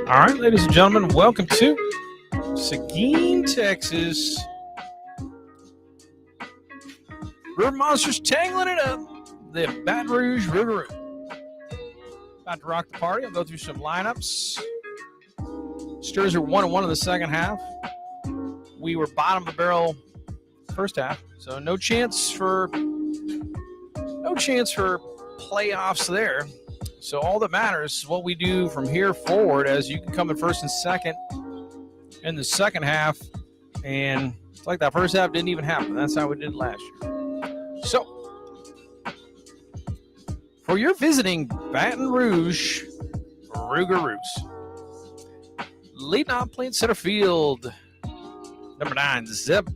All right, ladies and gentlemen, welcome to Seguin, Texas. River Monsters tangling it up. The Baton Rouge River. About to rock the party. I'll go through some lineups. Stirs are 1-1 in the second half. We were bottom of the barrel first half, so no chance for playoffs there. So all that matters is what we do from here forward, as you can come in first and second in the second half, and it's like that first half didn't even happen. That's how we did last year. So for your visiting Baton Rouge Rouge, leading off playing center field, number 9, Zeb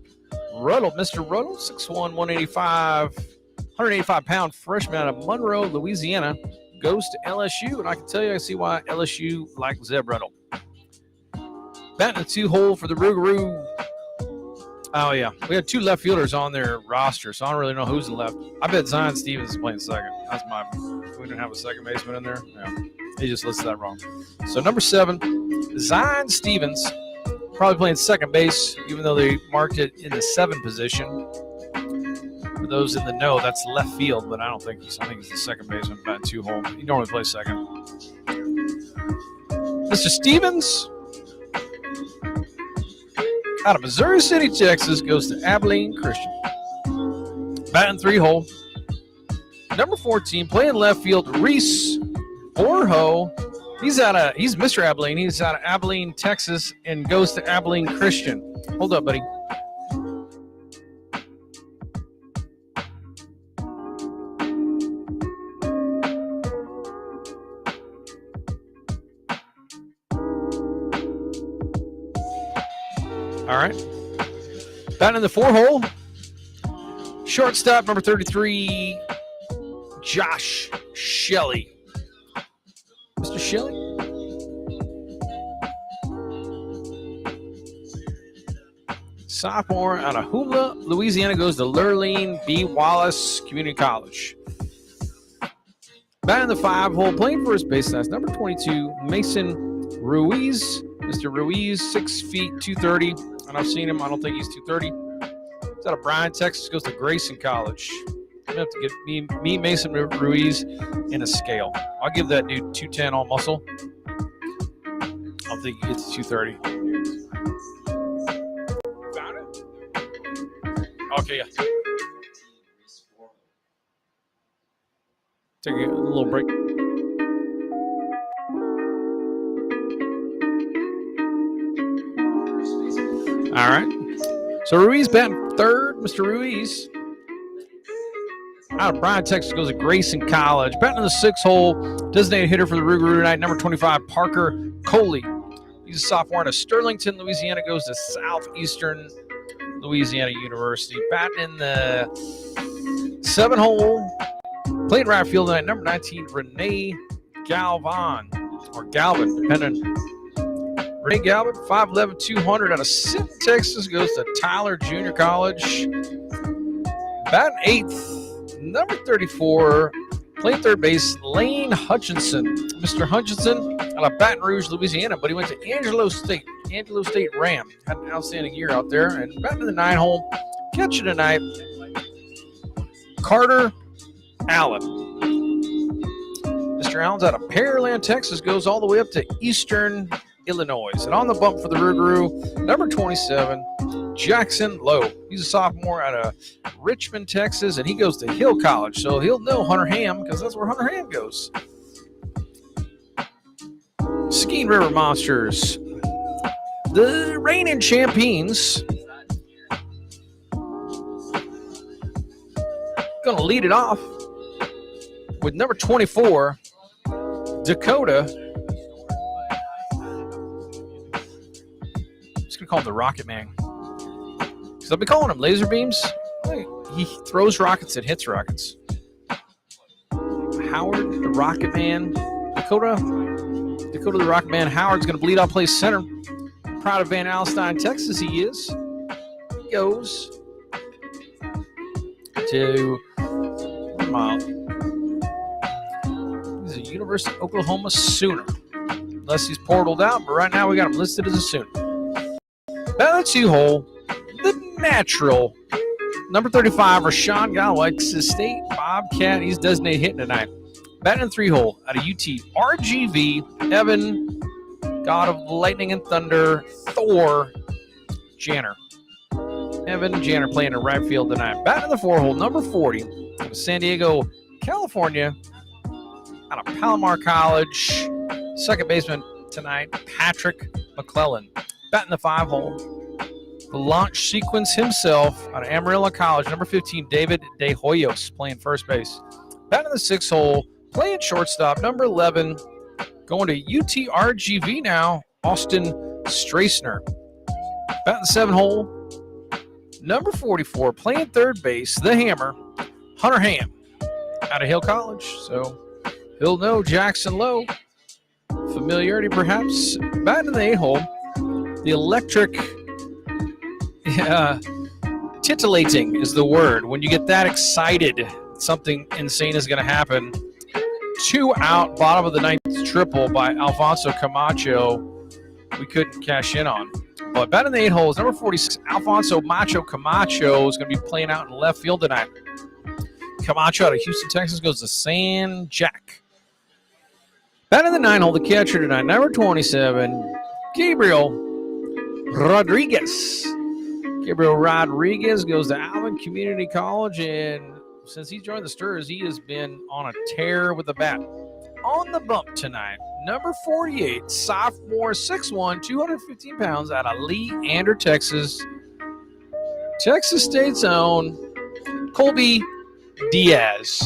Ruddle. Mr. Ruddle, 6'1", 185-pound freshman out of Monroe, Louisiana, goes to LSU, and I can tell you, I see why LSU likes Zeb Ruddle. Batting the 2-hole for the Rougaroo. Oh, yeah. We had 2 left fielders on their roster, so I don't really know who's left. I bet Zion Stevens is playing second. That's my – we didn't have a second baseman in there. Yeah. He just listed that wrong. So, number 7, Zion Stevens, probably playing second base, even though they marked it in the 7 position. For those in the know, that's left field, but I think he's the second baseman, batting 2-hole. He normally plays second. Mr. Stevens, out of Missouri City, Texas, goes to Abilene Christian. Batting 3-hole. Number 14, playing left field, Reese Borho. He's Mr. Abilene. He's out of Abilene, Texas, and goes to Abilene Christian. Hold up, buddy. All right. Batting in the 4-hole. Shortstop, number 33, Josh Shelley. Mr. Shelley. Sophomore out of Humla, Louisiana, goes to Lurleen B. Wallace Community College. Batting in the 5-hole, playing first base, that's number 22, Mason Ruiz. Mr. Ruiz, 6 feet, 230. And I've seen him. I don't think he's 230. He's out of Bryan, Texas. Goes to Grayson College. I'm going to have to get me Mason Ruiz, in a scale. I'll give that dude 210 all muscle. I don't think he gets 230. Found it? Okay, yeah. Take a little break. All right. So Ruiz batting third. Mr. Ruiz, out of Bryan, Texas, goes to Grayson College. Batting in the 6-hole, designated hitter for the Rougaroo tonight, number 25, Parker Coley. He's a sophomore out of Sterlington, Louisiana, goes to Southeastern Louisiana University. Batting in the 7-hole, playing right field tonight, number 19, Renee Galvin, depending. Renee Galvin, 5'11", 200 out of Sinton, Texas, goes to Tyler Junior College. Batting 8th, number 34, playing third base, Lane Hutchinson. Mr. Hutchinson out of Baton Rouge, Louisiana, but he went to Angelo State Ram. Had an outstanding year out there. And batting in the 9-hole, catching tonight, Carter Allen. Mr. Allen's out of Pearland, Texas, goes all the way up to Eastern Illinois. And on the bump for the Rougaroo, number 27, Jackson Lowe. He's a sophomore out of Richmond, Texas, and he goes to Hill College. So he'll know Hunter Ham, because that's where Hunter Ham goes. Seguin River Monsters, the reigning champions, going to lead it off with number 24, Dakota. Call him the Rocket Man, because I've been calling him laser beams. He throws rockets and hits rockets. Howard, the Rocket Man. Dakota the Rocket Man. Howard's going to bleed off, play center. Proud of Van Alstyne, Texas. He is. He goes to he's a University of Oklahoma Sooner. unless he's portaled out. But right now we got him listed as a soon. Batting the 2-hole, the natural. Number 35, Rashawn Galloway, State Bobcat. He's designated hitting tonight. Batting in 3-hole out of UT, RGV, Evan, God of Lightning and Thunder, Thor, Janner. Evan Janner playing in right field tonight. Batting in the 4-hole, number 40, out of San Diego, California, out of Palomar College. Second baseman tonight, Patrick McClellan. Batting in the 5-hole. The launch sequence himself out of Amarillo College, number 15, David De Hoyos, playing first base. Batting in the 6-hole, playing shortstop, number 11, going to UTRGV now, Austin Strassner. Batting in the 7-hole, number 44, playing third base, the Hammer, Hunter Ham, out of Hill College. So he'll know Jackson Lowe. Familiarity, perhaps. Batting in the 8-hole, the electric... titillating is the word. When you get that excited, something insane is going to happen. 2 out, bottom of the 9th triple by Alfonso Camacho. We couldn't cash in on. But batting in the 8-hole is number 46, Alfonso Macho Camacho is going to be playing out in left field tonight. Camacho out of Houston, Texas goes to San Jack. Batting in the 9-hole, the catcher tonight, number 27, Gabriel Rodriguez. Gabriel Rodriguez goes to Alvin Community College, and since he joined the Sturs, he has been on a tear with the bat. On the bump tonight, number 48, sophomore, 6'1", 215 pounds, out of Leander, Texas. Texas State's own Colby Diaz.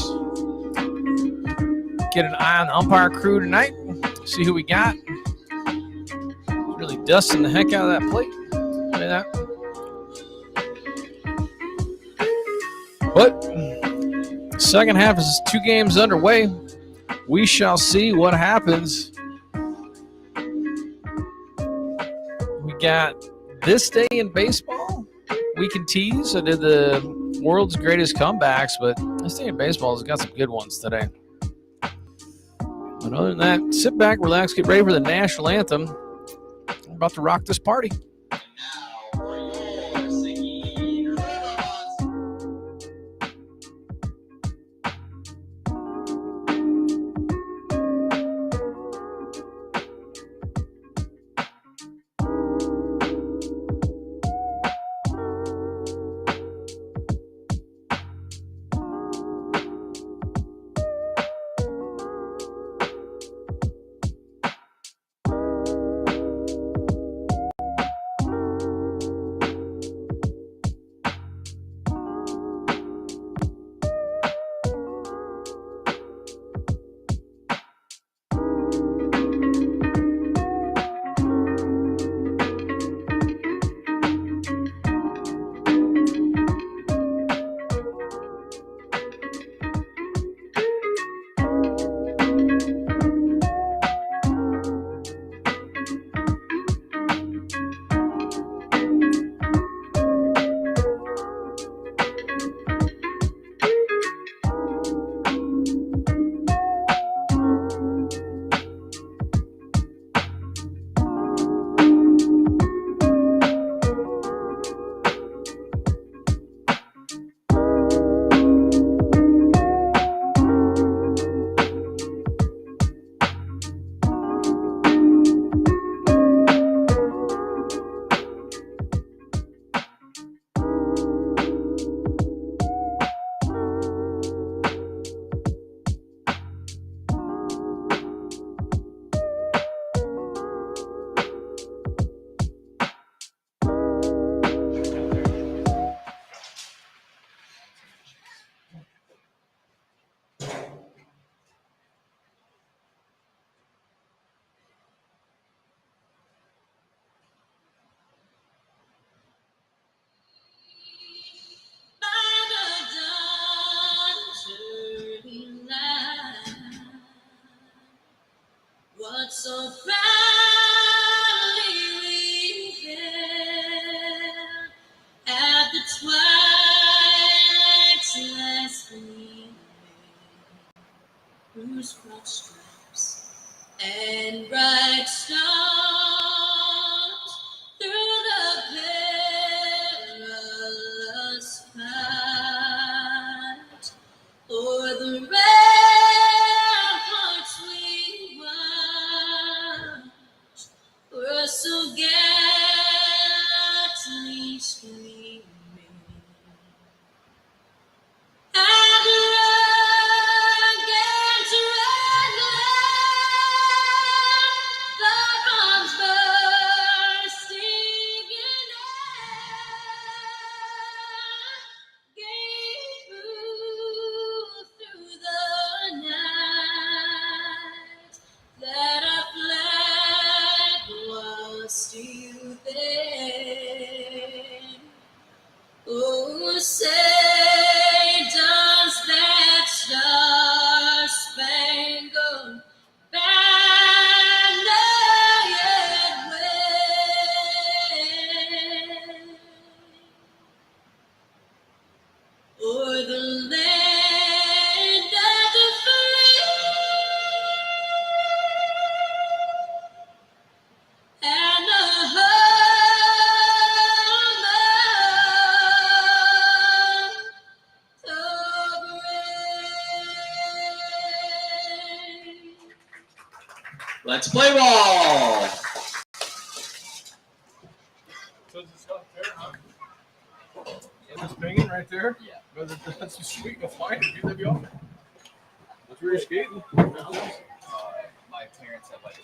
Get an eye on the umpire crew tonight. See who we got. Really dusting the heck out of that plate. Look at that. But second half is 2 games underway. We shall see what happens. We got this day in baseball. We can tease. I did the world's greatest comebacks, but this day in baseball has got some good ones today. But other than that, sit back, relax, get ready for the national anthem. We're about to rock this party. So proudly we hailed at the twilight's last gleaming, Rouge stripes and bright Let's play ball. So is this up there, huh? Is this banging right there? Yeah. But that's a sweet. Go find it. That'd be awesome. That's where you're skating. My parents have like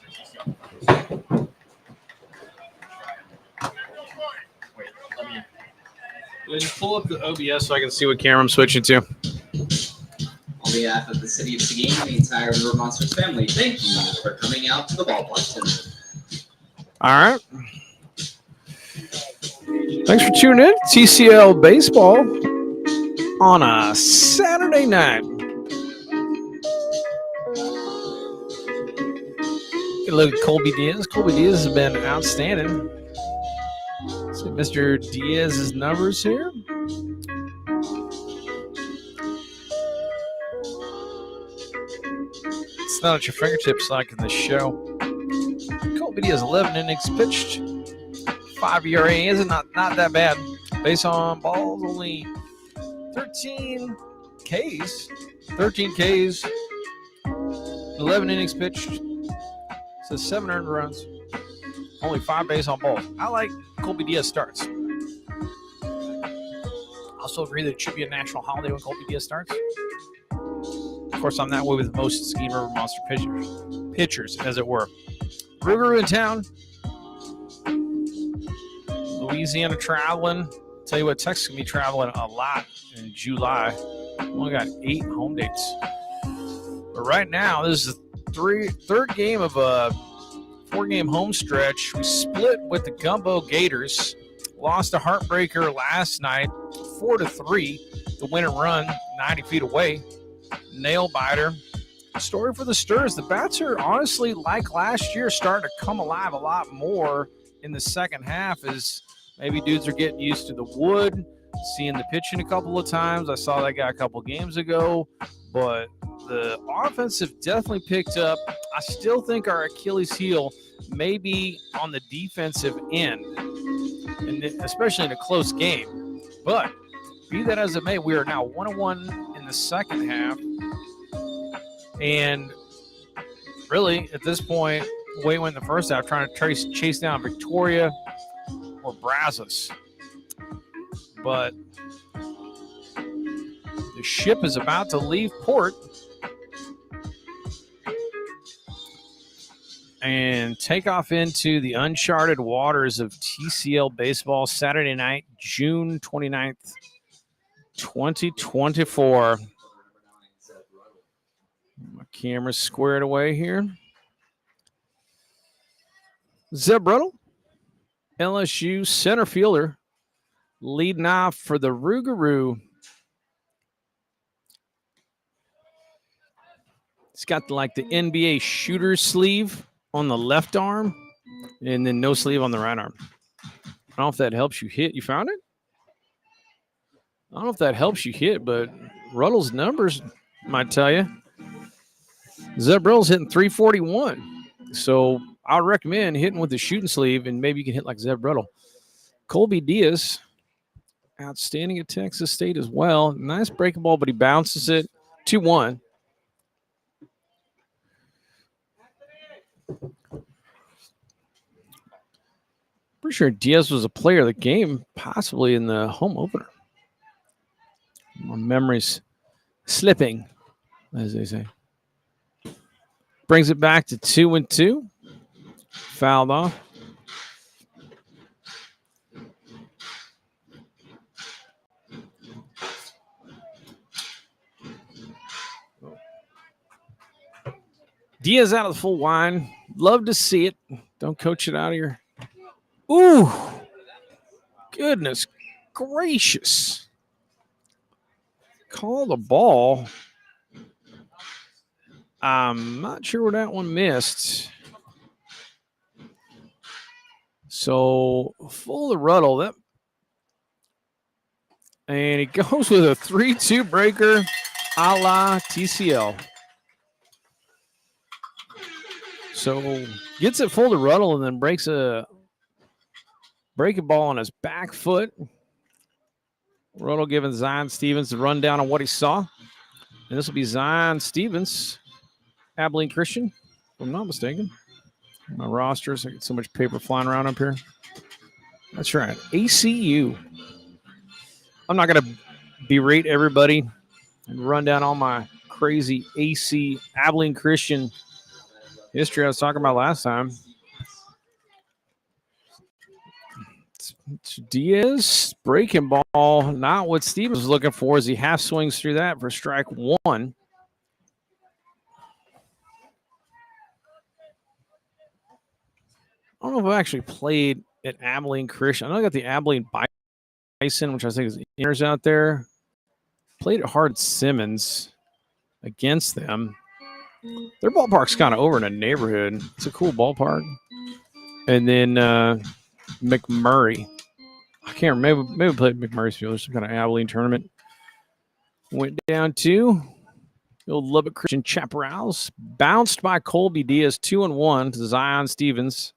Wait, let me. Yeah, just pull up the OBS so I can see what camera I'm switching to. On behalf of the city of Seguin and the entire River Monsters family, thank you for coming out to the ballpark tonight. All right. Thanks for tuning in. TCL Baseball on a Saturday night. Look at Colby Diaz. Colby Diaz has been outstanding. See Mr. Diaz's numbers here. It's not at your fingertips like in the show. Colby Diaz, 11 innings pitched. 5 ERA isn't not that bad. Base on balls, only 13 Ks. 13 Ks. 11 innings pitched. So 7 earned runs. Only 5 base on balls. I like Colby Diaz starts. Also agree that it should be a national holiday when Colby Diaz starts. Of course, I'm that way with most Seguin River Monster pitchers, as it were. Rouge in town. Louisiana traveling. Tell you what, Texas can be traveling a lot in July. Only got 8 home dates. But right now, this is the third game of a 4-game home stretch. We split with the Gumbo Gators. Lost a heartbreaker last night, 4-3. The win and run, 90 feet away. Nail biter. Story for the Stirs. The bats are honestly, like last year, starting to come alive a lot more in the second half as maybe dudes are getting used to the wood, seeing the pitching a couple of times. I saw that guy a couple games ago, but the offense have definitely picked up. I still think our Achilles heel may be on the defensive end, and especially in a close game. But be that as it may, we are now 1-1 in the second half. And really, at this point, way went in the first half, trying to chase down Victoria or Brazos. But the ship is about to leave port and take off into the uncharted waters of TCL baseball Saturday night, June 29th, 2024. My camera's squared away here. Zeb Ruddle, LSU center fielder, leading off for the Rougarou. It's got like the NBA shooter sleeve on the left arm and then no sleeve on the right arm. I don't know if that helps you hit. You found it? I don't know if that helps you hit, but Ruddle's numbers might tell you. Zeb Ruddle's hitting 341. So I recommend hitting with the shooting sleeve, and maybe you can hit like Zeb Ruddle. Colby Diaz, outstanding at Texas State as well. Nice breaking ball, but he bounces it. 2-1. Pretty sure Diaz was a player of the game, possibly in the home opener. My memory's slipping, as they say. Brings it back to 2-2. Fouled off. Diaz out of the full line. Love to see it. Don't coach it out of your. Ooh. Goodness gracious. Call the ball. I'm not sure where that one missed. So full of Ruddle. That, and he goes with a 3-2 breaker a la TCL. So gets it full to Ruddle and then breaks a breaking ball on his back foot. Ruddle giving Zion Stevens the rundown on what he saw. And this will be Zion Stevens, Abilene Christian, if I'm not mistaken. My rosters. I get so much paper flying around up here. That's right. ACU. I'm not going to berate everybody and run down all my crazy AC Abilene Christian history I was talking about last time. It's Diaz, breaking ball, not what Stevens was looking for as he half swings through that for strike one. I don't know if I've actually played at Abilene Christian. I know I got the Abilene Bison, which I think is inners out there. Played at Hard Simmons against them. Their ballpark's kind of over in a neighborhood. It's a cool ballpark. And then McMurray. I can't remember. Maybe we played McMurray's Field. There's some kind of Abilene tournament. Went down to the old Lubbock Christian Chaparrals. Bounced by Colby Diaz 2-1 to Zion Stevens.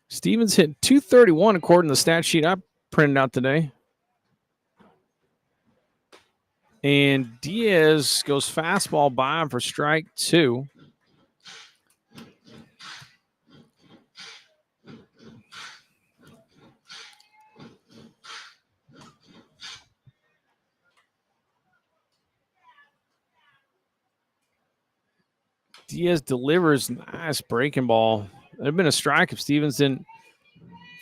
Stevens hit 231 according to the stat sheet I printed out today. And Diaz goes fastball by him for strike two. Diaz delivers nice breaking ball. It would have been a strike if Stevens didn't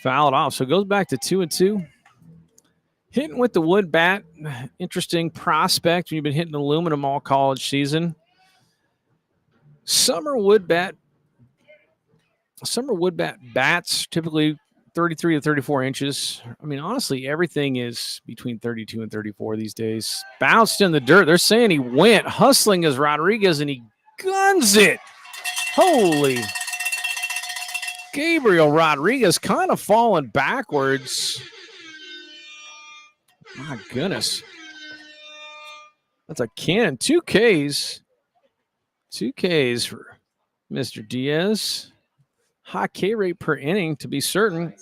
foul it off. So it goes back to 2-2. Hitting with the wood bat. Interesting prospect. You've been hitting aluminum all college season. Summer wood bat bats typically 33 to 34 inches. I mean, honestly, everything is between 32 and 34 these days. Bounced in the dirt. They're saying he went hustling as Rodriguez, and he guns it. Holy. Gabriel Rodriguez kind of falling backwards. My goodness. That's a cannon. 2 Ks. 2 Ks for Mr. Diaz. High K rate per inning to be certain.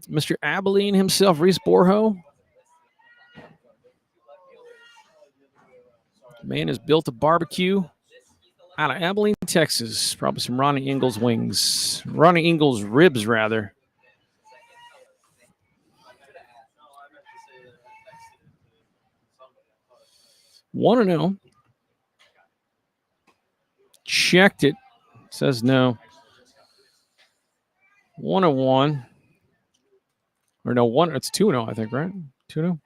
Mr. Abilene himself, Reese Borjo. Man has built a barbecue out of Abilene, Texas. Probably some Ronnie Ingalls wings. Ronnie Ingalls ribs, rather. Want to know? Checked it. Says no. 1-1. Or no, one. It's 2-0, I think, right? 2-0.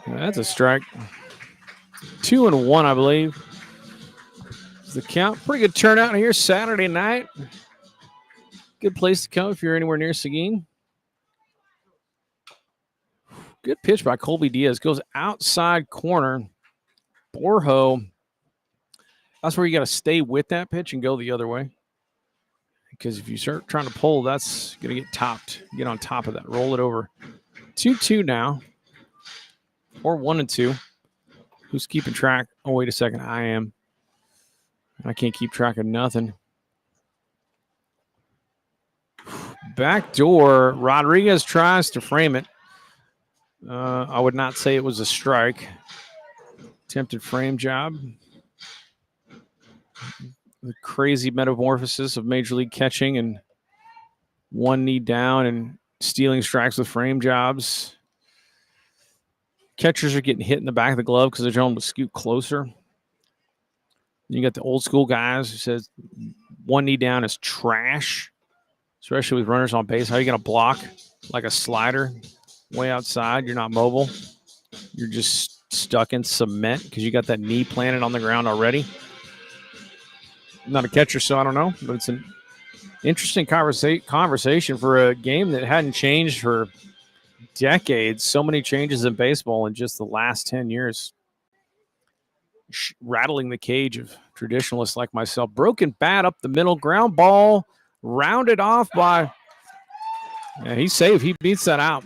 That's a strike. 2-1, I believe. Is the count. Pretty good turnout here Saturday night. Good place to come if you're anywhere near Seguin. Good pitch by Colby Diaz. Goes outside corner. Borjo. That's where you got to stay with that pitch and go the other way. Because if you start trying to pull, that's going to get topped. Get on top of that. Roll it over. 2-2 now. Or 1-2. Who's keeping track? Oh, wait a second. I am. I can't keep track of nothing. Backdoor. Rodriguez tries to frame it. I would not say it was a strike. Attempted frame job. The crazy metamorphosis of Major League catching and one knee down and stealing strikes with frame jobs. Catchers are getting hit in the back of the glove because they're telling them to scoot closer. You got the old school guys who says one knee down is trash, especially with runners on base. How are you going to block like a slider way outside? You're not mobile. You're just stuck in cement because you got that knee planted on the ground already. I'm not a catcher, so I don't know, but it's an interesting conversation for a game that hadn't changed for decades. So many changes in baseball in just the last 10 years. Rattling the cage of traditionalists like myself. Broken bat up the middle. Ground ball rounded off by... Yeah, he's safe. He beats that out.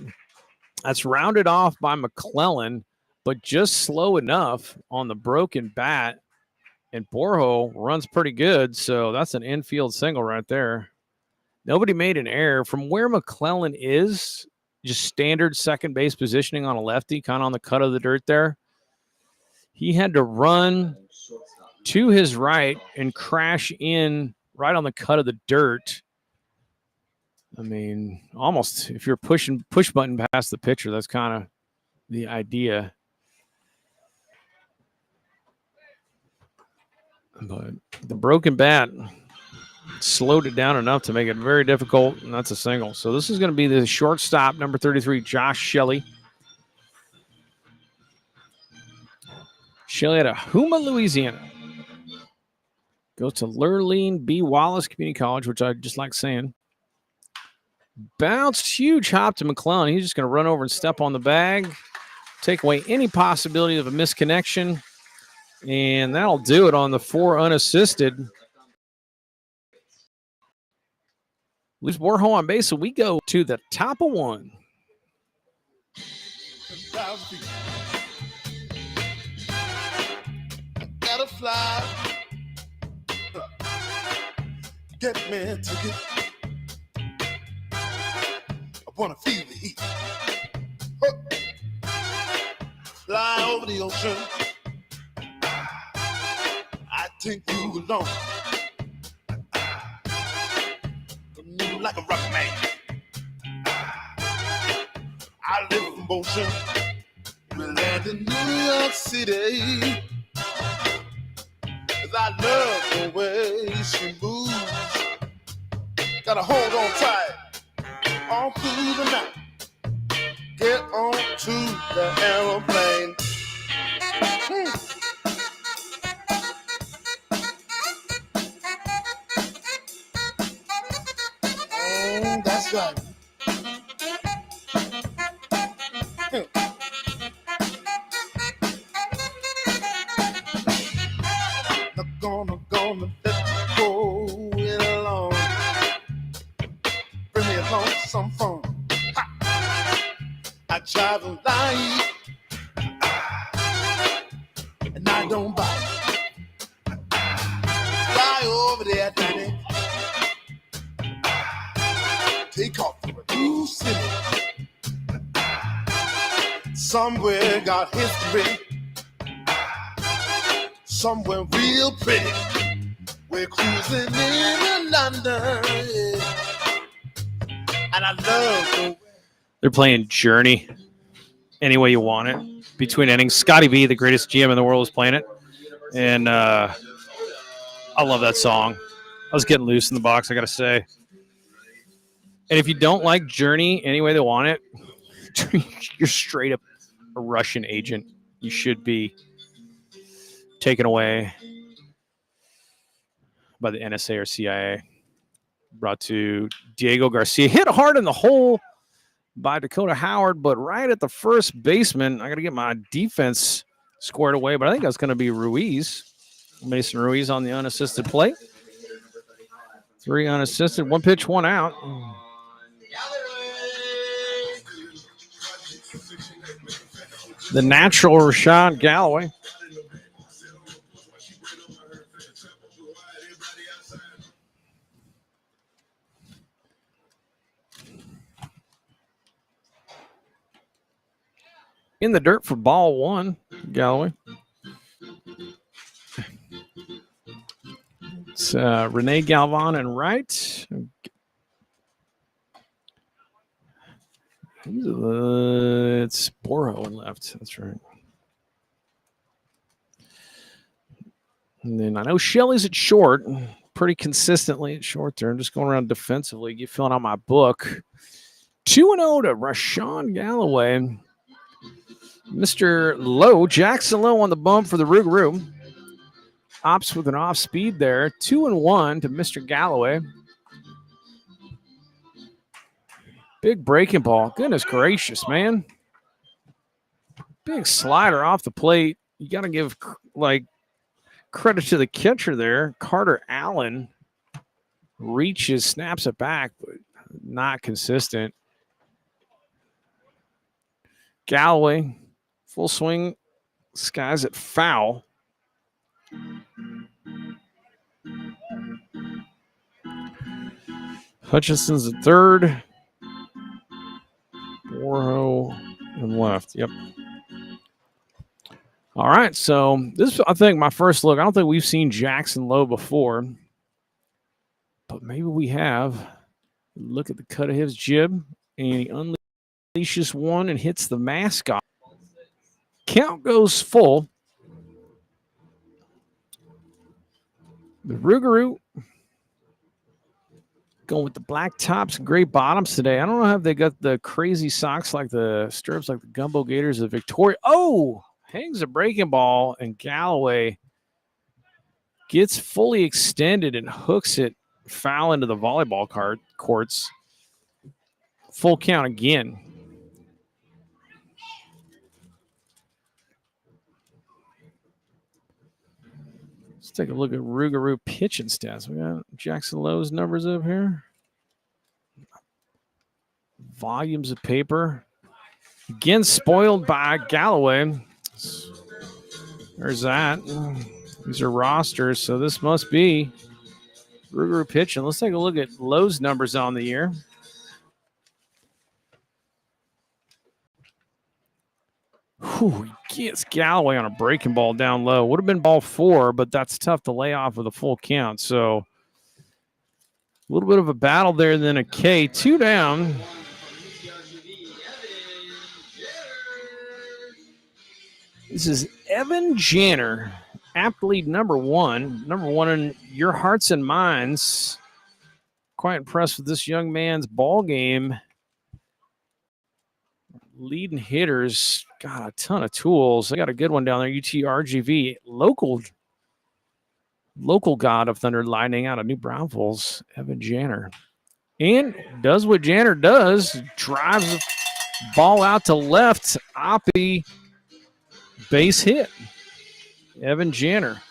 That's rounded off by McClellan, but just slow enough on the broken bat. And Borjo runs pretty good, so that's an infield single right there. Nobody made an error. From where McClellan is, just standard second base positioning on a lefty, kind of on the cut of the dirt there. He had to run to his right and crash in right on the cut of the dirt. I mean, almost if you're pushing push button past the pitcher, that's kind of the idea. But the broken bat slowed it down enough to make it very difficult, and that's a single. So this is going to be the shortstop, number 33, Josh Shelley. Shelley out of Houma, Louisiana. Goes to Lurleen B. Wallace Community College, which I just like saying. Bounced huge hop to McClellan. He's just going to run over and step on the bag, take away any possibility of a misconnection, and that'll do it on the 4 unassisted. Leaves Warhol on base, so we go to the top of 1. Gotta fly. Get me to get. I wanna feel the heat. Fly over the ocean. I take you along. Like a rock man. I live in motion. We land in New York City. 'Cause I love the way she moves. Gotta hold on tight all through the night. Get on to the aeroplane. That's right. Not gonna let you go it alone. Bring me along some fun. Ha. I travel light and I don't bite. Fly over the Atlantic. Take off from a new city. Somewhere got history. Somewhere real pretty. We're cruising in London. Yeah. And I love the. They're playing Journey any way you want it. Between innings, Scotty B, the greatest GM in the world, is playing it. And I love that song. I was getting loose in the box, I got to say. And if you don't like Journey any way they want it, you're straight up a Russian agent. You should be taken away by the NSA or CIA. Brought to Diego Garcia. Hit hard in the hole by Dakota Howard, but right at the first baseman. I got to get my defense squared away, but I think that's going to be Ruiz. Mason Ruiz on the unassisted plate. 3 unassisted, 1 pitch, 1 out. The natural Rashad Galloway. In the dirt for ball 1, Galloway. It's Renee Galvan and right. It's Boro and left. That's right. And then I know Shelley's at short, pretty consistently at short there. I'm just going around defensively, filling out my book. 2-0 to Rashawn Galloway. Mr. Lowe, Jackson Lowe on the bump for the Rouge. Ops with an off speed there. 2-1 to Mr. Galloway. Big breaking ball. Goodness gracious, man. Big slider off the plate. You got to give credit to the catcher there. Carter Allen reaches, snaps it back, but not consistent. Galloway, full swing, skies it foul. Hutchinson's at third. Borho and left. Yep. All right. So this is, I think, my first look. I don't think we've seen Jackson Lowe before, but maybe we have. Look at the cut of his jib, and he unleashes one and hits the mascot. Count goes full. The Rougarou going with the black tops and gray bottoms today. I don't know if they got the crazy socks like the stirrups like the Gumbo Gators of Victoria. Oh, hangs a breaking ball, and Galloway gets fully extended and hooks it foul into the volleyball courts. Full count again. Let's take a look at Rougarou pitching stats. We got Jackson Lowe's numbers up here. Volumes of paper. Again, spoiled by Galloway. There's that. These are rosters, so this must be Rougarou pitching. Let's take a look at Lowe's numbers on the year. Whew, he gets Galloway on a breaking ball down low. Would have been ball 4, but that's tough to lay off with a full count. So a little bit of a battle there, then a K. 2 down. This is Evan Janner, apt lead number 1. Number 1 in your hearts and minds. Quite impressed with this young man's ball game. Leading hitters, got a ton of tools. They got a good one down there, UTRGV. Local god of Thunder Lightning out of New Braunfels, Evan Janner. And does what Janner does, drives the ball out to left. Oppie, base hit. Evan Janner.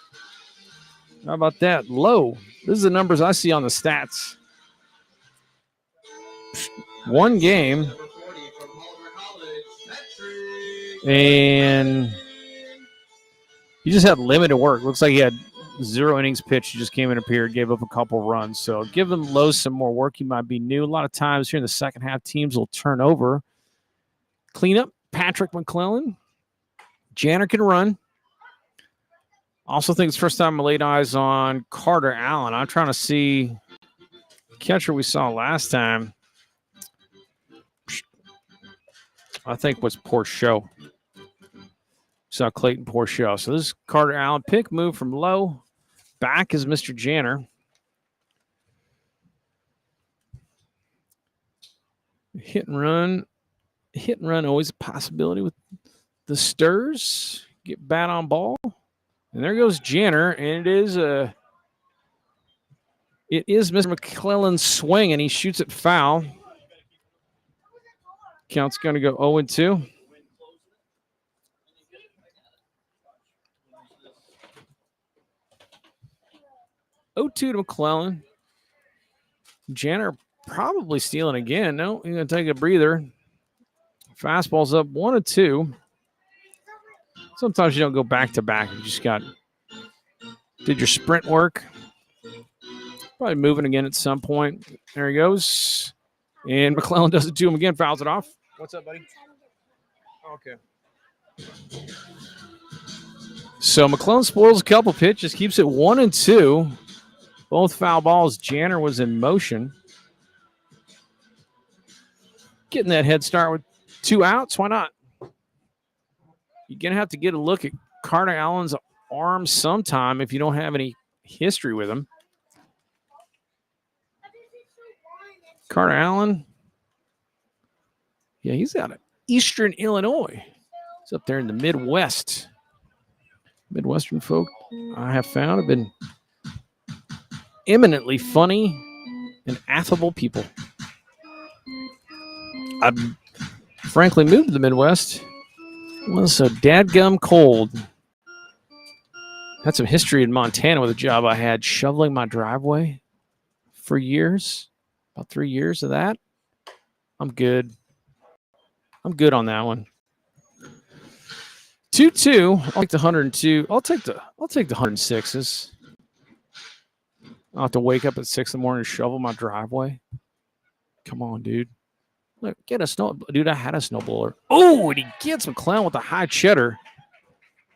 How about that? Low. This is the numbers I see on the stats. One game. And he just had limited work. Looks like he had 0 innings pitched. He just came in a period, gave up a couple runs. So give him Lowe some more work. He might be new. A lot of times here in the second half, teams will turn over. Clean up, Patrick McClellan. Janner can run. Also think it's the first time I laid eyes on Carter Allen. I'm trying to see the catcher we saw last time. I think was Porchot. Saw Clayton Porchot. So this is Carter Allen. Pick move from Lowe. Back is Mr. Janner. Hit and run. Hit and run always a possibility with the Stirs. Get bat on ball. And there goes Janner. And it is Mr. McClellan's swing, and he shoots it foul. Count's going to go 0-2. To McClellan. Janner probably stealing again. No, he's going to take a breather. Fastball's up 1-2. Sometimes you don't go back to back. You just did your sprint work. Probably moving again at some point. There he goes. And McClellan does it to him again, fouls it off. What's up, buddy? Okay. So McClellan spoils a couple pitches, keeps it 1-2. Both foul balls. Janner was in motion. Getting that head start with 2 outs. Why not? You're going to have to get a look at Carter Allen's arm sometime if you don't have any history with him. Carter Allen. Yeah, he's out of Eastern Illinois. He's up there in the Midwest. Midwestern folk, I have found, have been eminently funny and affable people. I've frankly moved to the Midwest. It was so dadgum cold. Had some history in Montana with a job I had shoveling my driveway for years. About 3 years of that. I'm good. I'm good on that one. 2-2. I'll take the 102. I'll take the 106s. I'll have to wake up at 6 in the morning to shovel my driveway. Come on, dude. Look, get a snow. Dude, I had a snowblower. Oh, and he gets McClellan with a high cheddar.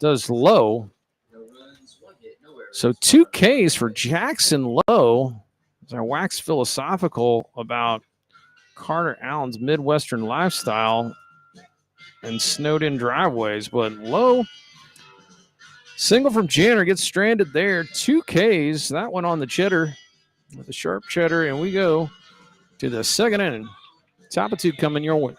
Does Lowe. No runs, 1 hit, no errors. So 2 Ks for Jackson Lowe. As I wax philosophical about Carter Allen's Midwestern lifestyle and snowed-in driveways. But Lowe, single from Janner, gets stranded there. 2 Ks. That one on the cheddar with a sharp cheddar. And we go to the second inning. Top of 2 coming your way.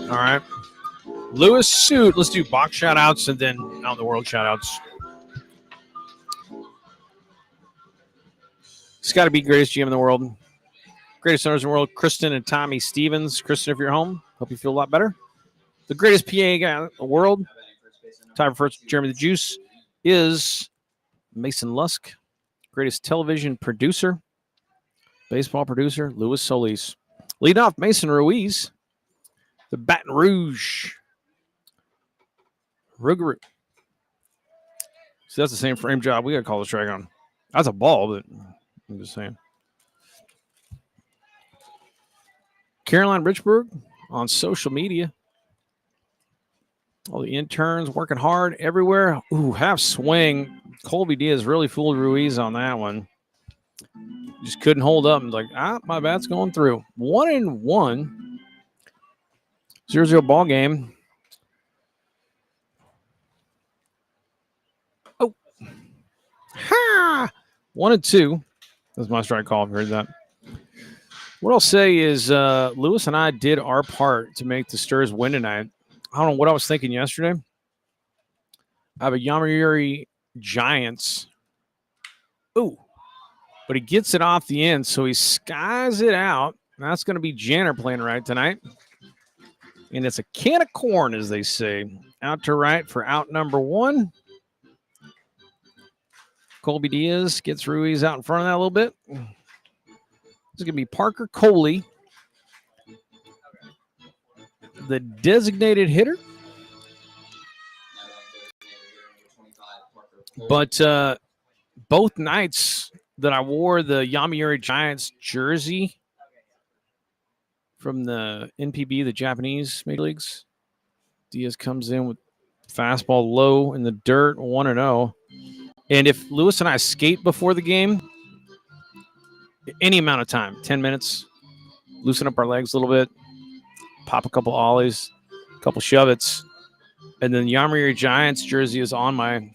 All right. Lewis Suit. Let's do box shout outs and then out in the world shout outs. It's got to be greatest GM in the world. Greatest owners in the world, Kristen and Tommy Stevens. Kristen, if you're home, hope you feel a lot better. The greatest PA guy in the world, time for first, Jeremy the Juice, is Mason Lusk. Greatest television producer, baseball producer, Luis Solis. Lead off, Mason Ruiz. The Baton Rouge. Rougarou. See, that's the same frame job. We got to call this drag on. That's a ball, but I'm just saying. Caroline Richburg on social media. All the interns working hard everywhere. Ooh, half swing. Colby Diaz really fooled Ruiz on that one. Just couldn't hold up. And like, my bat's going through. 1-1. 0-0 ball game. Oh. Ha! 1-2. That's my strike call if you heard that. What I'll say is Lewis and I did our part to make the Sturs win tonight. I don't know what I was thinking yesterday. I have a Yomiuri Giants. Ooh. But he gets it off the end, so he skies it out. That's going to be Janner playing right tonight. And it's a can of corn, as they say. Out to right for out number 1. Colby Diaz gets Ruiz out in front of that a little bit. This is going to be Parker Coley, the designated hitter. But both nights that I wore the Yomiuri Giants jersey from the NPB, the Japanese Major Leagues, Diaz comes in with fastball low in the dirt, 1-0. And if Lewis and I skate before the game, any amount of time, 10 minutes, loosen up our legs a little bit, pop a couple ollies, a couple shove-its, and then the Yomiuri Giants jersey is on my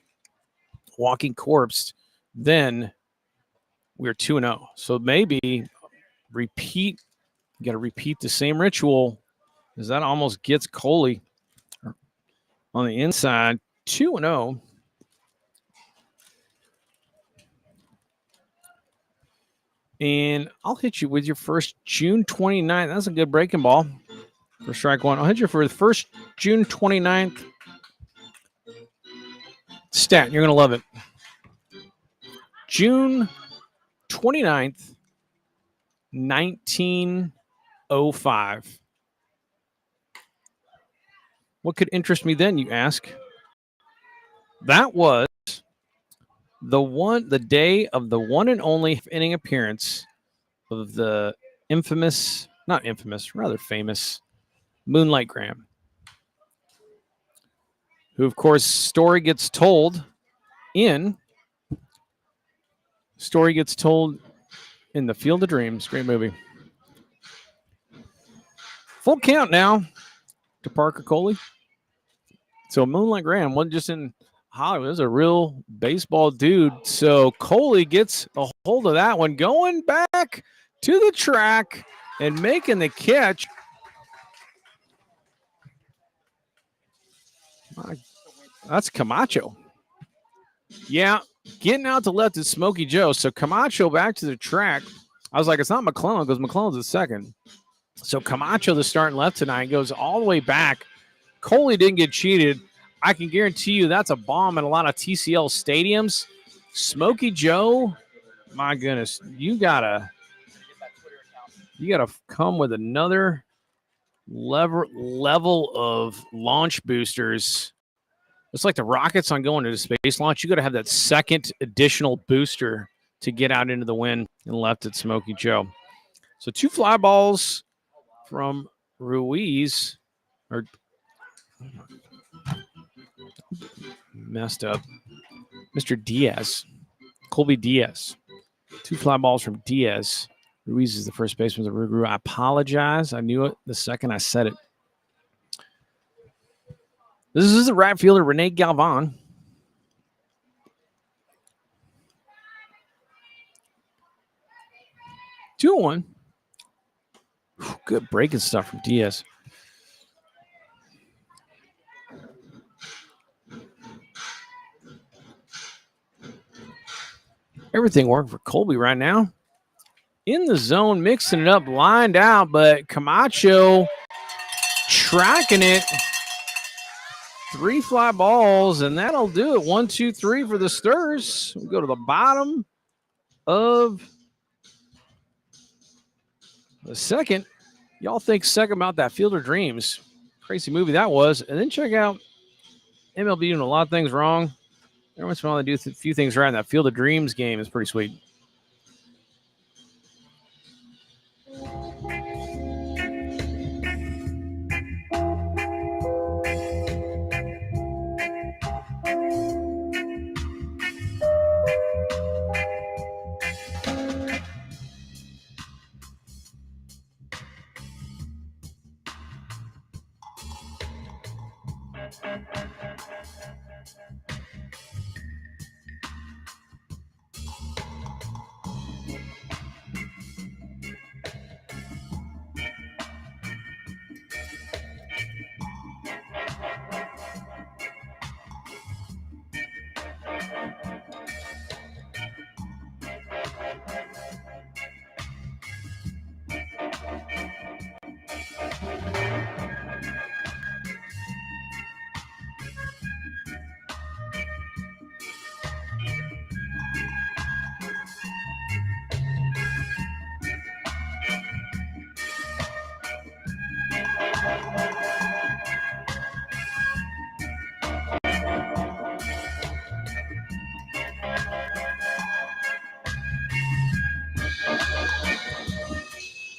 walking corpse, then we're 2-0. So maybe repeat, you got to repeat the same ritual, because that almost gets Coley on the inside, 2-0. And I'll hit you with your first June 29th. That's a good breaking ball for strike one. I'll hit you for the first June 29th stat. You're going to love it. June 29th, 19 05. What could interest me then, you ask? That was the day of the one and only inning appearance of the rather famous Moonlight Graham, who, of course, story gets told in The Field of Dreams. Great movie. Full count now to Parker Coley. So Moonlight Graham wasn't just in Hollywood. He was a real baseball dude. So Coley gets a hold of that one, going back to the track and making the catch. That's Camacho. Yeah, getting out to left is Smokey Joe. So Camacho back to the track. I was like, it's not McClellan because McClellan's the second. So Camacho, the starting left tonight, goes all the way back. Coley didn't get cheated. I can guarantee you that's a bomb in a lot of TCL stadiums. Smokey Joe, my goodness, you gotta come with another level of launch boosters. It's like the rockets on going to the space launch. You got to have that second additional booster to get out into the wind and left at Smokey Joe. So 2 fly balls from Ruiz, or messed up, Mr. Diaz, Colby Diaz. 2 fly balls from Diaz. Ruiz is the first baseman of the Rouge. I apologize. I knew it the second I said it. This is the right fielder, Rene Galvan. Two one. Good breaking stuff from Diaz. Everything working for Colby right now. In the zone, mixing it up, lined out, but Camacho tracking it. 3 fly balls, and that'll do it. 1, 2, 3 for the Stirs. We'll go to the bottom of the second. Y'all think second about that Field of Dreams. Crazy movie that was. And then check out MLB doing a lot of things wrong. Every once in a while they do a few things right. And that Field of Dreams game is pretty sweet.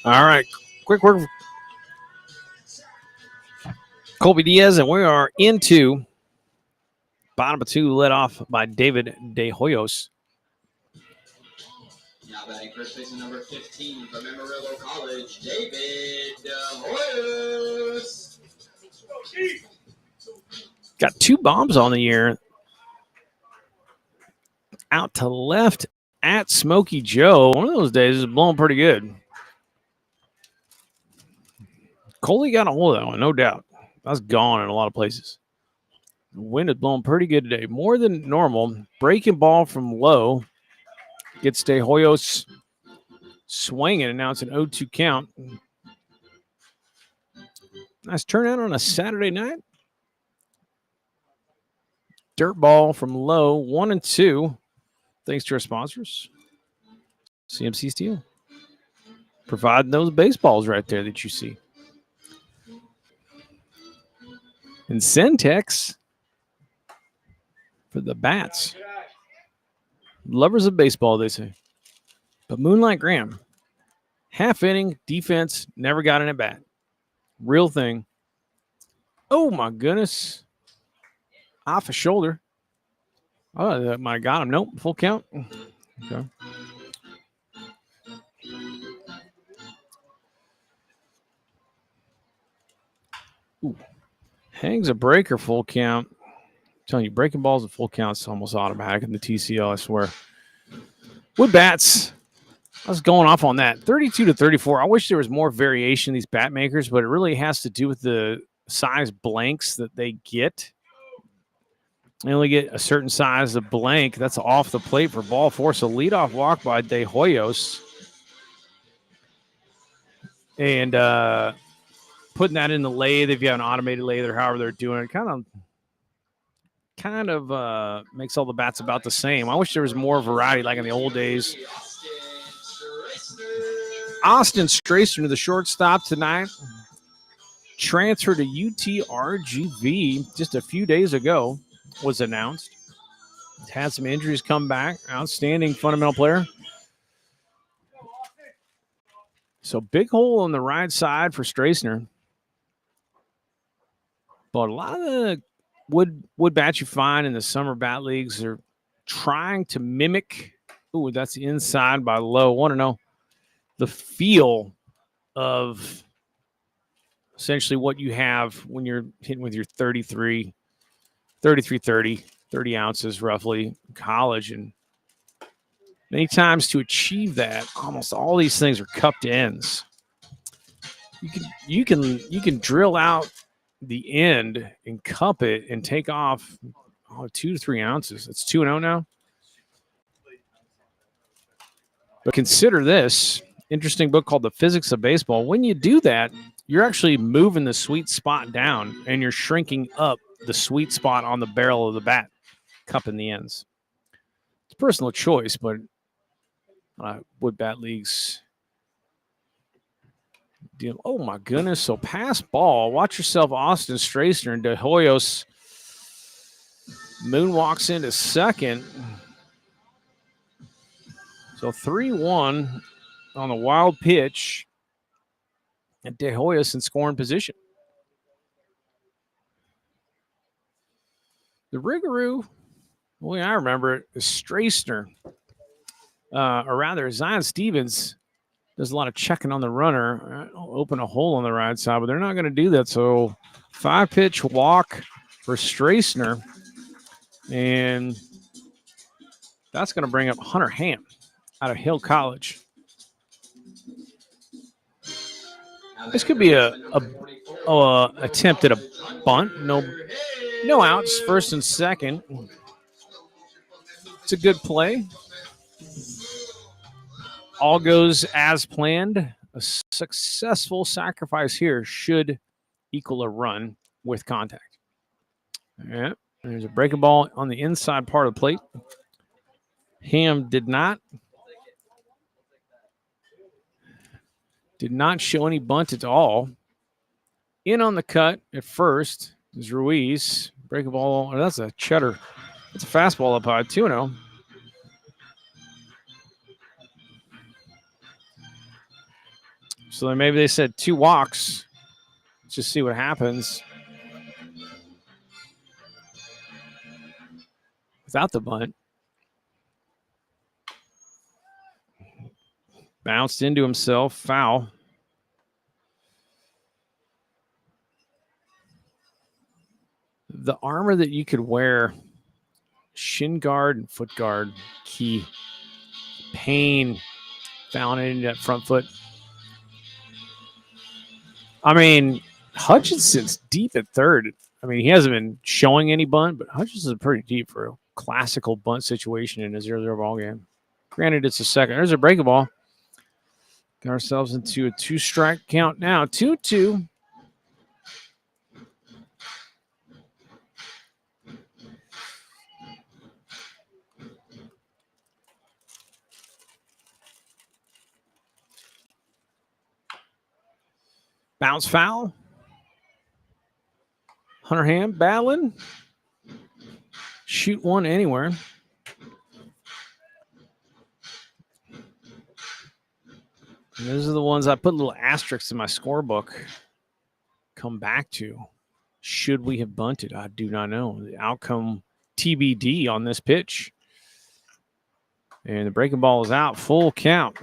All right, quick work. Colby Diaz, and we are into bottom of 2, led off by David De Hoyos. Now batting first baseman number 15 from Amarillo College, David De Hoyos. Got 2 bombs on the year. Out to left at Smokey Joe. One of those days is blowing pretty good. Coley got a hold of that one, no doubt. That's gone in a lot of places. The wind is blowing pretty good today, more than normal. Breaking ball from low. Gets De Hoyos swinging, and now it's an 0-2 count. Nice turnout on a Saturday night. Dirt ball from low, 1-2. Thanks to our sponsors, CMC Steel, providing those baseballs right there that you see. And Centex for the bats. Lovers of baseball, they say. But Moonlight Graham, half inning, defense, never got an at bat. Real thing. Oh, my goodness. Off a shoulder. Oh, that might have got him. Nope, full count. Okay. Ooh. Hangs a breaker, full count. I'm telling you, breaking balls at full count is almost automatic in the TCL, I swear. Wood bats. I was going off on that. 32-34. I wish there was more variation in these bat makers, but it really has to do with the size blanks that they get. They only get a certain size of blank. That's off the plate for ball four. So leadoff walk by De Hoyos. And putting that in the lathe, if you have an automated lathe or however they're doing it, kind of makes all the bats about the same. I wish there was more variety like in the old days. Austin Stracer, the shortstop tonight, transferred to UTRGV just a few days ago, was announced. Had some injuries come back. Outstanding fundamental player. So big hole on the right side for Stracer. But a lot of the wood bats you find in the summer bat leagues are trying to mimic. Ooh, that's inside by low. Want to know the feel of essentially what you have when you're hitting with your 33, 30 ounces roughly in college. And many times to achieve that, almost all these things are cupped ends. You can drill out the end and cup it and take off 2 to 3 ounces. It's 2-0 now. But consider this interesting book called The Physics of Baseball. When you do that, you're actually moving the sweet spot down and you're shrinking up the sweet spot on the barrel of the bat, cupping the ends. It's personal choice, but wood bat leagues deal. Oh my goodness. So pass ball. Watch yourself, Austin Stracer, and De Hoyos moonwalks into second. So 3-1 on the wild pitch. And De Hoyos in scoring position. The Rougarou, the way I remember it, is Stracer. Or rather, Zion Stevens does a lot of checking on the runner. Open a hole on the right side, but they're not going to do that. So 5-pitch walk for Stracer. And that's going to bring up Hunter Ham out of Hill College. This could be a attempt at a bunt. No outs, first and second. It's a good play. All goes as planned. A successful sacrifice here should equal a run with contact. Yeah, there's a breaking ball on the inside part of the plate. Ham did not show any bunt at all. In on the cut at first is Ruiz. Breaking ball. Oh, that's a cheddar. That's a fastball up high. 2-0. So then maybe they said 2 walks. Let's just see what happens. Without the bunt. Bounced into himself. Foul. The armor that you could wear, shin guard and foot guard, key. Pain found in that front foot. I mean, Hutchinson's deep at third. I mean, he hasn't been showing any bunt, but Hutchinson's pretty deep for a classical bunt situation in a 0-0 ball game. Granted, it's a second. There's a breaking ball. Got ourselves into a 2-strike count now. 2-2. Bounce foul. Hunter Ham battling. Shoot one anywhere. And those are the ones I put little asterisks in my scorebook. Come back to. Should we have bunted? I do not know. The outcome TBD on this pitch. And the breaking ball is out. Full count.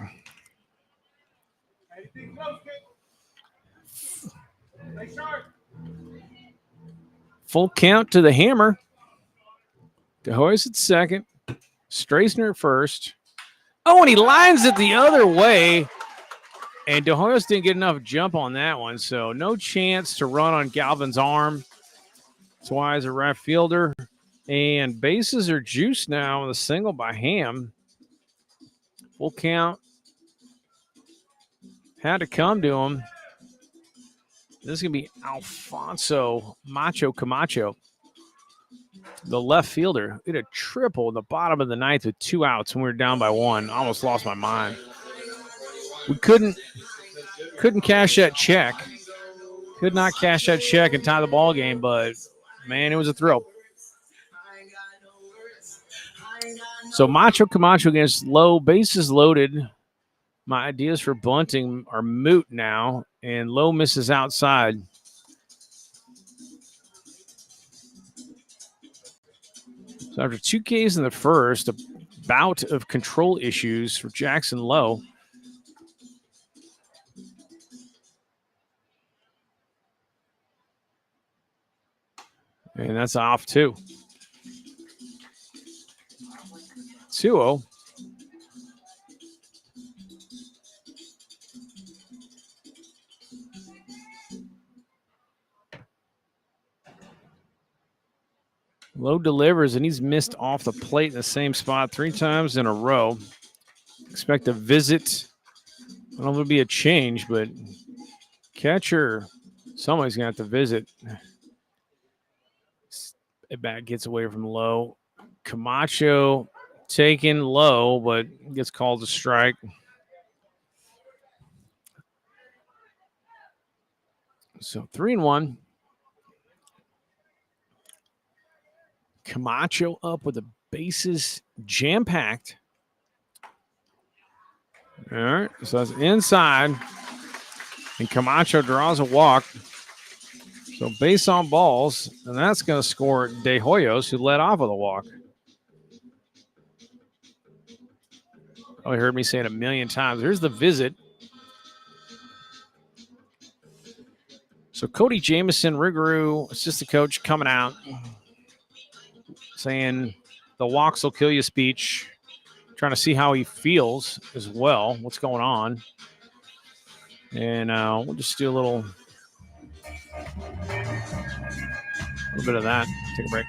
Full count to the Hammer. DeHoy's at second. Straisner at first. Oh, and he lines it the other way. And DeHoyos didn't get enough jump on that one, so no chance to run on Galvin's arm. That's why he's a right fielder. And bases are juiced now with a single by Ham. Full count. Had to come to him. This is going to be Alfonso Macho Camacho, the left fielder. Hit a triple in the bottom of the ninth with 2 outs, and we were down by 1. Almost lost my mind. We couldn't cash that check. Could not cash that check and tie the ball game, but, man, it was a thrill. So Macho Camacho against Lowe, bases loaded. My ideas for bunting are moot now, and Lowe misses outside. So after 2 Ks in the first, a bout of control issues for Jackson Lowe. And that's off too. 2-0. Lowe delivers, and he's missed off the plate in the same spot 3 times in a row. Expect a visit. I don't know if it'll be a change, but catcher, somebody's going to have to visit. It back gets away from Lowe. Camacho taken low, but gets called a strike. So 3-1. Camacho up with the bases jam-packed. All right, so that's inside. And Camacho draws a walk. So base on balls, and that's going to score De Hoyos, who led off with a walk. Oh, you heard me say it a million times. Here's the visit. So Cody Jamison, Rouge, assistant coach, coming out, saying the walks will kill you speech, trying to see how he feels as well, what's going on. And we'll just do a little bit of that. Take a break.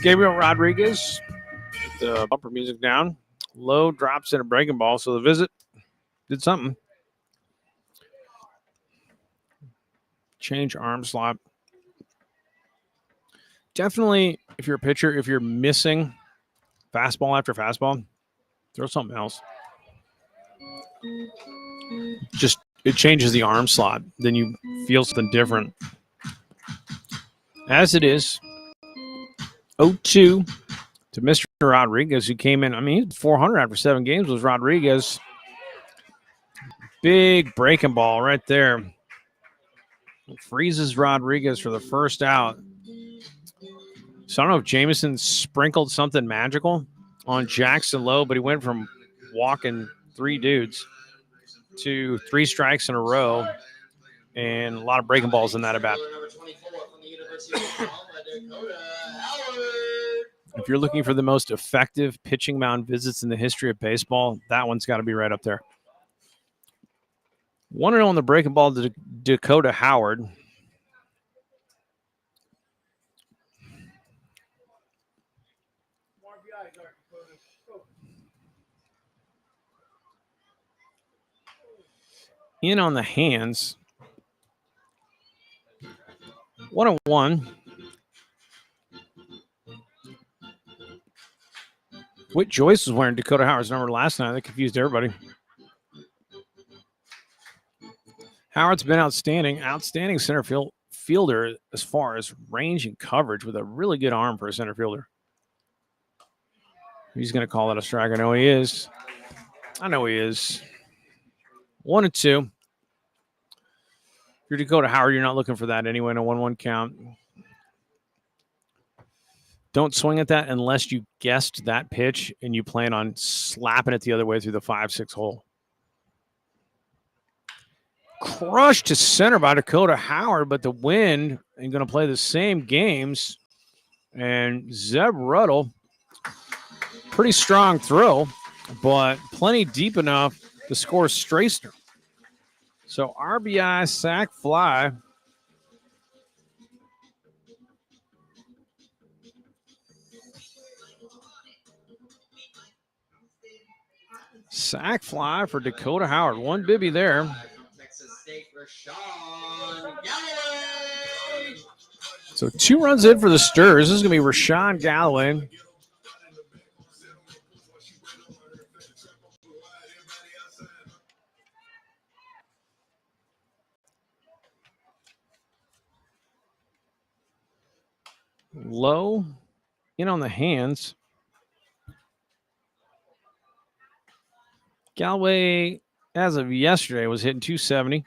Gabriel Rodriguez, the bumper music down. Low drops in a breaking ball, so the visit did something. Change arm slot. Definitely, if you're a pitcher, if you're missing fastball after fastball, throw something else. Just, it changes the arm slot. Then you feel something different. As it is, 0-2 to Mr. Rodriguez, who came in. I mean, he's 400 after 7 games was Rodriguez. Big breaking ball right there. Freezes Rodriguez for the first out. So I don't know if Jameson sprinkled something magical on Jackson Lowe, but he went from walking 3 dudes to 3 strikes in a row and a lot of breaking balls in that at bat. If you're looking for the most effective pitching mound visits in the history of baseball, that one's got to be right up there. 1-0 on the breaking ball to Dakota Howard. In on the hands. 1-1. Whit Joyce was wearing Dakota Howard's number last night. That confused everybody. Howard's been outstanding center fielder as far as range and coverage with a really good arm for a center fielder. He's going to call that a strike. I know he is. 1-2. If you're Dakota Howard, you're not looking for that anyway in a 1-1 count. Don't swing at that unless you guessed that pitch and you plan on slapping it the other way through the 5-6 hole. Crushed to center by Dakota Howard, but the wind ain't going to play the same games. And Zeb Ruddle, pretty strong throw, but plenty deep enough to score Strasner. So RBI, sac fly. Sac fly for Dakota Howard. One bibby there. So 2 runs in for the Sturs. This is going to be Rashawn Galloway. Low, in on the hands. Galloway, as of yesterday, was hitting 270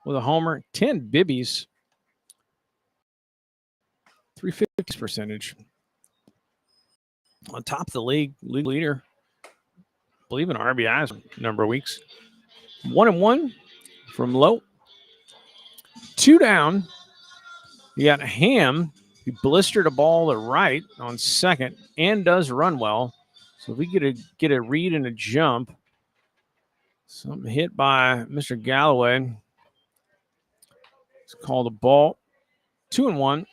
with a homer, 10 bibbies, 350 percentage. On top of the league leader, I believe in RBIs a number of weeks. 1-1 from Low. 2 down. You got Ham. He blistered a ball to right on second and does run well. So if we get a read and a jump, something hit by Mr. Galloway. Let's call the ball. 2-1.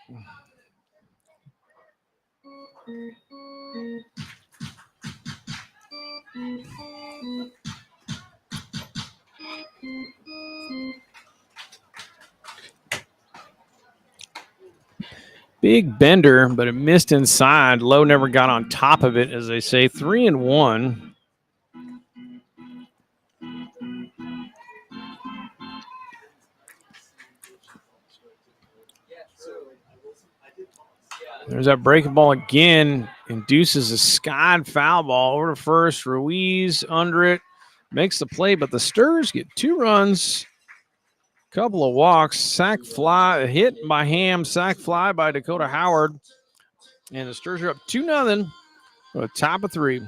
Big bender, but it missed inside. Lowe never got on top of it, as they say. 3-1. There's that breaking ball again. Induces a skied foul ball over to first. Ruiz under it. Makes the play, but the Sturs get 2 runs. Couple of walks. Sac fly. Hit by Ham. Sac fly by Dakota Howard. And the Sturs are up 2-0 for the top of 3.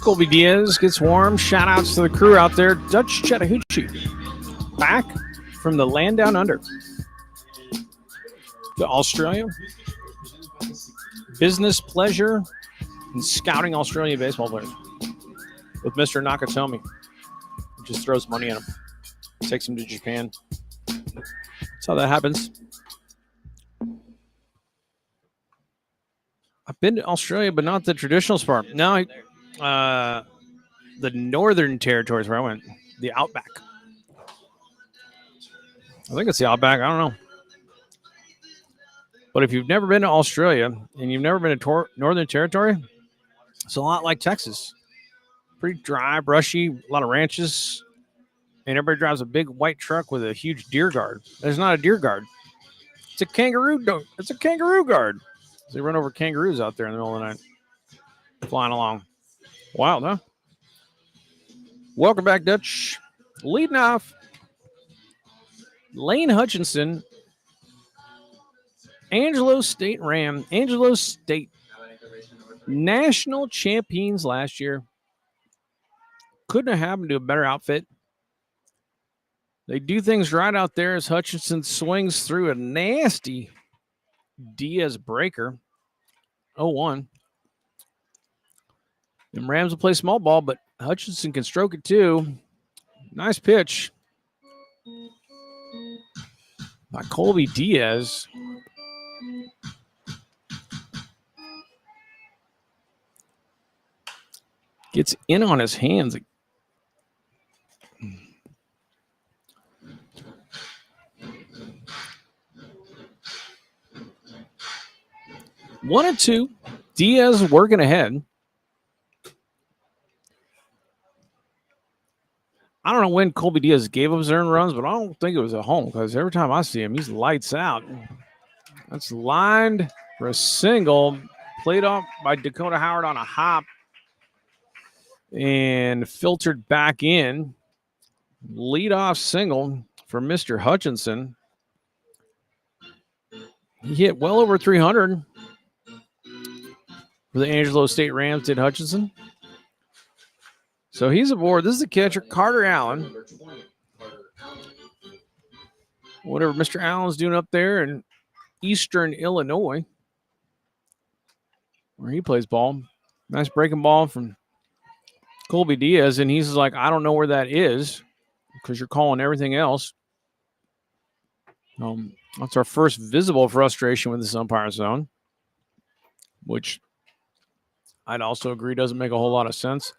Colby Diaz gets warm. Shout outs to the crew out there. Dutch Chattahoochee back from the land down under to Australia. business pleasure in scouting Australian baseball players with Mr. Nakatomi. He just throws money at him, takes him to Japan. That's how that happens. I've been to Australia, but not the traditional part. No, the Northern Territories where I went, the Outback. I think it's the Outback. I don't know. But if you've never been to Australia and you've never been to Northern Territory, it's a lot like Texas. Pretty dry, brushy, a lot of ranches. And everybody drives a big white truck with a huge deer guard. There's not a deer guard. It's a kangaroo. It's a kangaroo guard. They run over kangaroos out there in the middle of the night, flying along. Wild, huh? Welcome back, Dutch. Leading off, Lane Hutchinson, Angelo State Ram. Angelo State, national champions last year. Couldn't have happened to a better outfit. They do things right out there as Hutchinson swings through a nasty Diaz breaker. 0-1. And Rams will play small ball, but Hutchinson can stroke it too. Nice pitch by Colby Diaz. Gets in on his hands. 1-2. Diaz working ahead. I don't know when Colby Diaz gave up his earned runs, but I don't think it was at home because every time I see him, he's lights out. That's lined for a single. Played off by Dakota Howard on a hop and filtered back in. Leadoff single for Mr. Hutchinson. He hit well over 300 for the Angelo State Rams, did Hutchinson. So he's aboard. This is the catcher, Carter Allen. Whatever Mr. Allen's doing up there in Eastern Illinois, where he plays ball. Nice breaking ball from Colby Diaz, and he's like, I don't know where that is because you're calling everything else. That's our first visible frustration with this umpire zone, which I'd also agree doesn't make a whole lot of sense.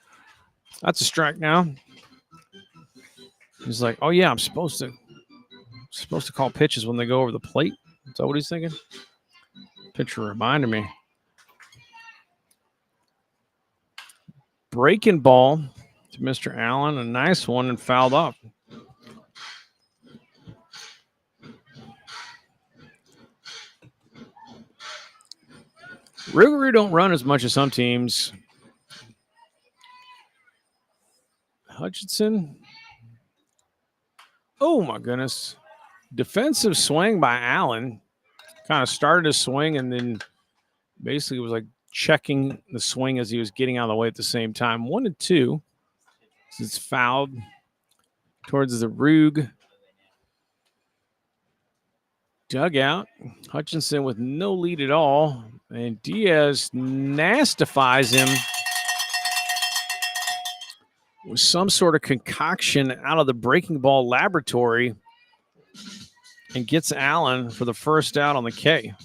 That's a strike now. He's like, oh yeah, I'm supposed to call pitches when they go over the plate. Is that what he's thinking? Pitcher reminded me. Breaking ball to Mr. Allen, a nice one, and fouled off. Rouge don't run as much as some teams. Hutchinson. Oh, my goodness. Defensive swing by Allen. Kind of started his swing and then basically was like checking the swing as he was getting out of the way at the same time. 1-2. It's fouled towards the Rouge dugout. Hutchinson with no lead at all. And Diaz nastifies him with some sort of concoction out of the breaking ball laboratory and gets Allen for the first out on the K.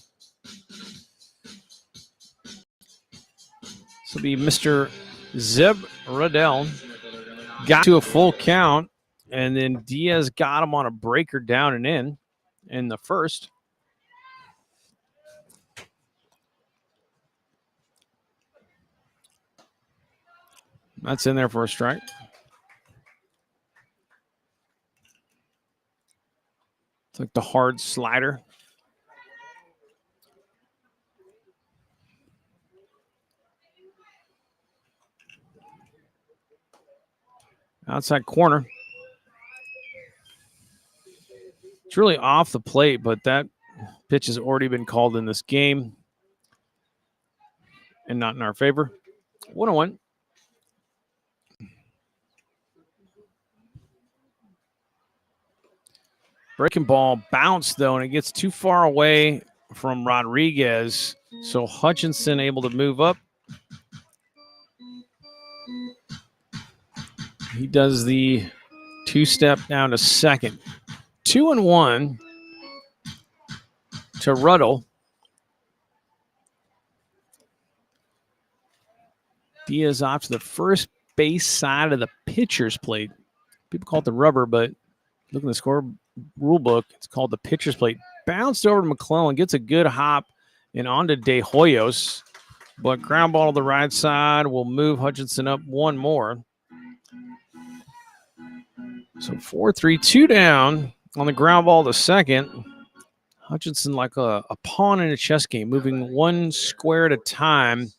This will be Mr. Zeb Riddell. Got to a full count, and then Diaz got him on a breaker down and in the first. That's in there for a strike. It's like the hard slider. Outside corner. It's really off the plate, but that pitch has already been called in this game and not in our favor. 1-1. Breaking ball bounced, though, and it gets too far away from Rodriguez. So Hutchinson able to move up. He does the two-step down to second. 2-1 to Ruddle. Diaz off to the first base side of the pitcher's plate. People call it the rubber, but look in the score rule book. It's called the pitcher's plate. Bounced over to McClellan, gets a good hop and on to De Hoyos. But ground ball to the right side will move Hutchinson up one more. So 4-3, 2 down on the ground ball to second. Hutchinson like a pawn in a chess game, moving one square at a time.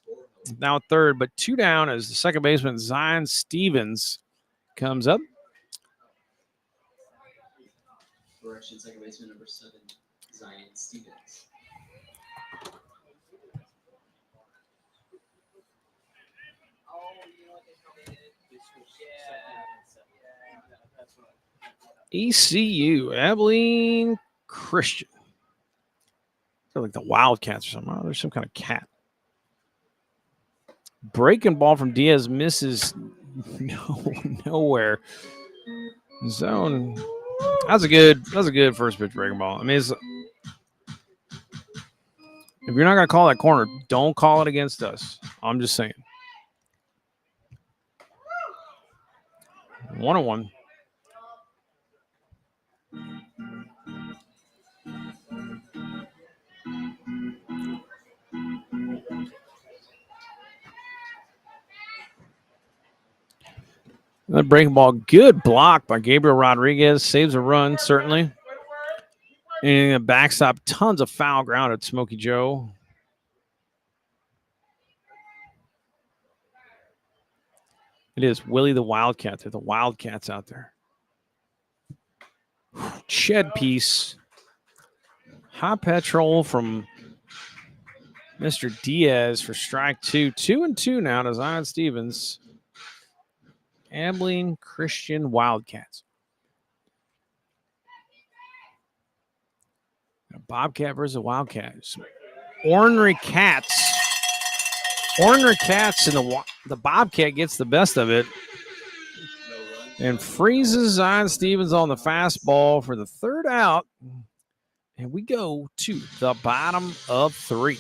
Now third, but 2 down as the second baseman, Zion Stevens, comes up. Correction, second baseman number 7, Zion Stevens. ECU, Abilene Christian. They're like the Wildcats or something. Oh, there's some kind of cat. Breaking ball from Diaz misses nowhere. Zone. That's a good first pitch breaking ball. I mean, if you're not gonna call that corner, don't call it against us. I'm just saying. 1-1. That breaking ball, good block by Gabriel Rodriguez. Saves a run, certainly. And a backstop, tons of foul ground at Smokey Joe. It is Willie the Wildcat. They're the Wildcats out there. Shed piece. High petrol from Mr. Diaz for strike 2. 2-2 now to Zion Stevens. Abilene Christian Wildcats. Bobcat versus Wildcats. Ornery Cats. Ornery Cats, and the Bobcat gets the best of it and freezes Zion Stevens on the fastball for the third out. And we go to the bottom of 3.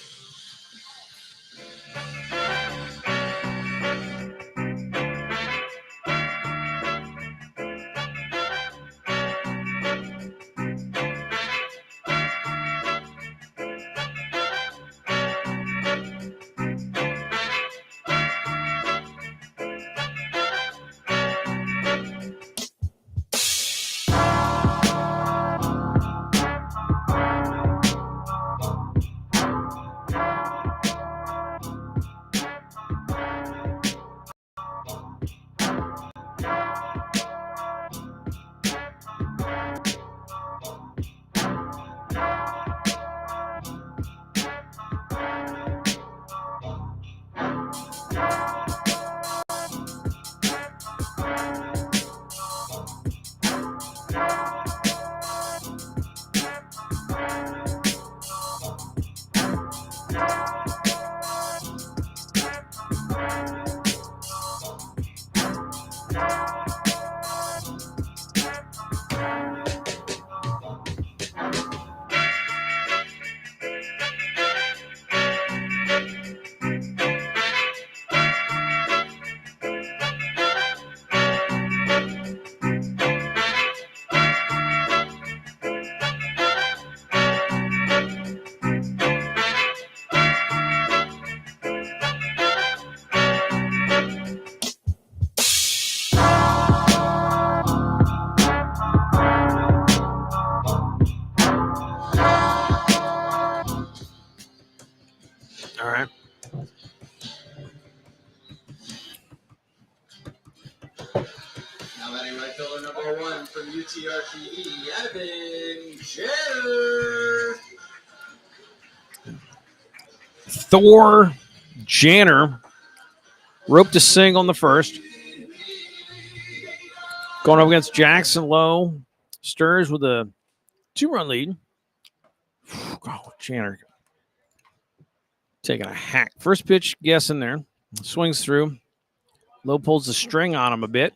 All right. Now batting right fielder number 1 from UTRTE, Evan Jenner. Thor Janner roped a single on the first. Going up against Jackson Lowe. Stirs with a 2-run lead. Oh, Channer taking a hack. First pitch guess in there. Swings through. Lowe pulls the string on him a bit.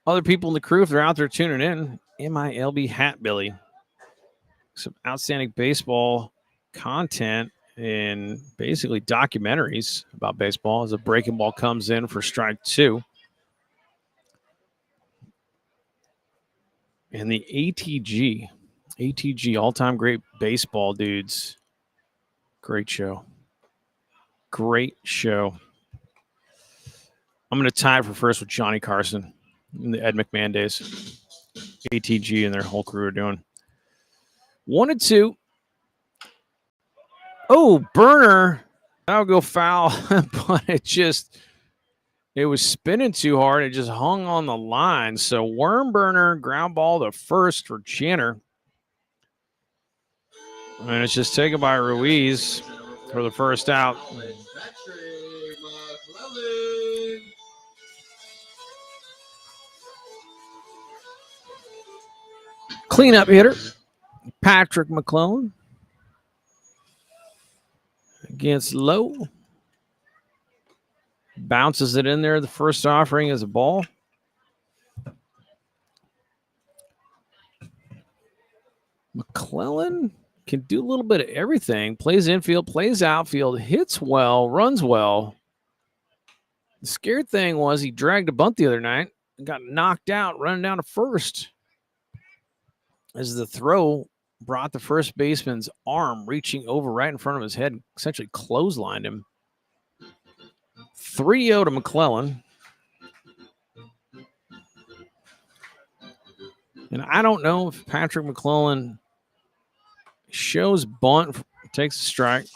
Other people in the crew, if they're out there tuning in, MILB Hat Billy. Some outstanding baseball content and basically documentaries about baseball as a breaking ball comes in for strike 2. And the ATG, all-time great baseball dudes. Great show. Great show. I'm going to tie for first with Johnny Carson in the Ed McMahon days. ATG and their whole crew are doing. 1-2. Oh, burner. That'll go foul, but it was spinning too hard. It just hung on the line. So worm burner, ground ball to first for Channer. And it's just taken by Ruiz for the first out. Cleanup hitter, Patrick McClellan against Lowe. Bounces it in there. The first offering is a ball. McClellan can do a little bit of everything. Plays infield, plays outfield, hits well, runs well. The scared thing was he dragged a bunt the other night and got knocked out running down to first. As the throw brought the first baseman's arm reaching over right in front of his head and essentially clotheslined him. 3-0 to McClellan. And I don't know if Patrick McClellan shows bunt, takes a strike.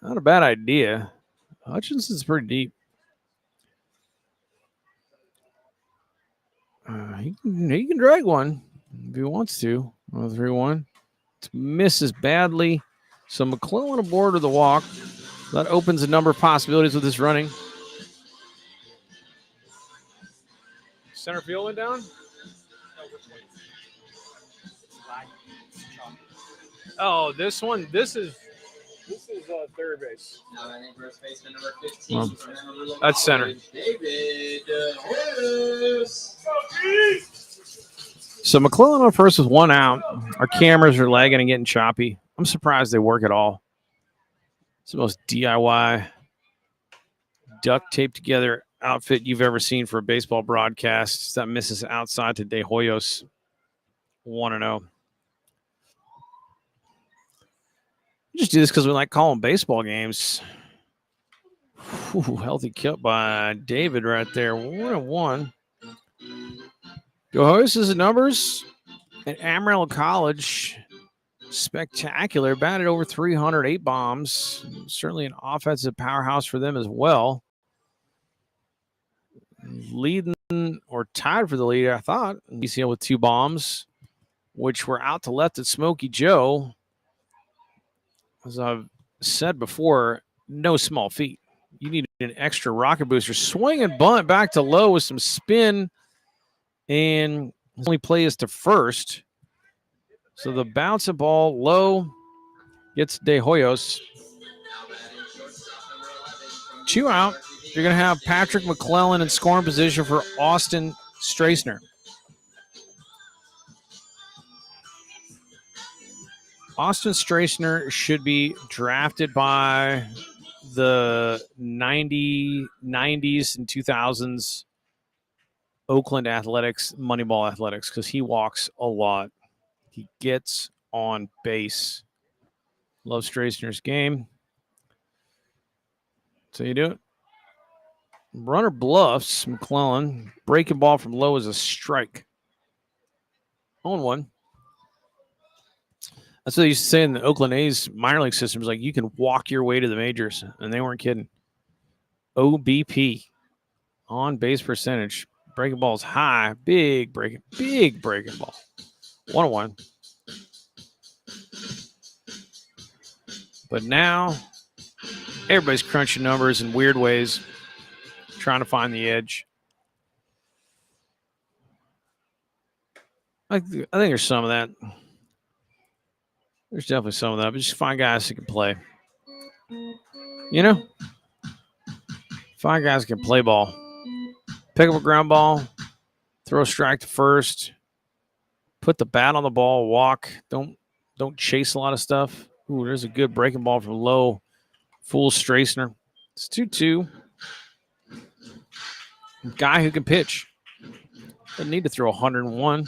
Not a bad idea. Hutchinson's pretty deep. He can drag one if he wants to. 3-1. Misses badly. So McClellan aboard with the walk. That opens a number of possibilities with this running. Center field went down? Oh, this one. This is third base. Now I think first baseman number 15. That's center. David So McClellan on first with 1 out. Our cameras are lagging and getting choppy. I'm surprised they work at all. It's the most DIY, duct taped together outfit you've ever seen for a baseball broadcast. That misses outside to De Hoyos. 1-0. Just do this because we like calling baseball games. Ooh, healthy cut by David right there. 1-1. Hoyos' numbers at Amarillo College. Spectacular. Batted over 308 bombs. Certainly an offensive powerhouse for them as well. Leading or tied for the lead, I thought. BCL with 2 bombs, which were out to left at Smokey Joe. As I've said before, no small feat. You need an extra rocket booster. Swing and bunt back to Lowe with some spin. And only play is to first. So the bounce of ball, Lowe gets De Hoyos. 2 out. You're going to have Patrick McClellan in scoring position for Austin Strassner. Austin Strassner should be drafted by the 90s and 2000s Oakland Athletics, Moneyball Athletics, because he walks a lot. He gets on base. Love Strassner's game. So you do it. Runner bluffs McClellan. Breaking ball from Lowe is a strike. 0-1. That's what they used to say in the Oakland A's minor league systems. Like, you can walk your way to the majors, and they weren't kidding. OBP, on base percentage. Breaking ball is high. Big breaking ball. 1-1. But now everybody's crunching numbers in weird ways, trying to find the edge. I think there's some of that. There's definitely some of that, but just find guys who can play. You know? Find guys who can play ball. Pick up a ground ball, throw a strike to first, put the bat on the ball, walk. Don't chase a lot of stuff. Ooh, there's a good breaking ball from low. Fool Strassner. It's 2-2. Guy who can pitch. Doesn't need to throw 101.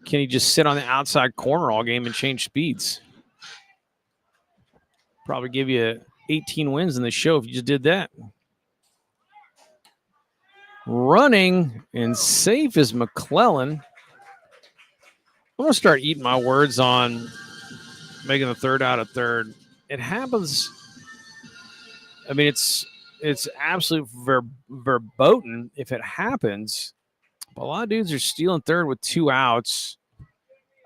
Can he just sit on the outside corner all game and change speeds? Probably give you 18 wins in the show if you just did that. Running and safe is McClellan. I'm going to start eating my words on making the third out of third. It happens. I mean, it's absolute verboten if it happens. But a lot of dudes are stealing third with 2 outs.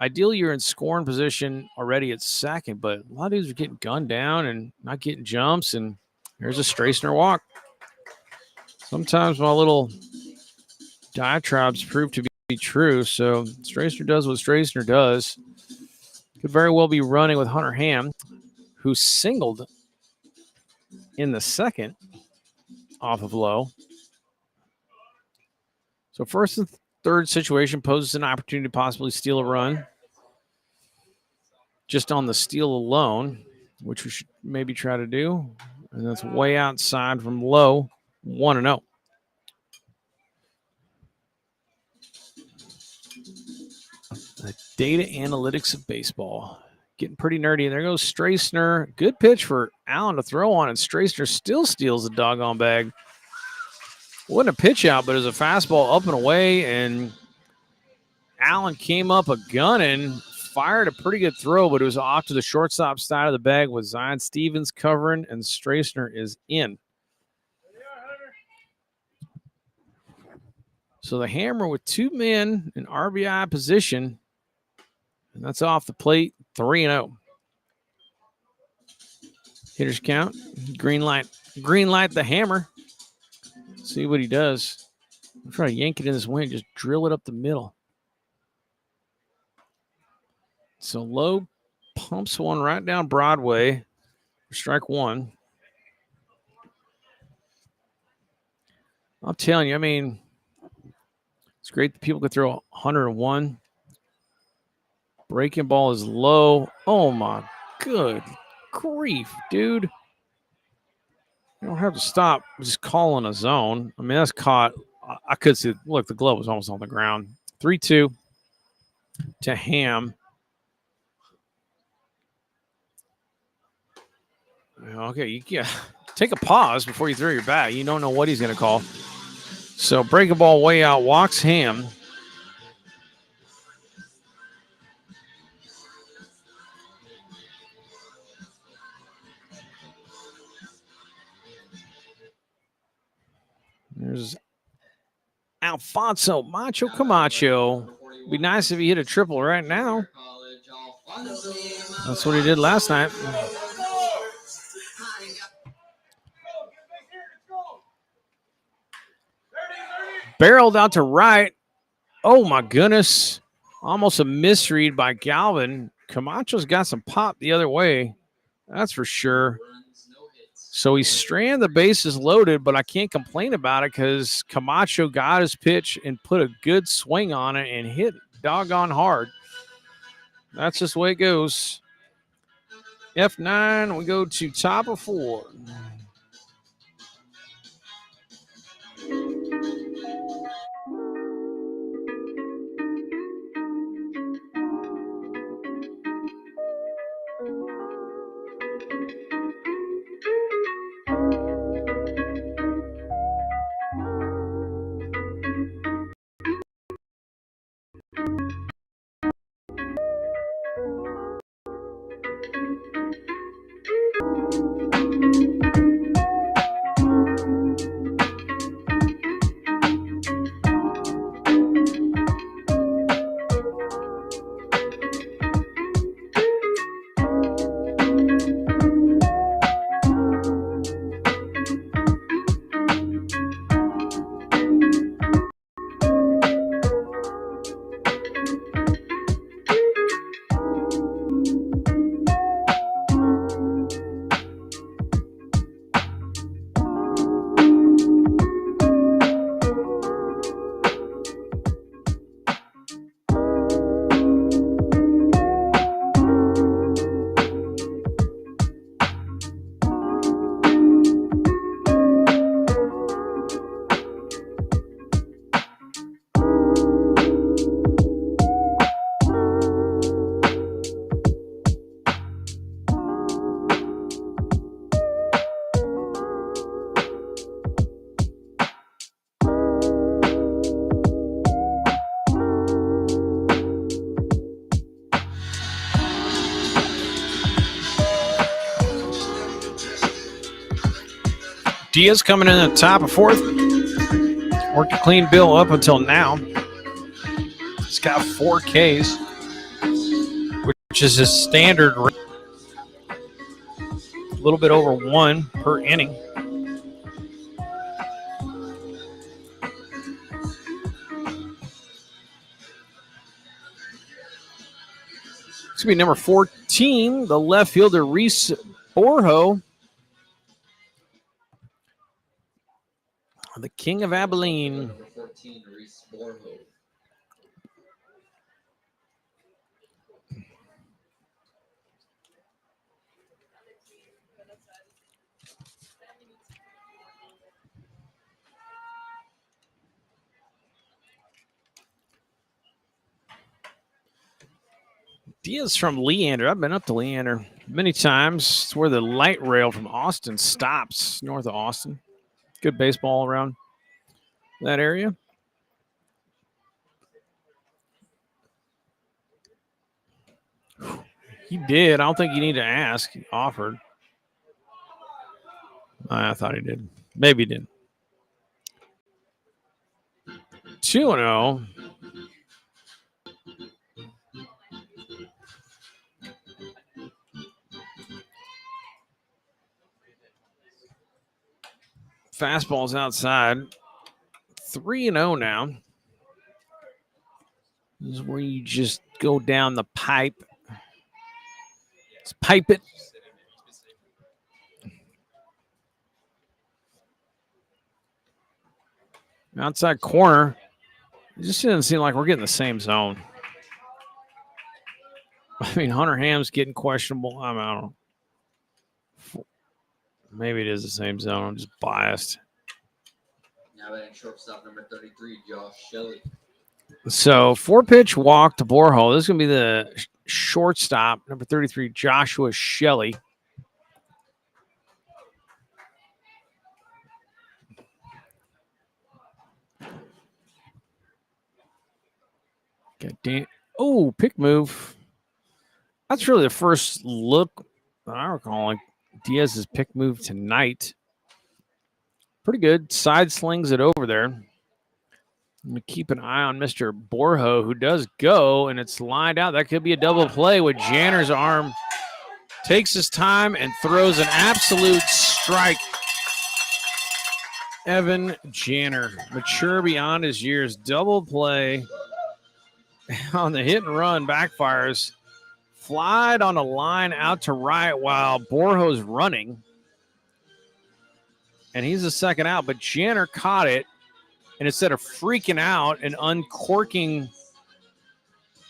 Ideally, you're in scoring position already at second, but a lot of dudes are getting gunned down and not getting jumps, and there's a Strassner walk. Sometimes my little diatribes prove to be true, so Strassner does what Strassner does. Could very well be running with Hunter Ham, who singled in the second off of low. So first and third situation poses an opportunity to possibly steal a run. Just on the steal alone, which we should maybe try to do. And that's way outside from low, 1-0. The data analytics of baseball. Getting pretty nerdy. And there goes Strassner. Good pitch for Allen to throw on, and Strassner still steals the doggone bag. Wasn't a pitch out, but it was a fastball up and away, and Allen came up a gunning, fired a pretty good throw, but it was off to the shortstop side of the bag with Zion Stevens covering, and Strassner is in. So the Hammer with 2 men in RBI position, and that's off the plate, 3-0. Hitters count, green light the Hammer. See what he does. I'm trying to yank it in this wind, just drill it up the middle. So low pumps one right down Broadway for strike 1. I'm telling you, I mean, it's great that people could throw 101. Breaking ball is low. Oh, my good grief, dude. You don't have to stop just calling a zone. I mean, that's caught. I could see, look, the glove was almost on the ground. 3-2 to Ham. Okay, yeah. Take a pause before you throw your bat. You don't know what he's going to call. So breaking ball way out, walks Ham. There's Alfonso Macho Camacho. Be nice if he hit a triple right now. That's what he did last night. Barreled out to right. Oh, my goodness. Almost a misread by Galvin. Camacho's got some pop the other way. That's for sure. So he's stranded, the bases loaded, but I can't complain about it because Camacho got his pitch and put a good swing on it and hit doggone hard. That's just the way it goes. F9, we go to top of 4. Diaz coming in at the top of fourth. Worked a clean bill up until now. He's got 4 Ks, which is his standard rate. A little bit over 1 per inning. It's going to be number 14, the left fielder, Reese Borho. The king of Abilene. Number 14, Reese Borho. Diaz from Leander. I've been up to Leander many times. It's where the light rail from Austin stops, north of Austin. Good baseball around that area. He did. I don't think you need to ask. He offered. I thought he did. Maybe he didn't. 2-0. Fastball's outside. 3-0 now. This is where you just go down the pipe. Let's pipe it. Outside corner. It just doesn't seem like we're getting the same zone. I mean, Hunter Ham's getting questionable. I don't know. Maybe it is the same zone. I'm just biased. Now batting shortstop number 33, Josh Shelley. So 4-pitch walk to Borho. This is going to be the shortstop, number 33, Joshua Shelley. Oh, pick move. That's really the first look that I recall like Diaz's pick move tonight. Pretty good. Side slings it over there. I'm going to keep an eye on Mr. Borho, who does go, and it's lined out. That could be a double play with Janner's arm. Takes his time and throws an absolute strike. Evan Janner, mature beyond his years. Double play on the hit and run, backfires. Flied on a line out to right while Borjo's running. And he's the second out, but Janner caught it. And instead of freaking out and uncorking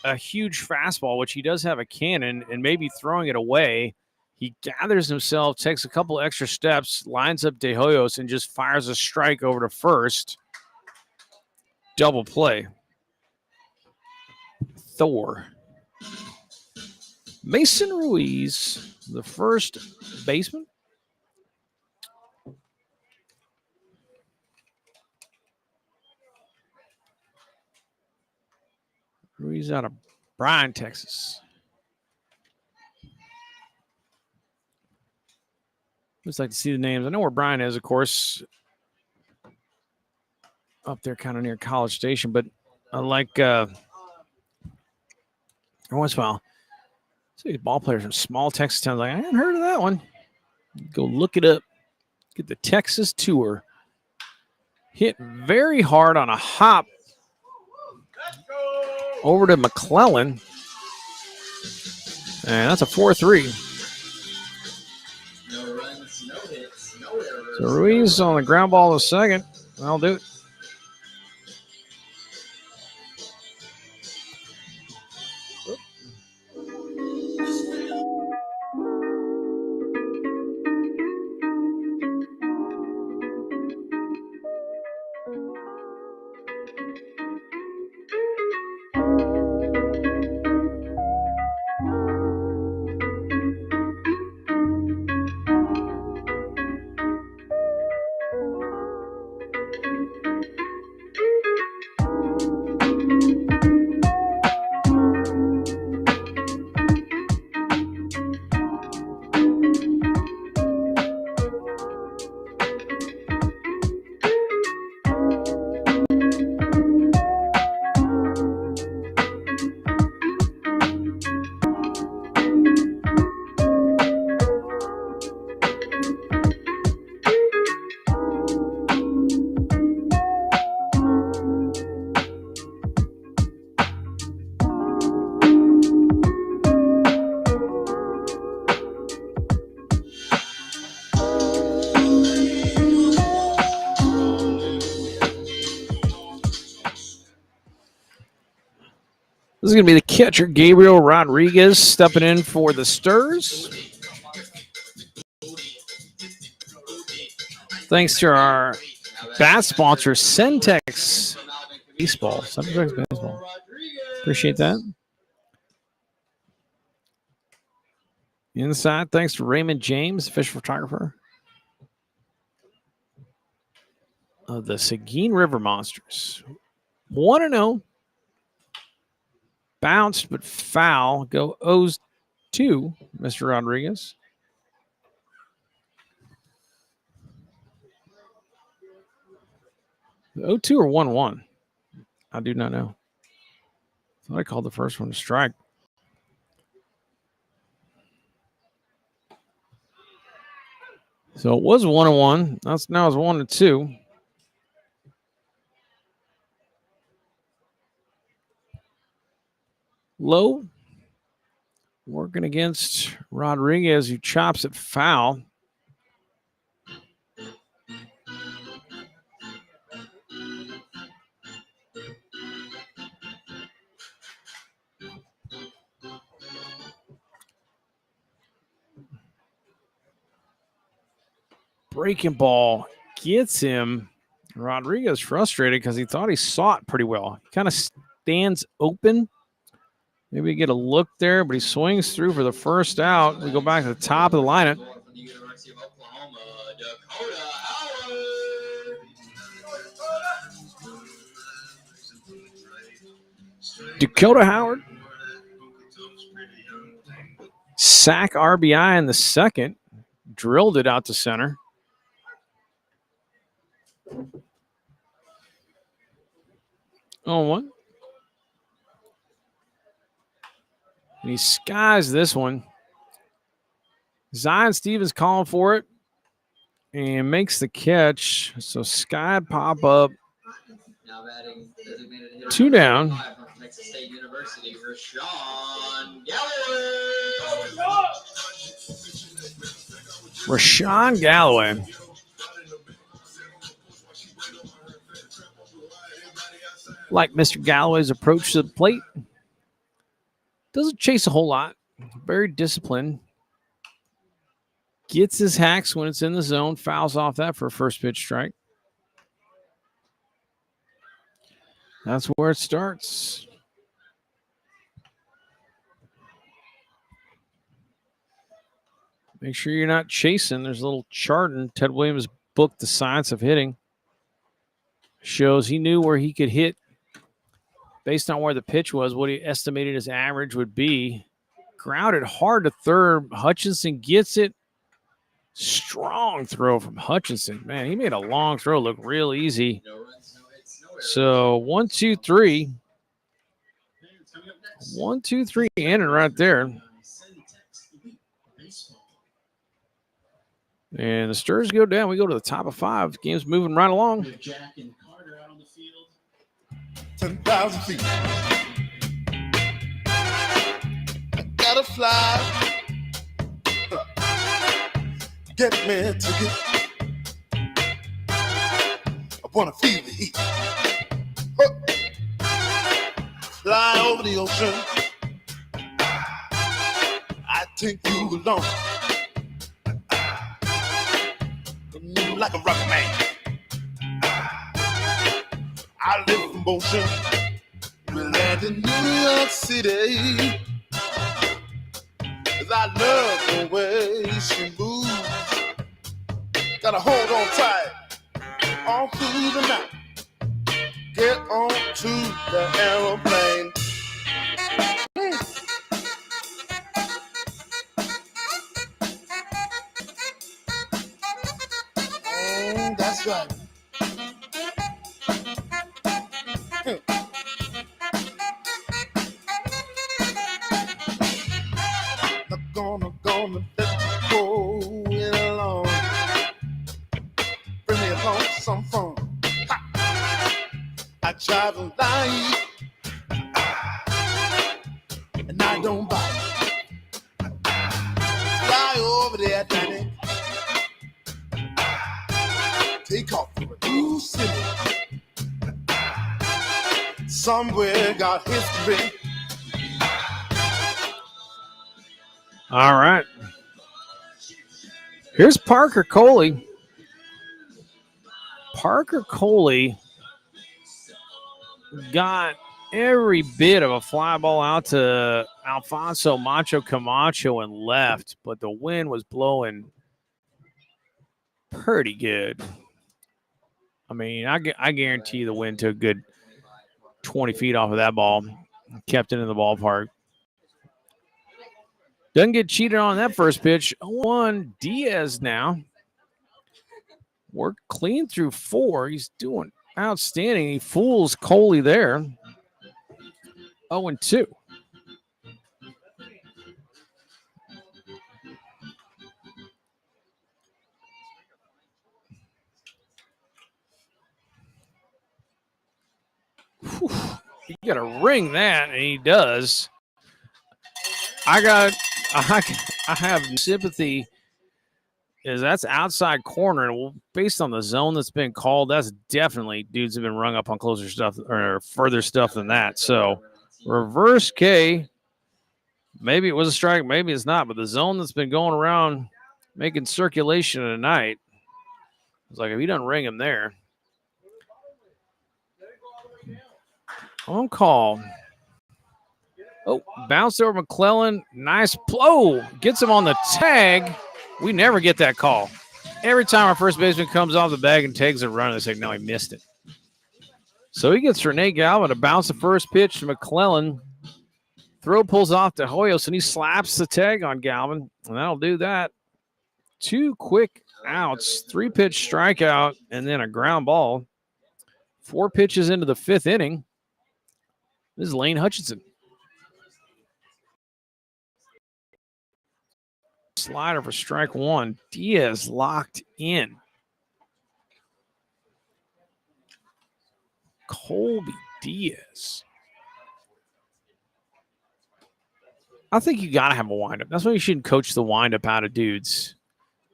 a huge fastball, which he does have a cannon, and maybe throwing it away, he gathers himself, takes a couple extra steps, lines up De Hoyos, and just fires a strike over to first. Double play. Thor. Mason Ruiz, the first baseman. Ruiz out of Bryan, Texas. Just like to see the names. I know where Bryan is, of course. Up there kind of near College Station. But I like every once in a while, see ball players from small Texas towns. Like, I hadn't heard of that one. Go look it up. Get the Texas tour. Hit very hard on a hop over to McClellan. And that's a 4-3. No runs, no hits, no errors. So Ruiz on the ground ball to second. I'll do it. This is going to be the catcher, Gabriel Rodriguez, stepping in for the Stirs. Thanks to our bat sponsor, Centex Baseball. Centex Baseball. Appreciate that. Inside, thanks to Raymond James, official photographer of the Seguin River Monsters. 1-0. Bounced, but foul. Go 0-2, Mr. Rodriguez. The 0-2 or 1-1? I do not know. I thought I called the first one a strike. So it was 1-1. Now it's 1-2. Low working against Rodriguez, who chops it foul. Breaking ball gets him. Rodriguez frustrated because he thought he saw it pretty well. He kind of stands open. Maybe get a look there, but he swings through for the first out. We go back to the top of the lineup. Dakota Howard. Sack RBI in the second. Drilled it out to center. Oh, what? And he skies this one. Zion Stevens calling for it and makes the catch. So Sky pop up. Two down. Texas State University, Rashawn Galloway. Rashawn Galloway. Like Mr. Galloway's approach to the plate. Doesn't chase a whole lot. Very disciplined. Gets his hacks when it's in the zone. Fouls off that for a first pitch strike. That's where it starts. Make sure you're not chasing. There's a little chart in Ted Williams' book, The Science of Hitting. Shows he knew where he could hit based on where the pitch was, what he estimated his average would be. Grounded hard to third. Hutchinson gets it. Strong throw from Hutchinson. Man, he made a long throw look real easy. So 1, 2, 3. 1, 2, 3 inning right there. And the Stirs go down. We go to the top of 5. Game's moving right along. 10,000 feet. I gotta fly. Get me a ticket. I wanna feel the heat. Fly over the ocean. I take you along. Like a rocket man. I live in motion. We land in New York City. 'Cause I love the way she moves. Gotta hold on tight all through the night. Get on to the aeroplane. That's right. Not gonna let you go it alone. Bring me along some fun. Ha! I drive a light and I don't bite. Fly over the Atlantic. Take off for a new city. Somewhere got history All right. Here's Parker Coley. Parker Coley got every bit of a fly ball out to Alfonso Macho Camacho and left, but the wind was blowing pretty good. I mean, I guarantee the wind took a good 20 feet off of that ball, kept it in the ballpark. Doesn't get cheated on that first pitch. 0-1 Diaz now. Worked clean through 4. He's doing outstanding. He fools Coley there. 0-2. Whew. You got to ring that, and he does. I have sympathy. Is that's outside corner, and based on the zone that's been called, that's definitely dudes have been rung up on closer stuff or further stuff than that. So reverse K. Maybe it was a strike, maybe it's not, but the zone that's been going around making circulation tonight, it's like if he doesn't ring him there. On call. Oh, bounced over McClellan. Nice blow. Gets him on the tag. We never get that call. Every time our first baseman comes off the bag and tags a run, they say, no, he missed it. So he gets Rene Galvin to bounce the first pitch to McClellan. Throw pulls off to Hoyos, and he slaps the tag on Galvin, and that'll do that. 2 quick outs, 3-pitch strikeout, and then a ground ball. 4 pitches into the 5th inning. This is Lane Hutchinson. Slider for strike 1. Diaz locked in. Colby Diaz. I think you got to have a windup. That's why you shouldn't coach the windup out of dudes.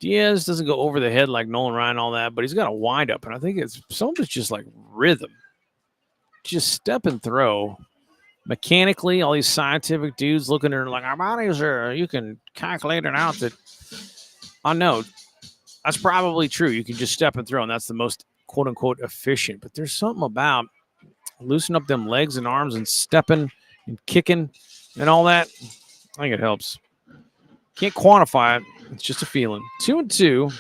Diaz doesn't go over the head like Nolan Ryan and all that, but he's got a windup, and I think some of it's just like rhythm. Just step and throw. Mechanically, all these scientific dudes looking at it like, our bodies are, you can calculate it out that, I know, that's probably true. You can just step and throw, and that's the most quote-unquote efficient. But there's something about loosening up them legs and arms and stepping and kicking and all that. I think it helps. Can't quantify it. It's just a feeling. 2-2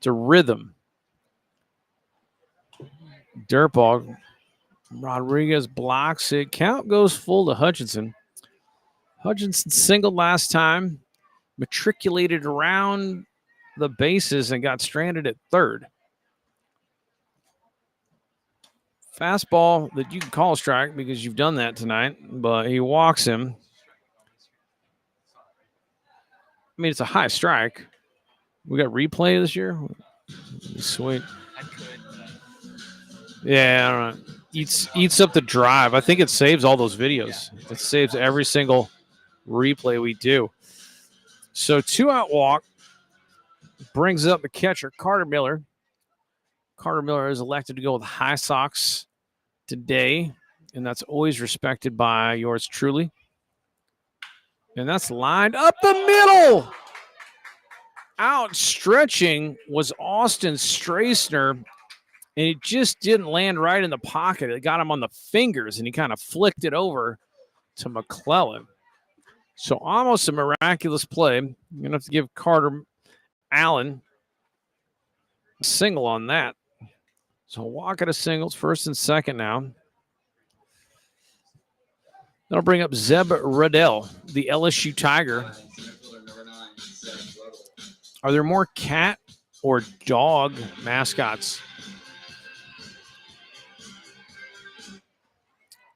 to rhythm. Dirtball. Rodriguez blocks it. Count goes full to Hutchinson. Hutchinson singled last time, matriculated around the bases and got stranded at third. Fastball that you can call a strike because you've done that tonight, but he walks him. I mean, it's a high strike. We got replay this year. Sweet. I could. Yeah, I don't know. Eats up the drive. I think it saves all those videos. Yeah. It saves every single replay we do. So 2-out walk brings up the catcher, Carter Miller. Carter Miller is elected to go with High Sox today, and that's always respected by yours truly. And that's lined up the middle. Outstretching was Austin Strassner, and it just didn't land right in the pocket. It got him on the fingers, and he kind of flicked it over to McClellan. So almost a miraculous play. You're going to have to give Carter Allen a single on that. So walk at a singles, first and second now. That'll bring up Zeb Riddell, the LSU Tiger. Are there more cat or dog mascots?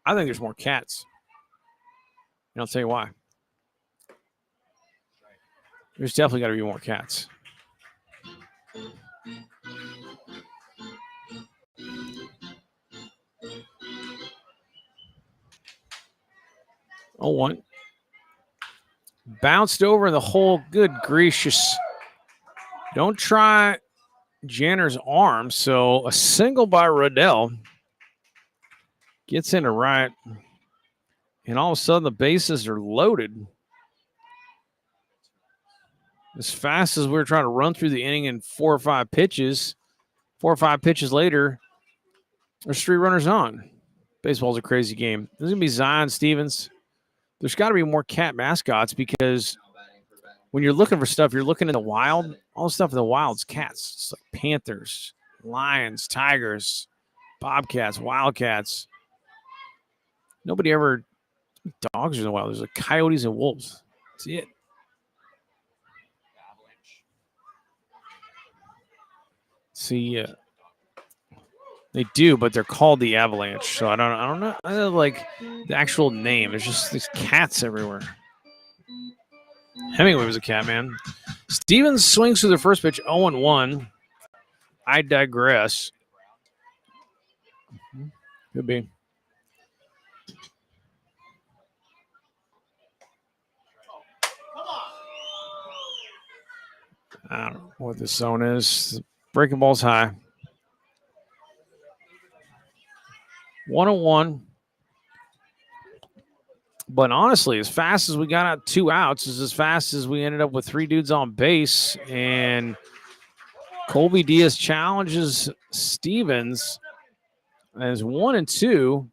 I think there's more cats. And I'll tell you why. There's definitely got to be more cats. Oh, one. Bounced over in the hole. Good gracious. Don't try Janner's arm. So a single by Riddell. Gets into right. And all of a sudden the bases are loaded. As fast as we were trying to run through the inning in 4 or 5 pitches later, there's 3 runners on. Baseball's a crazy game. This is going to be Zion Stevens. There's got to be more cat mascots because when you're looking for stuff, you're looking in the wild. All the stuff in the wild's cats. It's like panthers, lions, tigers, bobcats, wildcats. Nobody ever dogs are in the wild. There's like coyotes and wolves. That's it. See, they do, but they're called the Avalanche. So I don't know. I don't know like the actual name. There's just these cats everywhere. Hemingway was a cat man. Stevens swings through the first pitch, 0-1. I digress. Could be. I don't know what this zone is. Breaking ball's high. 1-1. But honestly, as fast as we got out 2 outs is as fast as we ended up with 3 dudes on base. And Colby Diaz challenges Stevens as 1-2.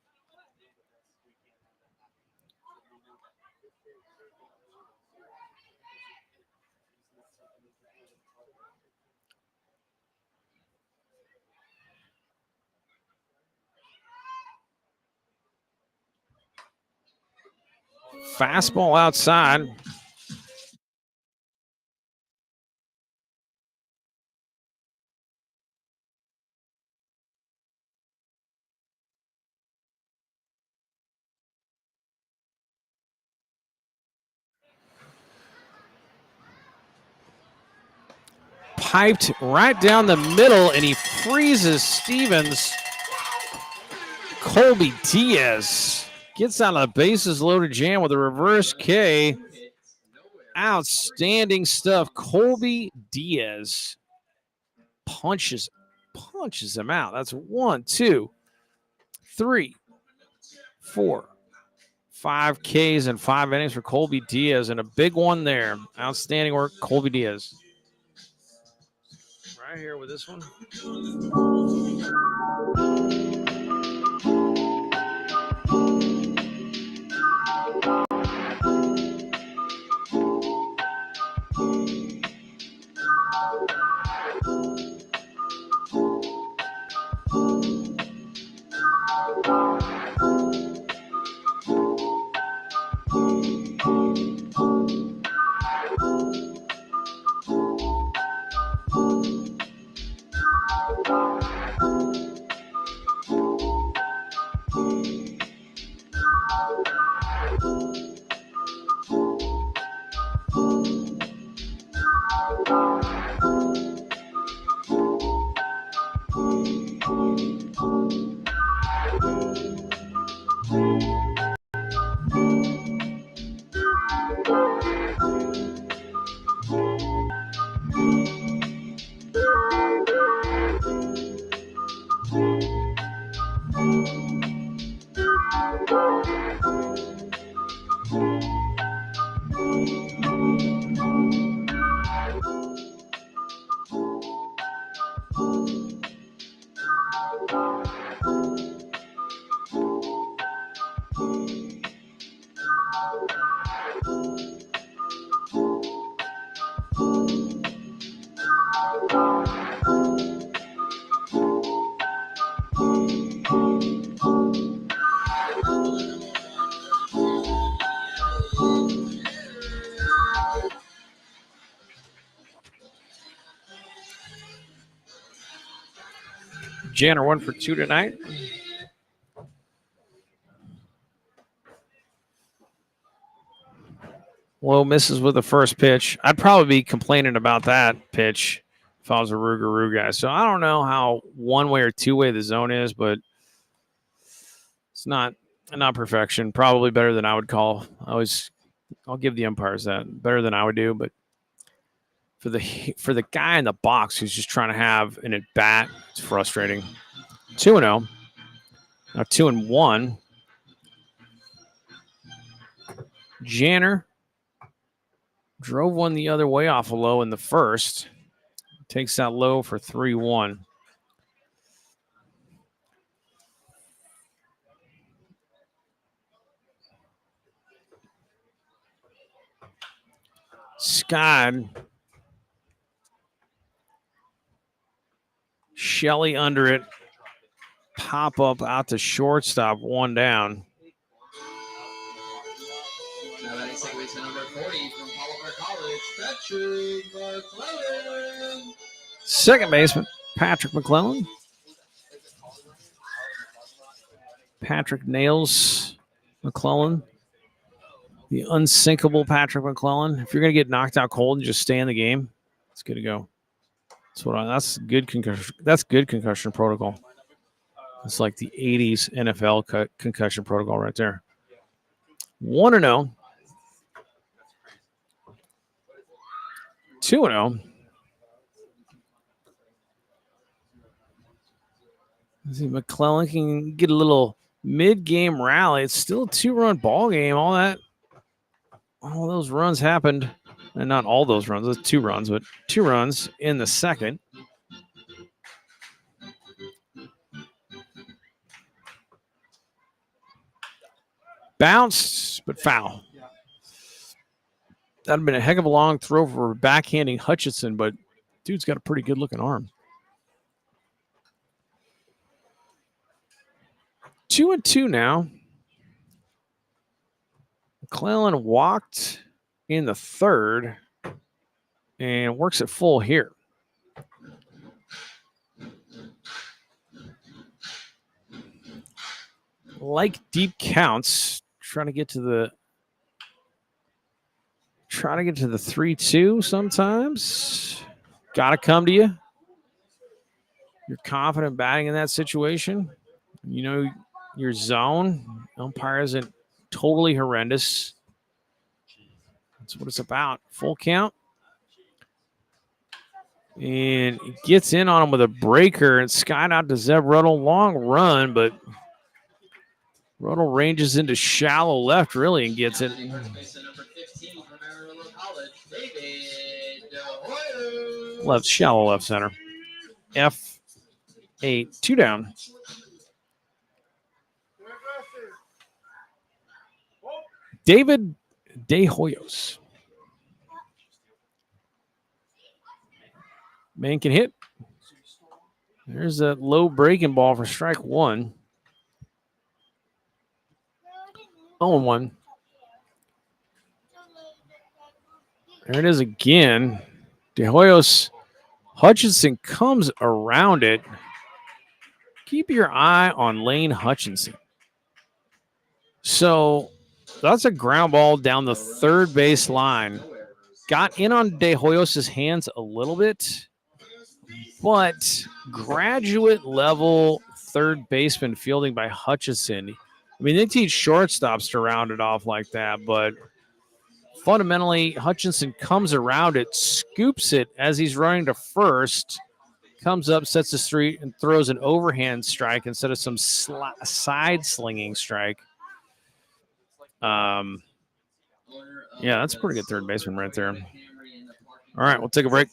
Fastball outside. Piped right down the middle, and he freezes Stevens. Colby Diaz gets on a bases loaded jam with a reverse K. Outstanding stuff. Colby Diaz punches him out. That's 1, 2, 3, 4, 5 Ks and 5 innings for Colby Diaz, and a big one there. Outstanding work, Colby Diaz. Right here with this one. Janner 1 for 2 tonight. Low misses with the first pitch. I'd probably be complaining about that pitch if I was a Rougarou guy. So I don't know how one way or two way the zone is, but it's not perfection. Probably better than I would call. I'll give the umpires that. Better than I would do, but for the guy in the box who's just trying to have an at bat, it's frustrating. 2-0. Now 2-1. Janner Drove one the other way off a low in the first. Takes that low for 3-1. Scott. Shelley under it. Pop up out to shortstop, 1 down. Now that is Seguin to number 40 from Collegiate College, Patrick McClellan. Second baseman, Patrick McClellan. Patrick nails McClellan. The unsinkable Patrick McClellan. If you're going to get knocked out cold and just stay in the game, it's good to go. That's good concussion. That's good concussion protocol. It's like the 80s NFL concussion protocol right there. 1-0. 2-0. See, McClellan can get a little mid-game rally. It's still a 2-run ball game. All those runs happened, and not all those runs. Those 2 runs, but 2 runs in the second. Bounced, but foul. That'd have been a heck of a long throw for backhanding Hutchinson, but dude's got a pretty good-looking arm. 2-2 now. McClellan walked in the third and works at full here. Like deep counts, trying to get to the 3-2 sometimes. Got to come to you. You're confident batting in that situation. You know your zone. Umpire isn't totally horrendous. That's what it's about. Full count. And it gets in on him with a breaker and skied out to Zeb Ruddle. Long run, but Ruddle ranges into shallow left really and gets it. Shallow left center. F8, 2 down. David De Hoyos. Man can hit. There's that low breaking ball for strike 1. 0-1. There it is again. De Hoyos. Hutchinson comes around it. Keep your eye on Lane Hutchinson. So that's a ground ball down the third base line. Got in on De Hoyos' hands a little bit, but graduate level third baseman fielding by Hutchinson. I mean, they teach shortstops to round it off like that, but fundamentally, Hutchinson comes around it, scoops it as he's running to first, comes up, sets the street, and throws an overhand strike instead of some side slinging strike. Yeah, that's a pretty good third baseman right there. All right, we'll take a break.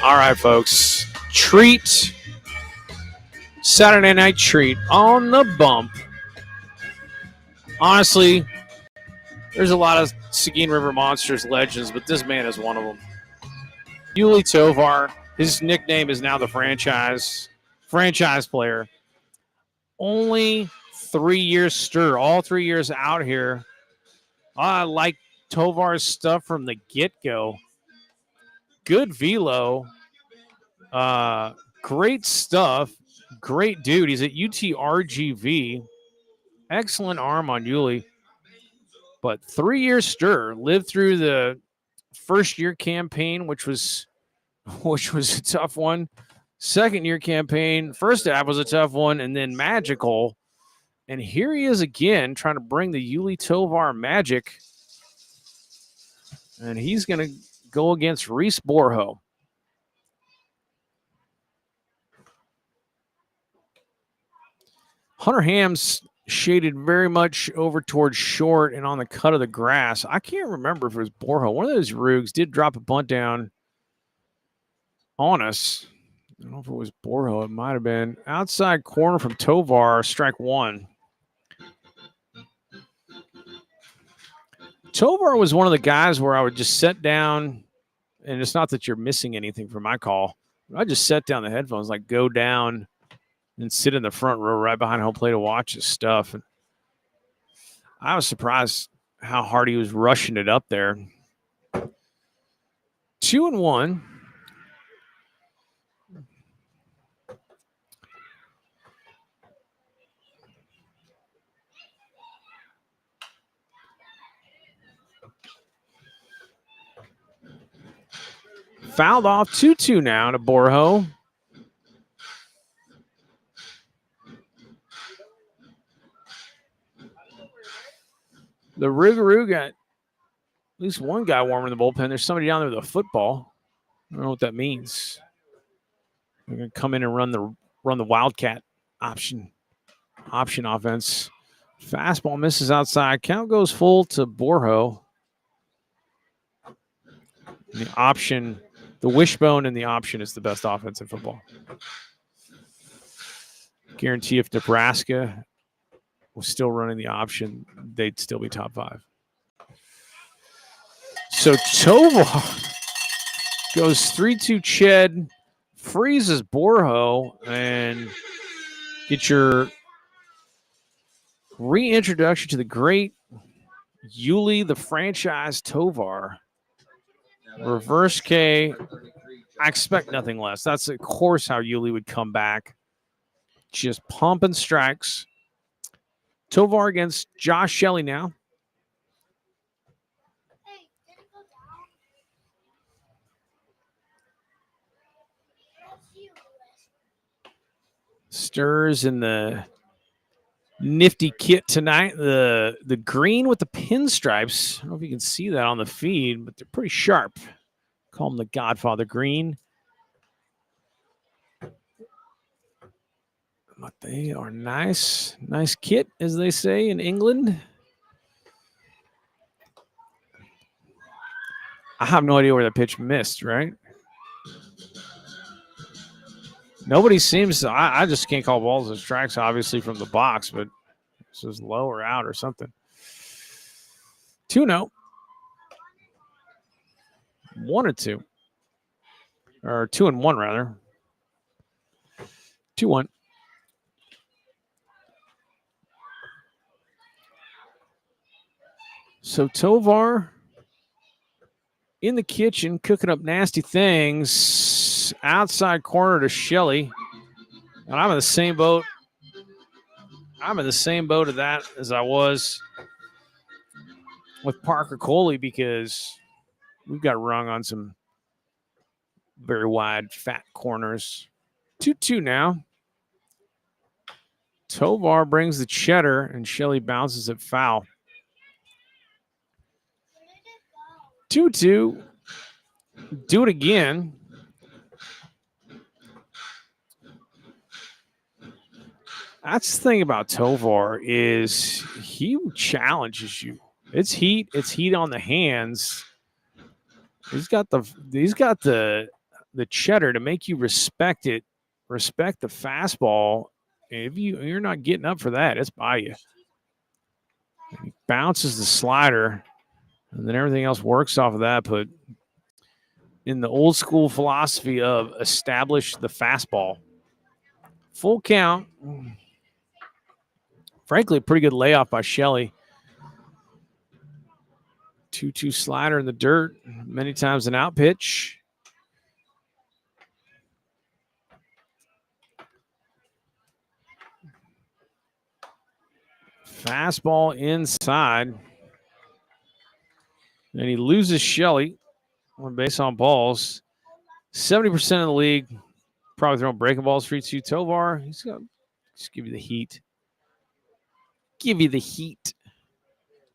All right, folks. Treat. Saturday night treat on the bump. Honestly, there's a lot of Seguin River Monsters legends, but this man is one of them. Yuli Tovar, his nickname is now the franchise player. Only 3 years stir, all 3 years out here. I like Tovar's stuff from the get-go. Good velo. Great stuff. Great dude. He's at UTRGV. Excellent arm on Yuli. But 3 years stir. Lived through the first year campaign, which was a tough one. Second year campaign, first half was a tough one, and then magical. And here he is again trying to bring the Yuli Tovar magic. And he's going to go against Reese Borho. Hunter Ham's shaded very much over towards short and on the cut of the grass. I can't remember if it was Borho. One of those Rouges did drop a bunt down on us. I don't know if it was Borho. It might have been. Outside corner from Tovar, strike one. Tovar was one of the guys where I would just sit down, and it's not that you're missing anything from my call. I just set down the headphones, like go down and sit in the front row right behind home plate to watch his stuff. And I was surprised how hard he was rushing it up there. 2-1. Fouled off 2-2 now to Borho. The Rougarou got at least one guy warming the bullpen. There's somebody down there with a football. I don't know what that means. They're going to come in and run the Wildcat option offense. Fastball misses outside. Count goes full to Borho. The option, the wishbone and the option is the best offense in football. Guarantee if Nebraska was still running the option, they'd still be top 5. So Tovar goes 3-2 Ched, freezes Borho, and get your reintroduction to the great Yuli, the franchise Tovar. Reverse K. I expect nothing less. That's, of course, how Yuli would come back. Just pumping strikes. Tovar against Josh Shelley now. Stirs in the nifty kit tonight. The green with the pinstripes. I don't know if you can see that on the feed, but they're pretty sharp. Call them the Godfather green. But they are nice. Nice kit, as they say in England. I have no idea where that pitch missed, right? Nobody seems to. I just can't call balls and strikes, obviously, from the box, but this is low or out or something. 2-0. 1-2. Or 2-1, rather. 2-1. So Tovar in the kitchen cooking up nasty things. Outside corner to Shelley. And I'm in the same boat. I'm in the same boat of that as I was with Parker Coley, because we've got rung on some very wide, fat corners. 2-2 now. Tovar brings the cheddar, and Shelley bounces it foul. 2-2. Do it again. That's the thing about Tovar, is he challenges you. It's heat on the hands. He's got the the cheddar to make you respect it, respect the fastball. If you're not getting up for that, it's by you. He bounces the slider, and then everything else works off of that. But in the old school philosophy of establish the fastball, full count. Frankly, a pretty good layoff by Shelley. 2-2 slider in the dirt, many times an out pitch. Fastball inside. And he loses Shelley on base on balls. 70% of the league probably throwing breaking balls for you. Tovar, he's going to just give you the heat. Give you the heat.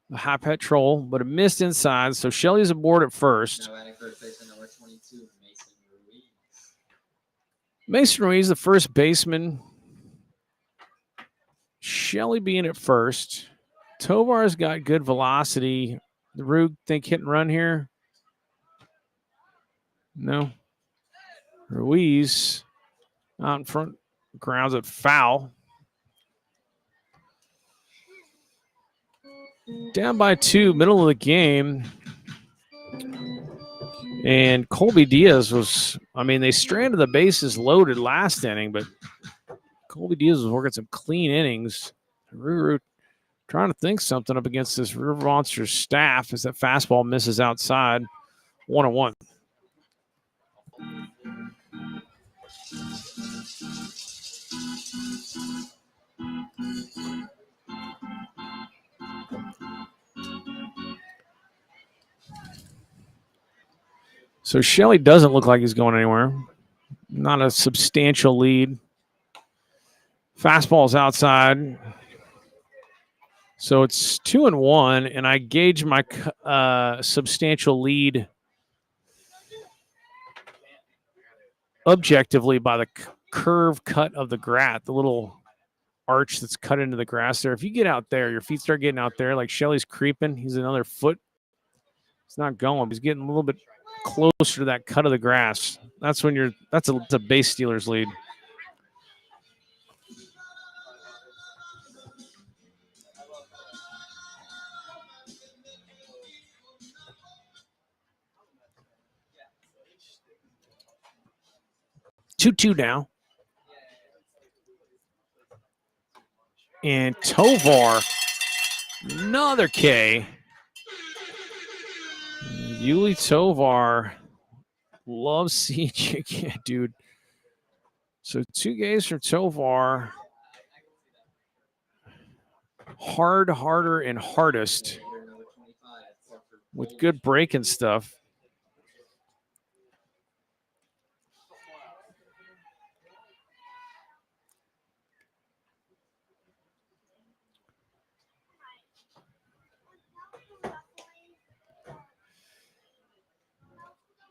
The high petrol, but it missed inside. So Shelley's aboard at first. Now batting first baseman number 22, Mason Ruiz. Mason Ruiz, the first baseman. Shelley being at first. Tovar's got good velocity. The Rouge think hit and run here? No. Ruiz out in front, grounds it foul. Down by 2, middle of the game. And Colby Diaz was, they stranded the bases loaded last inning, but Colby Diaz was working some clean innings. Ruru trying to think something up against this River Monsters staff as that fastball misses outside. 1-1. So Shelley doesn't look like he's going anywhere. Not a substantial lead. Fastball's outside. So it's 2-1, and I gauge my substantial lead objectively by the curve cut of the grass, the little arch that's cut into the grass there. If you get out there, your feet start getting out there, like Shelley's creeping. He's another foot. He's not going. He's getting a little bit closer to that cut of the grass. That's when that's a base stealer's lead. Two now. And Tovar, another K. Yuli Tovar loves seeing you, dude. So 2 Ks for Tovar. Hard, harder, and hardest with good break and stuff.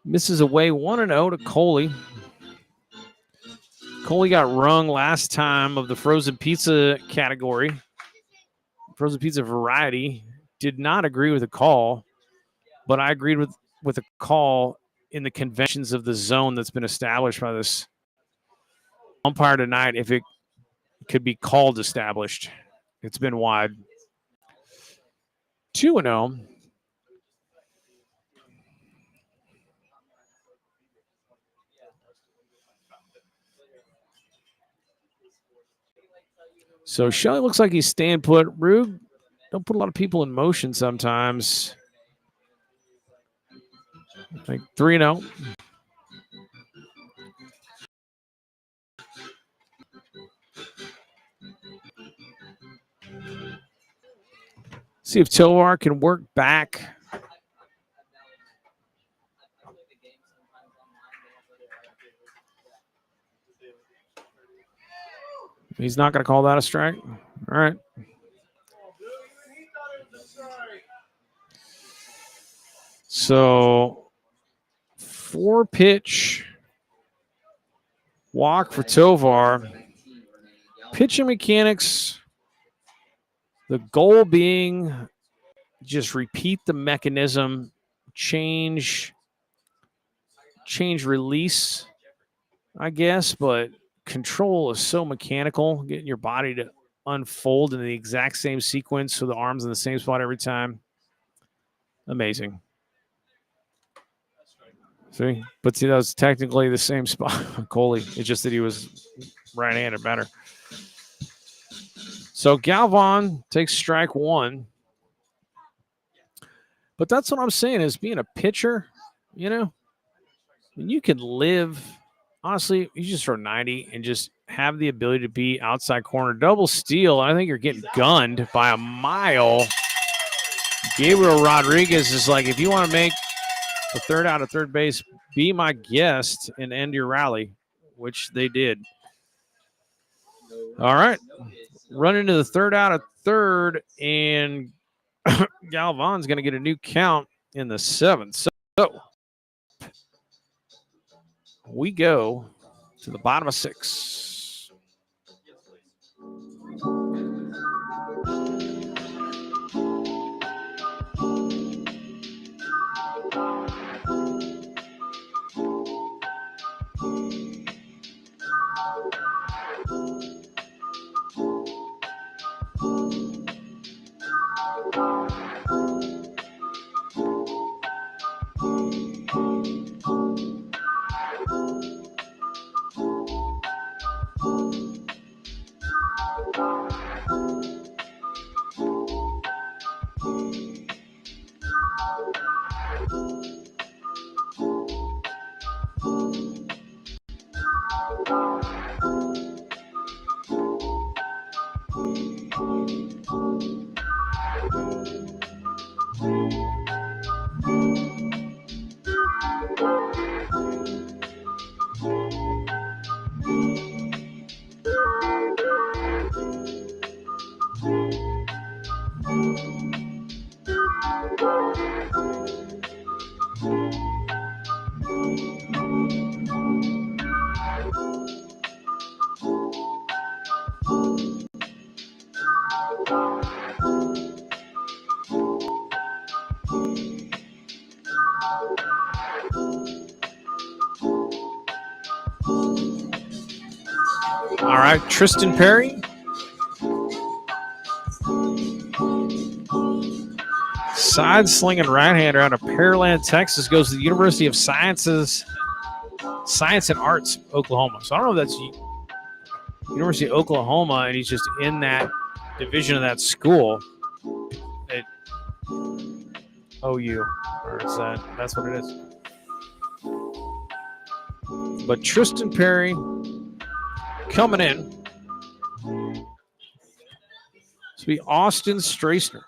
Misses away 1-0 to Coley. Coley got rung last time of the frozen pizza category. Frozen pizza variety. Did not agree with the call, but I agreed with the call in the conventions of the zone that's been established by this umpire tonight. If it could be called established, it's been wide. 2-0. So Shelley looks like he's staying put. Rouge don't put a lot of people in motion sometimes. Like 3-0. See if Tovar can work back. He's not going to call that a strike. All right. So 4-pitch walk for Tovar. Pitching mechanics, the goal being just repeat the mechanism, change change release, I guess, but control is so mechanical, getting your body to unfold in the exact same sequence so the arm's in the same spot every time. Amazing. See? But see, that was technically the same spot. Coley. It's just that he was right-handed better. So Galvan takes strike one. But that's what I'm saying is being a pitcher, you know, you can live, honestly, you just throw 90 and just have the ability to be outside corner. Double steal. I think you're getting gunned by a mile. Gabriel Rodriguez is like, if you want to make the third out of third base, be my guest and end your rally, which they did. All right. Run into the third out of third, and Galvan's going to get a new count in the seventh. So we go to the bottom of six. All right, Tristan Perry. Side slinging right-hander out of Pearland, Texas, goes to the University of Science and Arts, Oklahoma. So I don't know if that's University of Oklahoma, and he's just in that division of that school at OU, or is that's what it is. But Tristan Perry coming in to be Austin Strassner,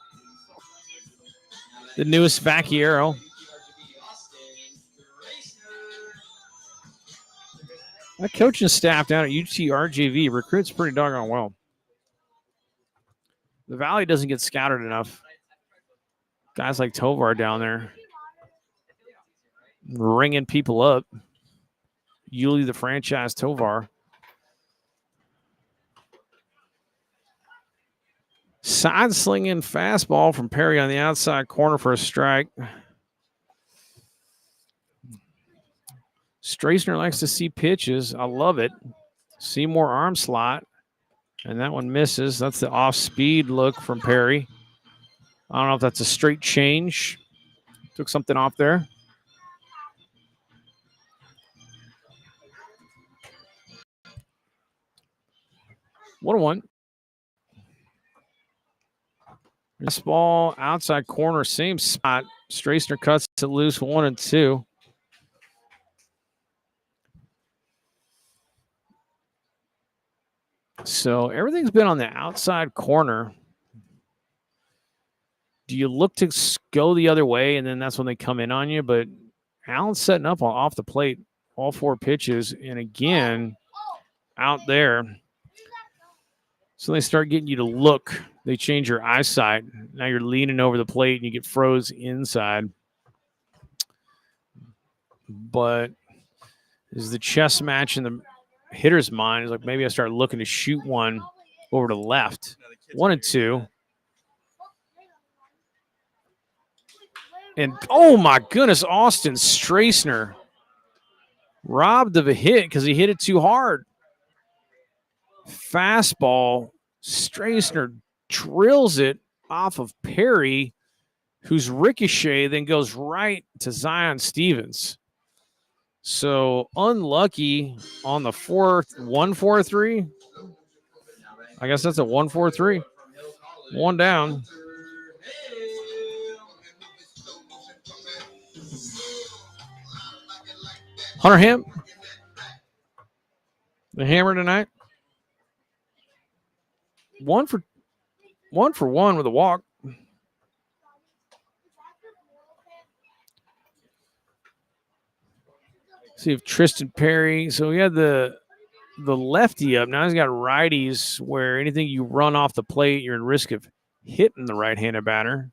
the newest Vaquero. That coaching staff down at UTRJV recruits pretty doggone well. The Valley doesn't get scouted enough. Guys like Tovar down there ringing people up. Yuli, the franchise Tovar. Side slinging fastball from Perry on the outside corner for a strike. Strassner likes to see pitches. I love it. See more arm slot. And that one misses. That's the off-speed look from Perry. I don't know if that's a straight change. Took something off there. One on one. This ball outside corner, same spot. Strassner cuts it loose 1-2. So everything's been on the outside corner. Do you look to go the other way, and then that's when they come in on you? But Allen's setting up off the plate, all four pitches, and again, out there. So they start getting you to look. They change your eyesight. Now you're leaning over the plate, and you get froze inside. But is the chess match in the hitter's mind is like, maybe I start looking to shoot one over to left. 1-2. And oh my goodness, Austin Strassner robbed of a hit because he hit it too hard. Fastball. Straisner drills it off of Perry, whose ricochet then goes right to Zion Stevens. So unlucky on the 1-4-3. I guess that's a 1-4-3. One down. Hunter Ham, the hammer tonight. 1-for-1 with a walk. See if Tristan Perry. So we had the lefty up. Now he's got righties where anything you run off the plate, you're in risk of hitting the right-handed batter.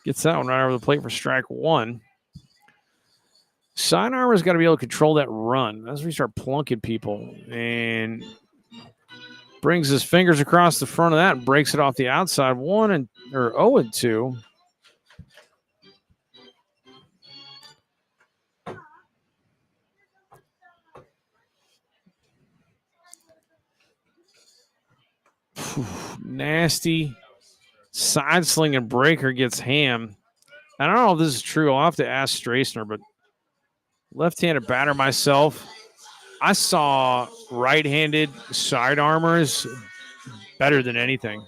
Gets that one right over the plate for strike one. Sidearmer's got to be able to control that run. That's when you start plunking people. And brings his fingers across the front of that and breaks it off the outside. 0-2. Nasty side slinging breaker gets Ham. I don't know if this is true. I'll have to ask Straisner, but left-handed batter myself. I saw right-handed sidearmers better than anything.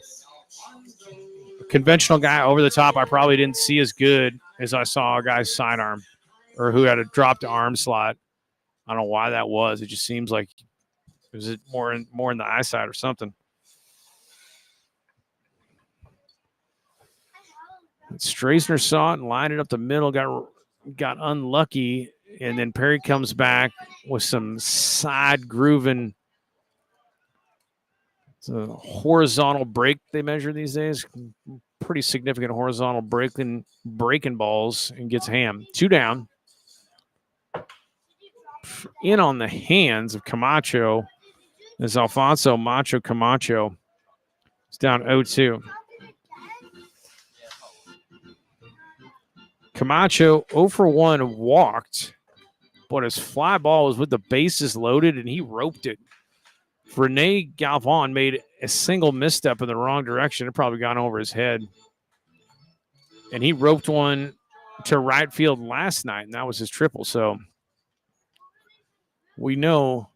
A conventional guy over the top, I probably didn't see as good as I saw a guy's sidearm or who had a dropped arm slot. I don't know why that was. It just seems like it was more in the eyesight or something. Straisner saw it and lined it up the middle, got unlucky, and then Perry comes back with some side grooving. It's a horizontal break they measure these days. Pretty significant horizontal breaking balls and gets Ham. 2 down. In on the hands of Camacho is Alfonso Macho Camacho. It's down 0-2. Camacho 0-for-1 walked, but his fly ball was with the bases loaded, and he roped it. Rene Galvan made a single misstep in the wrong direction. It probably gone over his head. And he roped one to right field last night, and that was his triple. So we know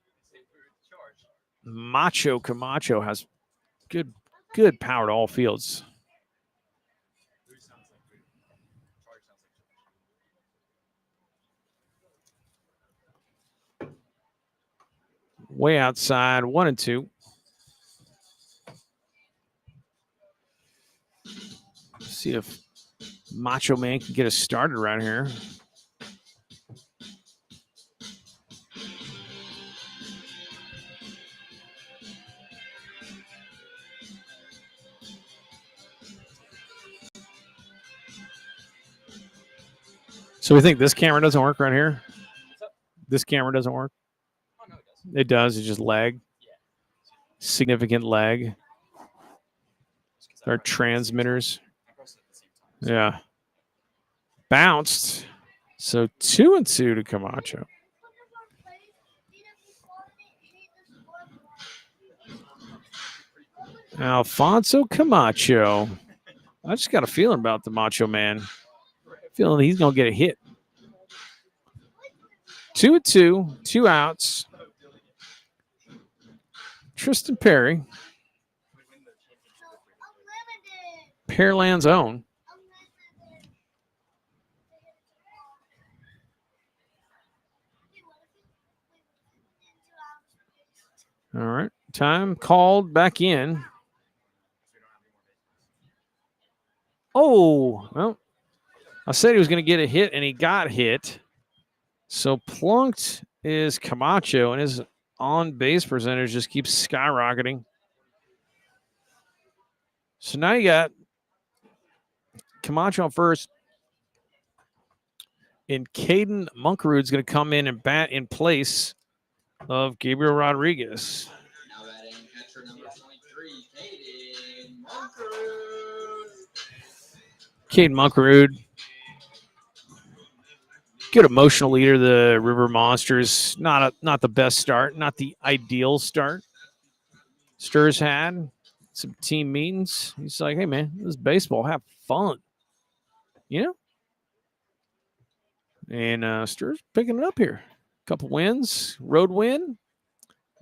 Macho Camacho has good power to all fields. Way outside, 1-2. See if Macho Man can get us started around here. So we think this camera doesn't work right here? This camera doesn't work? Oh, no, it does. It does. It's just lag. Significant lag. Our transmitters. Yeah. Bounced. So 2-2 to Camacho. Alfonso Camacho. I just got a feeling about the Macho Man. Feeling he's going to get a hit. 2-2, 2 outs. Tristan Perry. Pearland's own. All right. Time called back in. Oh, well, I said he was going to get a hit, and he got hit. So plunked is Camacho, and his on-base percentage just keeps skyrocketing. So now you got Camacho on first, and Caden Munkerud's going to come in and bat in place of Gabriel Rodriguez. Now batting catcher number 23, Caden Munkerud. Caden Munkerud Good emotional leader, the River Monsters. Not the best start, not the ideal start. Sturs had some team meetings. He's like, hey man, this is baseball. Have fun. You know? And Sturs picking it up here. Couple wins. Road win.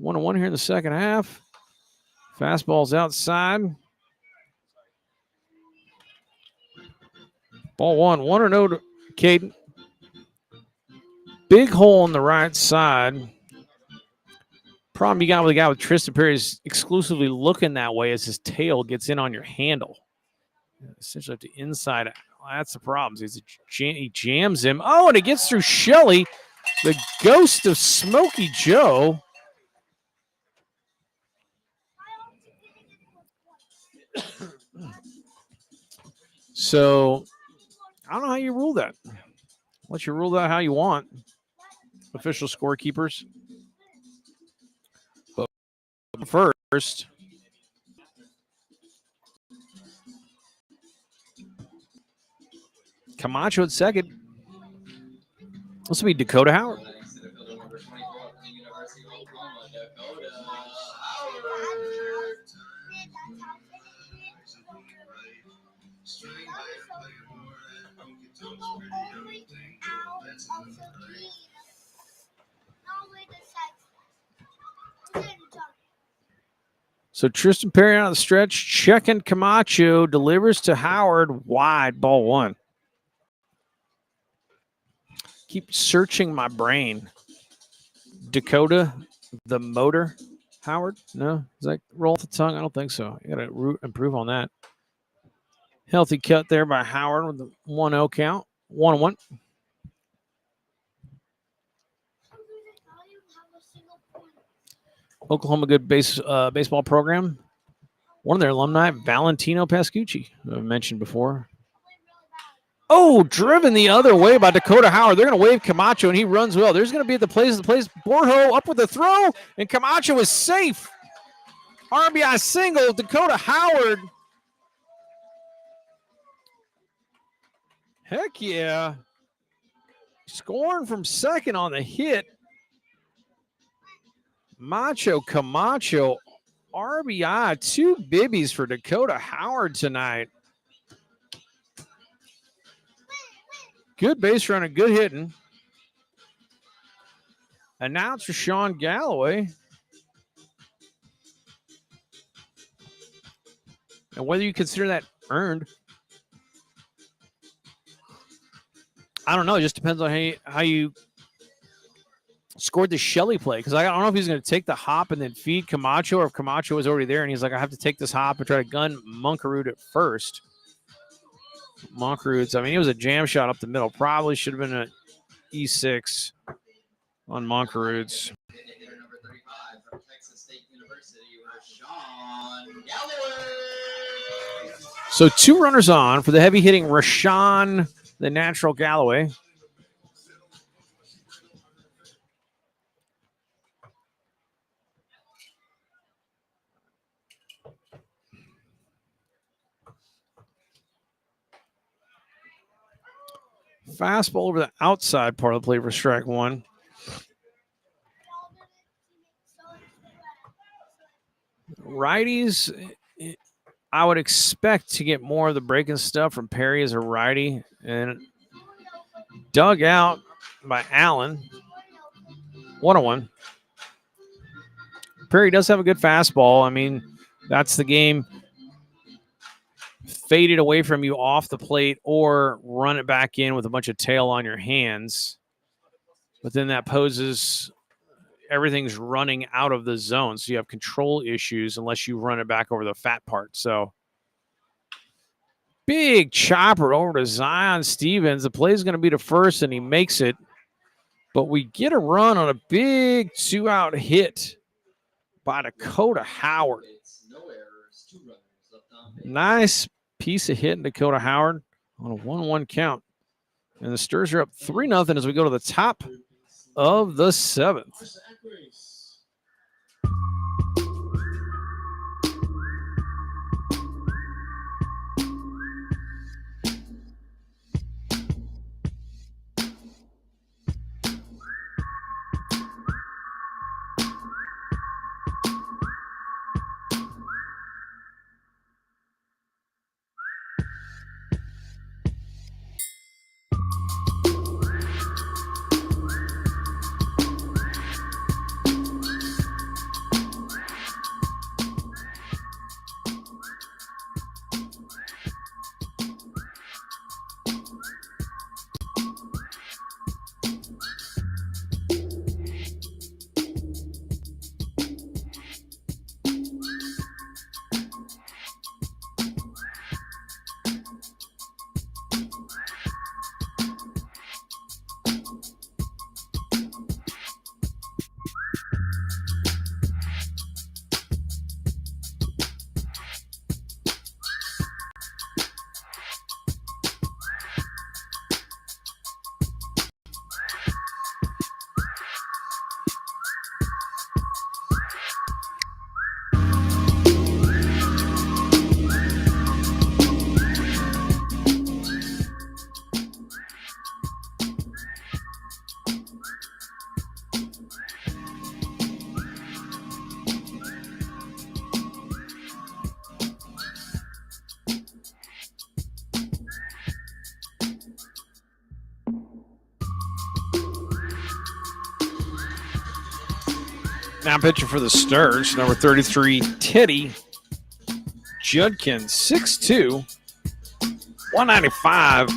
1-1 here in the second half. Fastball's outside. Ball 1-0 to Caden. Big hole on the right side. Problem you got with a guy with Tristan Perry is exclusively looking that way as his tail gets in on your handle. Essentially, to inside. Well, that's the problem. He jams him. Oh, and it gets through Shelley, the ghost of Smokey Joe. So, I don't know how you rule that. Let you rule that how you want. Official scorekeepers. But first, Camacho at second. This will be Dakota Howard. So Tristan Perry out of the stretch, checking Camacho, delivers to Howard, wide, ball 1. Keep searching my brain. Dakota, the motor, Howard? No? Is that roll off the tongue? I don't think so. You got to improve on that. Healthy cut there by Howard with the 1-0 count. 1-1. Oklahoma good baseball program. One of their alumni, Valentino Pascucci, who I mentioned before. Oh, driven the other way by Dakota Howard. They're going to wave Camacho, and he runs well. There's going to be at the place. Borjo up with the throw, and Camacho is safe. RBI single, Dakota Howard. Heck yeah. Scoring from second on the hit. Camacho, RBI, 2 bibbies for Dakota Howard tonight. Good base running, good hitting. Announcer Sean Galloway. And whether you consider that earned, I don't know. It just depends on how you scored the Shelley play, because I don't know if he's going to take the hop and then feed Camacho, or if Camacho was already there and he's like, I have to take this hop and try to gun Monkerud at first. Monkerud's, I mean, it was a jam shot up the middle. Probably should have been an E6 on Monkerud's. So 2 runners on for the heavy hitting Rashawn, the natural Galloway. Fastball over the outside part of the plate for strike 1. Righties, I would expect to get more of the breaking stuff from Perry as a righty, and dug out by Allen. 1-1. Perry does have a good fastball. I mean, that's the game. Fade it away from you off the plate or run it back in with a bunch of tail on your hands. But then that poses everything's running out of the zone. So you have control issues unless you run it back over the fat part. So big chopper over to Zion Stevens. The play is going to be to first, and he makes it. But we get a run on a big 2-out hit by Dakota Howard. Nice piece of hit in Dakota Howard on a 1-1 count. And the Sturs are up 3-0 as we go to the top of the 7th. Now pitching for the Stars, number 33, Teddy Judkins, 6'2", 195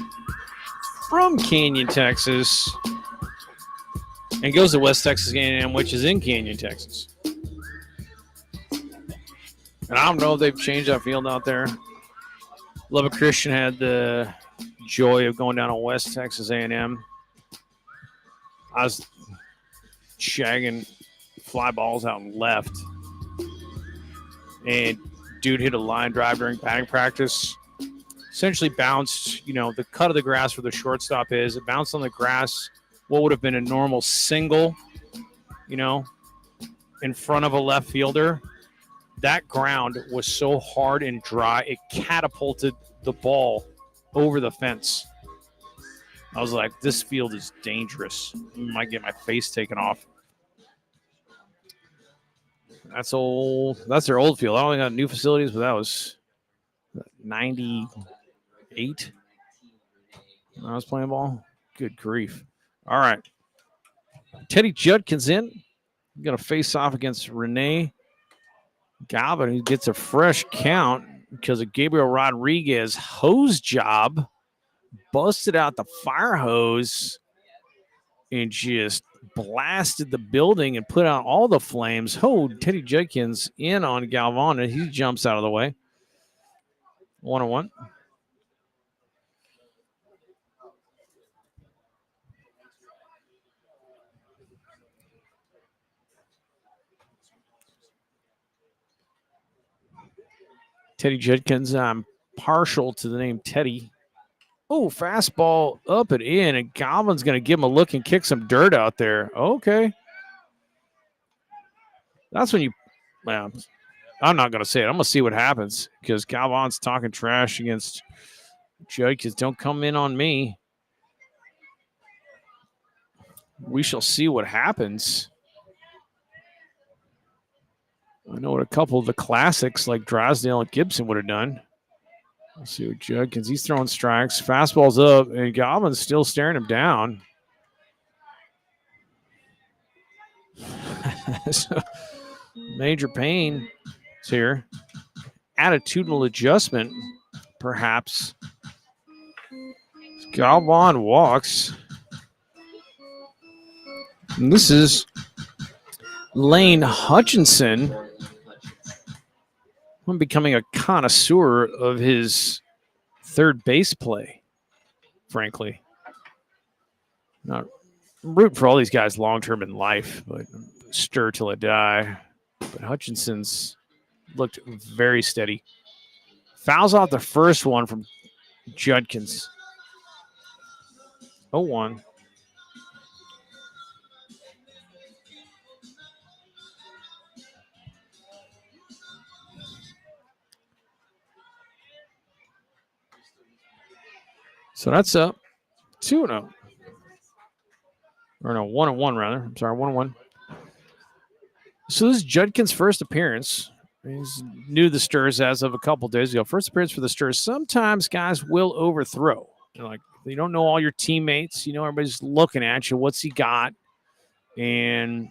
from Canyon, Texas, and goes to West Texas A&M, which is in Canyon, Texas. And I don't know if they've changed that field out there. Lubbock Christian had the joy of going down to West Texas A&M. I was shagging fly balls out and left, and dude hit a line drive during batting practice. Essentially bounced, the cut of the grass where the shortstop is. It bounced on the grass, what would have been a normal single, in front of a left fielder. That ground was so hard and dry, it catapulted the ball over the fence. I was like, this field is dangerous. I might get my face taken off. That's old. That's their old field. I only got new facilities, but that was 98 when I was playing ball. Good grief. All right. Teddy Judkins in. Going to face off against Renee Galvin, who gets a fresh count because of Gabriel Rodriguez hose job. Busted out the fire hose and just blasted the building and put out all the flames. Oh, Teddy Judkins in on Galvan, and he jumps out of the way. 1-1. Teddy Judkins, I'm partial to the name Teddy. Oh, fastball up and in, and Galvin's going to give him a look and kick some dirt out there. Okay. That's when well, I'm not going to say it. I'm going to see what happens because Galvin's talking trash against Judkins. Don't come in on me. We shall see what happens. I know what a couple of the classics like Drysdale and Gibson would have done. Let's see what Judkins. He's throwing strikes. Fastball's up, and Galvin's still staring him down. So, major pain here. Attitudinal adjustment, perhaps. Galvan walks. And this is Lane Hutchinson. I'm becoming a connoisseur of his third base play, frankly. Not rooting for all these guys long-term in life, but stir till I die. But Hutchinson's looked very steady. Fouls out the first one from Judkins. 0-1. So that's up 2-0. Or no, 1-1 rather. I'm sorry, 1-1. So this is Judkins' first appearance. He's new to the Stars as of a couple days ago. First appearance for the Stars. Sometimes guys will overthrow. You don't know all your teammates. Everybody's looking at you. What's he got? And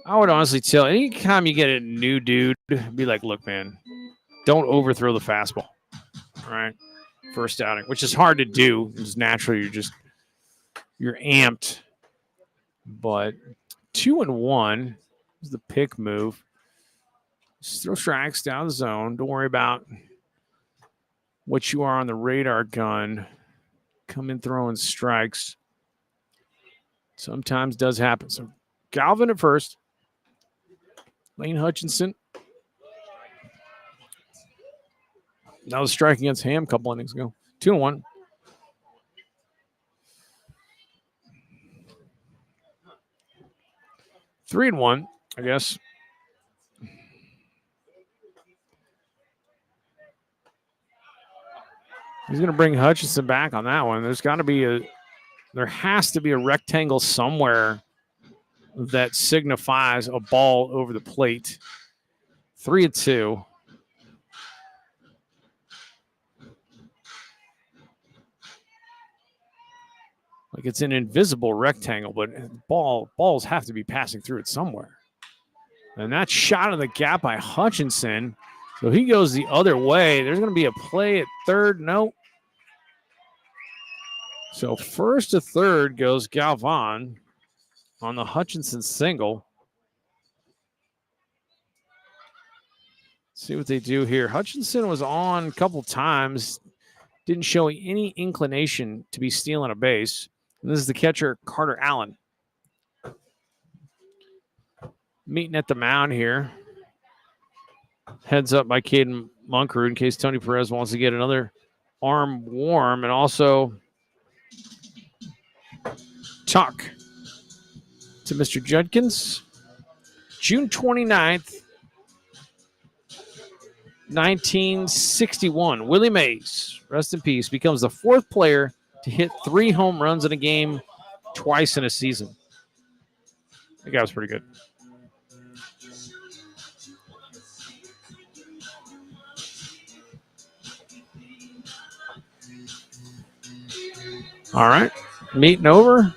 I would honestly tell anytime you get a new dude, be like, look, man, don't overthrow the fastball. All right. First outing, which is hard to do. It's naturally you're amped. But 2-1 is the pick move. Just throw strikes down the zone. Don't worry about what you are on the radar gun. Come in throwing strikes. Sometimes does happen. So Galvin at first. Lane Hutchinson. That was a strike against Ham a couple innings ago. 2-1. Three and 1, I guess. He's going to bring Hutchinson back on that one. There has to be a rectangle somewhere that signifies a ball over the plate. 3-2. Like it's an invisible rectangle, but balls have to be passing through it somewhere. And that shot in the gap by Hutchinson. So he goes the other way. There's going to be a play at third. No. So first to third goes Galvan on the Hutchinson single. See what they do here. Hutchinson was on a couple times. Didn't show any inclination to be stealing a base. And this is the catcher, Carter Allen. Meeting at the mound here. Heads up by Caden Munkerud in case Tony Perez wants to get another arm warm. And also talk to Mr. Judkins. June 29th, 1961. Willie Mays, rest in peace, becomes the fourth player to hit 3 home runs in a game twice in a season. That guy was pretty good. All right, meeting over.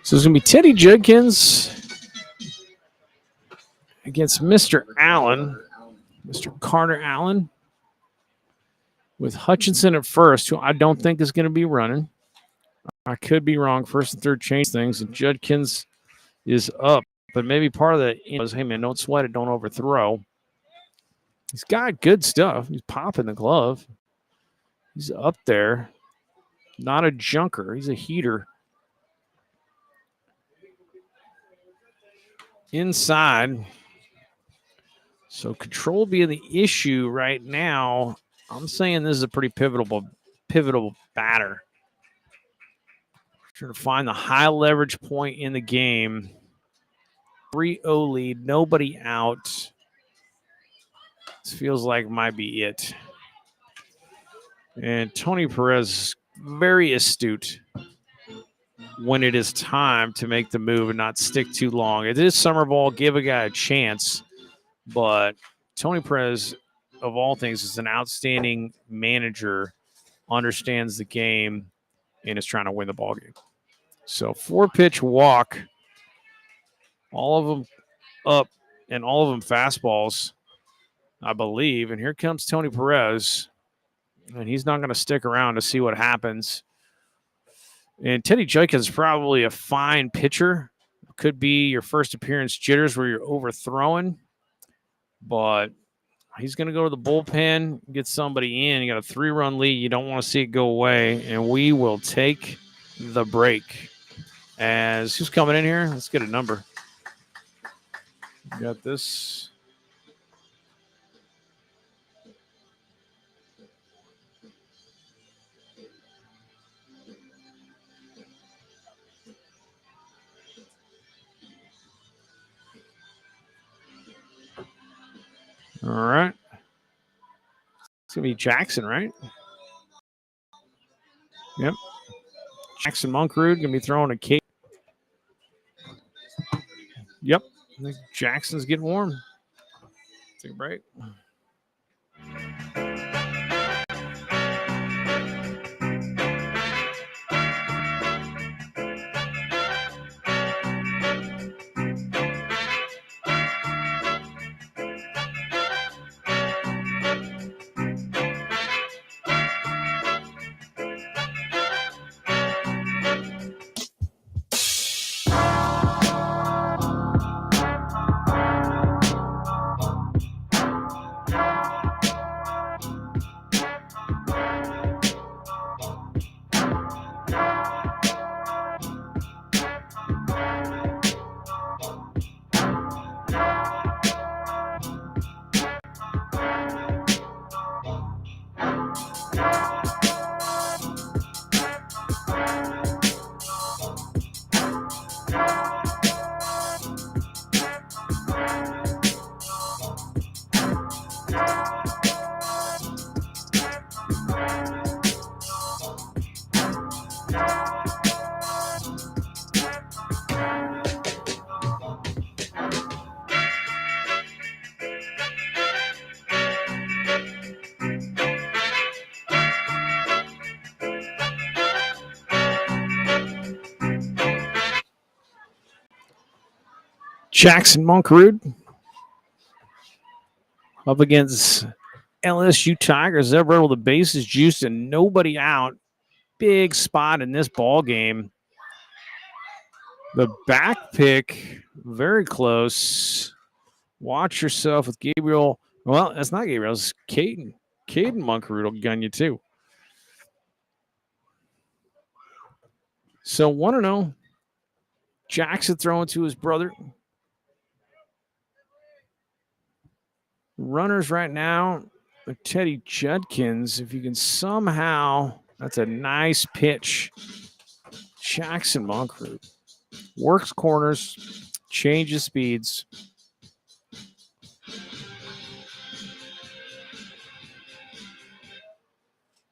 So it's going to be Teddy Judkins against Mr. Allen, Mr. Carter Allen, with Hutchinson at first, who I don't think is going to be running. I could be wrong. First and third change things, and Judkins is up. But maybe part of the is, hey, man, don't sweat it, don't overthrow. He's got good stuff. He's popping the glove. He's up there. Not a junker. He's a heater. Inside. So control being the issue right now. I'm saying this is a pretty pivotal batter. Trying to find the high leverage point in the game. 3-0 lead, nobody out. This feels like might be it. And Tony Perez, very astute when it is time to make the move and not stick too long. It is summer ball, give a guy a chance. But Tony Perez, of all things, is an outstanding manager, understands the game, and is trying to win the ball game. So 4-pitch walk, all of them up, and all of them fastballs, I believe. And here comes Tony Perez, and he's not going to stick around to see what happens. And Teddy Judkins is probably a fine pitcher. Could be your first appearance jitters where you're overthrowing. But he's going to go to the bullpen, get somebody in. You got a 3-run lead. You don't want to see it go away. And we will take the break. As who's coming in here? Let's get a number. Got this. All right. It's going to be Jackson, right? Yep. Jackson Munkerud going to be throwing a cake. Yep. I think Jackson's getting warm. Take a break. Jackson Monkerud up against LSU Tigers. They're with the bases juiced and nobody out. Big spot in this ball game. The back pick, very close. Watch yourself with Gabriel. Well, that's not Gabriel. It's Caden. Caden Monkerud will gun you too. So 1-0. Jackson throwing to his brother. Runners right now are Teddy Judkins. If you can somehow, that's a nice pitch. Jackson Monkerud works corners, changes speeds.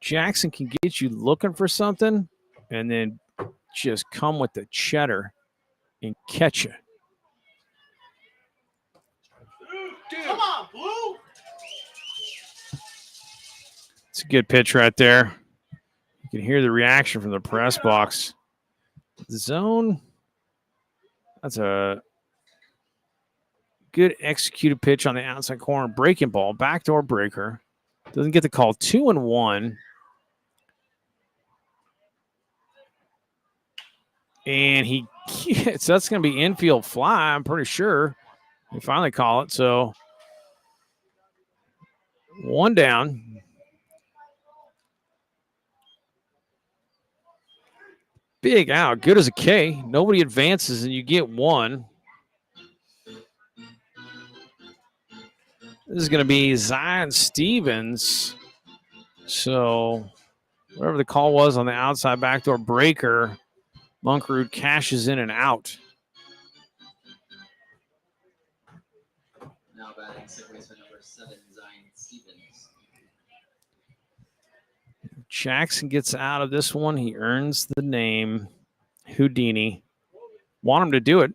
Jackson can get you looking for something and then just come with the cheddar and catch you. Come on, Blue. It's a good pitch right there. You can hear the reaction from the press box. The zone. That's a good executed pitch on the outside corner. Breaking ball, backdoor breaker. Doesn't get the call. 2-1. And he gets, that's going to be infield fly, I'm pretty sure. They finally call it. So 1 down. Big out. Good as a K. Nobody advances and you get 1. This is going to be Zion Stevens. So whatever the call was on the outside backdoor breaker, Monkerud cashes in and out. Now batting second baseman number 7, Zion Stevens. Jackson gets out of this one. He earns the name Houdini. Want him to do it.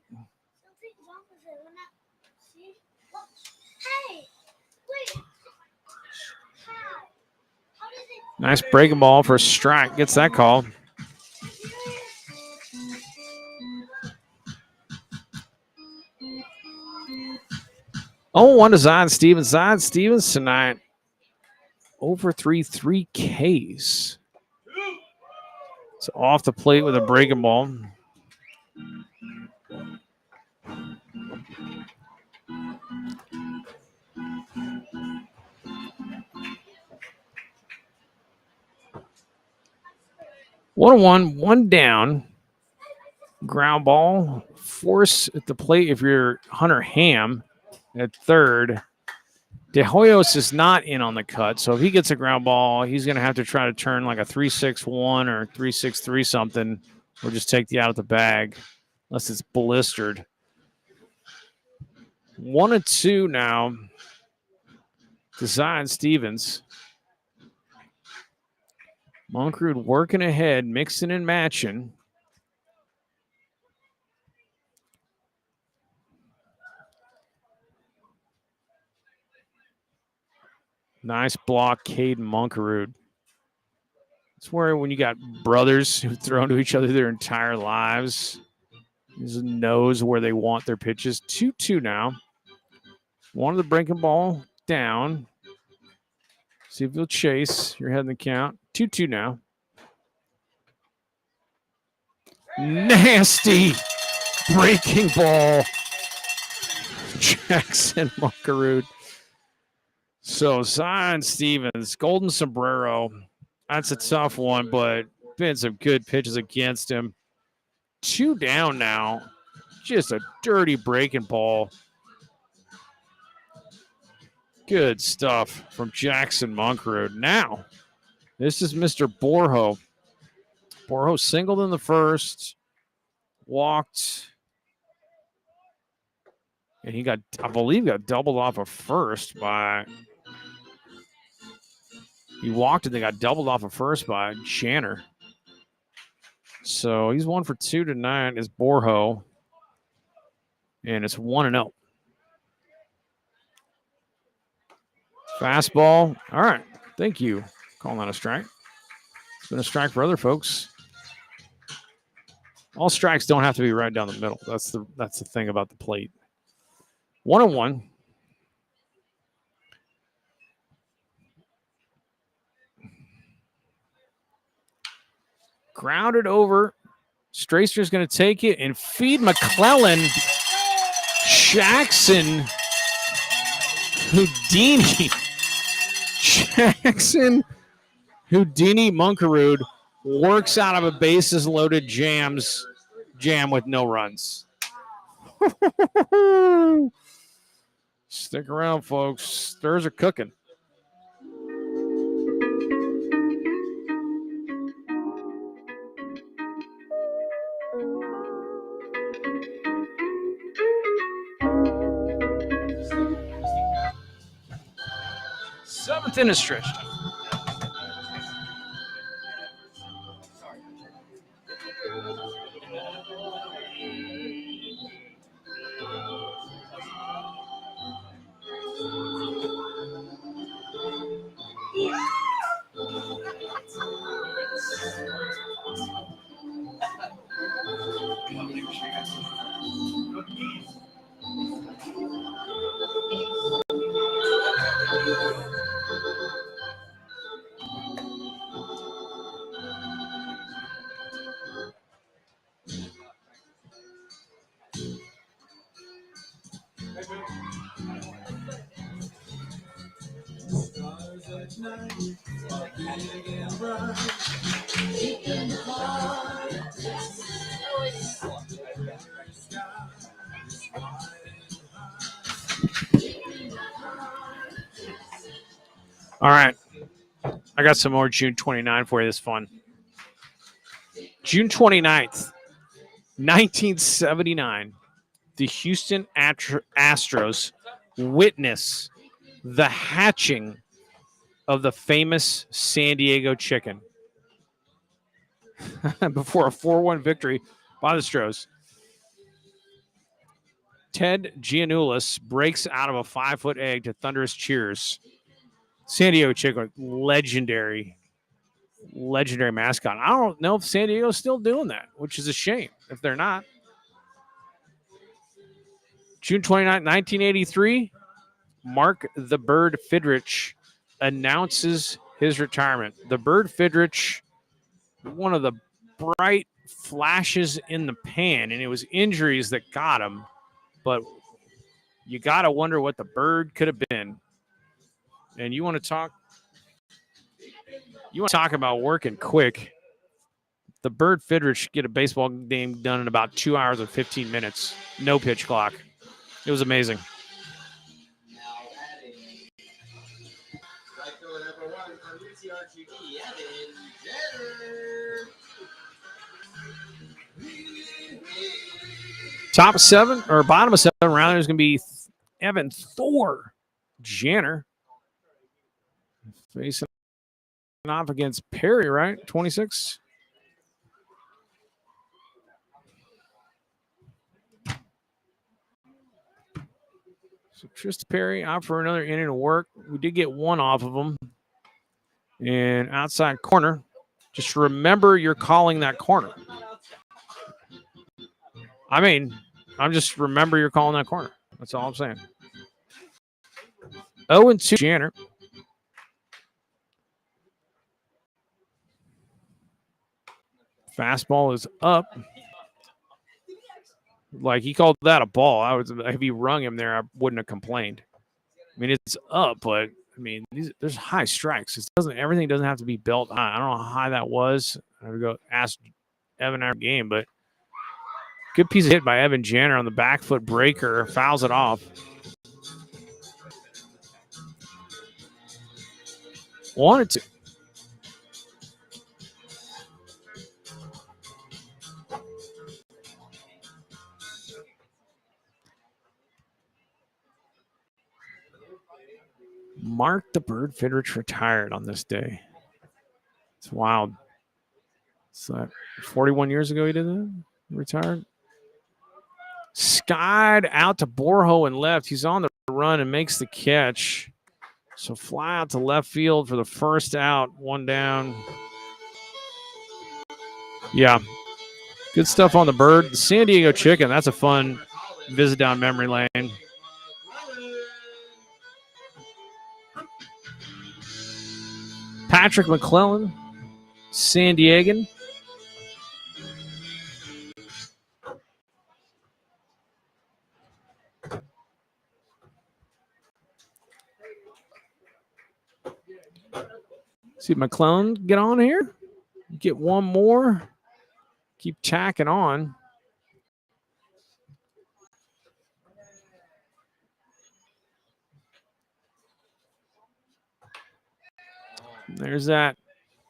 Nice breaking ball for a strike. Gets that call. Oh, 1 to Zion Stevens. Zion Stevens tonight. Over 3 Ks. It's off the plate with a breaking ball. One, 1 down. Ground ball. Force at the plate if you're Hunter Ham at third. De Hoyos is not in on the cut, so if he gets a ground ball, he's going to have to try to turn like a 3-6-1 or 3-6-3 something, or just take the out of the bag, unless it's blistered. 1-2 now to Zion Stevens. Monkerud working ahead, mixing and matching. Nice block, Caden Monkerud. It's where when you got brothers who've thrown to each other their entire lives, he knows where they want their pitches. 2-2 now. One of the breaking ball down. See if he'll chase. You're heading the count. 2-2 now. Nasty breaking ball. Jackson Monkerud. So Zion Stevens, golden sombrero. That's a tough one, but been some good pitches against him. 2 down now. Just a dirty breaking ball. Good stuff from Jackson Monkerud. Now, this is Mr. Borjo. Borjo singled in the first, walked, and he got, I believe, got doubled off of first by. He walked and they got doubled off of first by Shanner. So he's 1 for 2 tonight is Borjo. And it's 1-0. Fastball. All right. Thank you. Calling that a strike. It's been a strike for other folks. All strikes don't have to be right down the middle. That's the thing about the plate. 1-1. Grounded over. Stracer's going to take it and feed McClellan. Jackson Houdini. Jackson Houdini Munkerud works out of a bases loaded jam with no runs. Stick around, folks. Stirs are cooking. Seventh inning stretch. All right. I got some more June 29 for you. This fun. June 29th, 1979. The Houston Astros witness the hatching of the famous San Diego chicken before a 4-1 victory by the Astros. Ted Giannoulis breaks out of a 5-foot egg to thunderous cheers. San Diego chicken, legendary mascot. I don't know if San Diego's still doing that, which is a shame if they're not. June 29, 1983, Mark the Bird Fidrich announces his retirement. The Bird Fidrich, one of the bright flashes in the pan, and it was injuries that got him. But you got to wonder what the Bird could have been. And you want to talk about working quick. The Bird Fidrich get a baseball game done in about 2 hours and 15 minutes. No pitch clock. It was amazing. Now batting. Right fielder number 1 from UTRGD, Evan Jenner. Top of 7 or bottom of 7 round is going to be Evan Thor Jenner facing off against Perry, right? 26. So Trista Perry out for another inning of work. We did get one off of him. And outside corner. Just remember you're calling that corner. I mean, just remember you're calling that corner. That's all I'm saying. 0-2 Janner. Fastball is up. Like, he called that a ball. If he rung him there, I wouldn't have complained. I mean, it's up, but I mean, there's high strikes. Everything doesn't have to be belt high. I don't know how high that was. I would go ask Evan our game, but good piece of hit by Evan Janner on the back foot breaker. Fouls it off. 1-2. Mark the Bird Fidrich retired on this day. It's wild. So 41 years ago he did that? Retired. Skied out to Borjo and left. He's on the run and makes the catch. So fly out to left field for the first out. One down. Yeah. Good stuff on the Bird. The San Diego chicken. That's a fun visit down memory lane. Patrick McClellan, San Diegan. See McClellan get on here. Get one more. Keep tacking on. There's that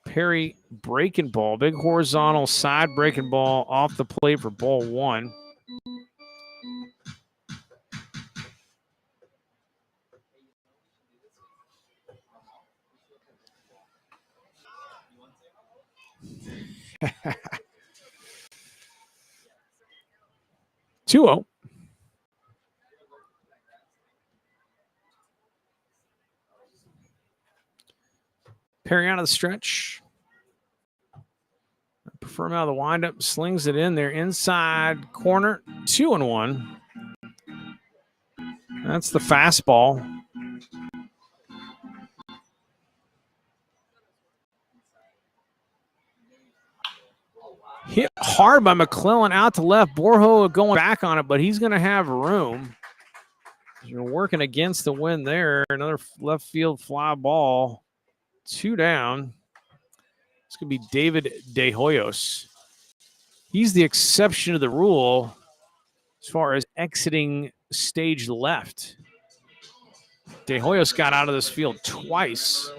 Perry breaking ball. Big horizontal side breaking ball off the plate for ball one. Two 0. Perry out of the stretch. Prefer him out of the windup. Slings it in there inside corner. 2-1. That's the fastball. Hit hard by McClellan out to left. Borjo going back on it, but he's going to have room. You're working against the wind there. Another left field fly ball. 2 down. It's going to be David De Hoyos. He's the exception to the rule as far as exiting stage left. De Hoyos got out of this field twice.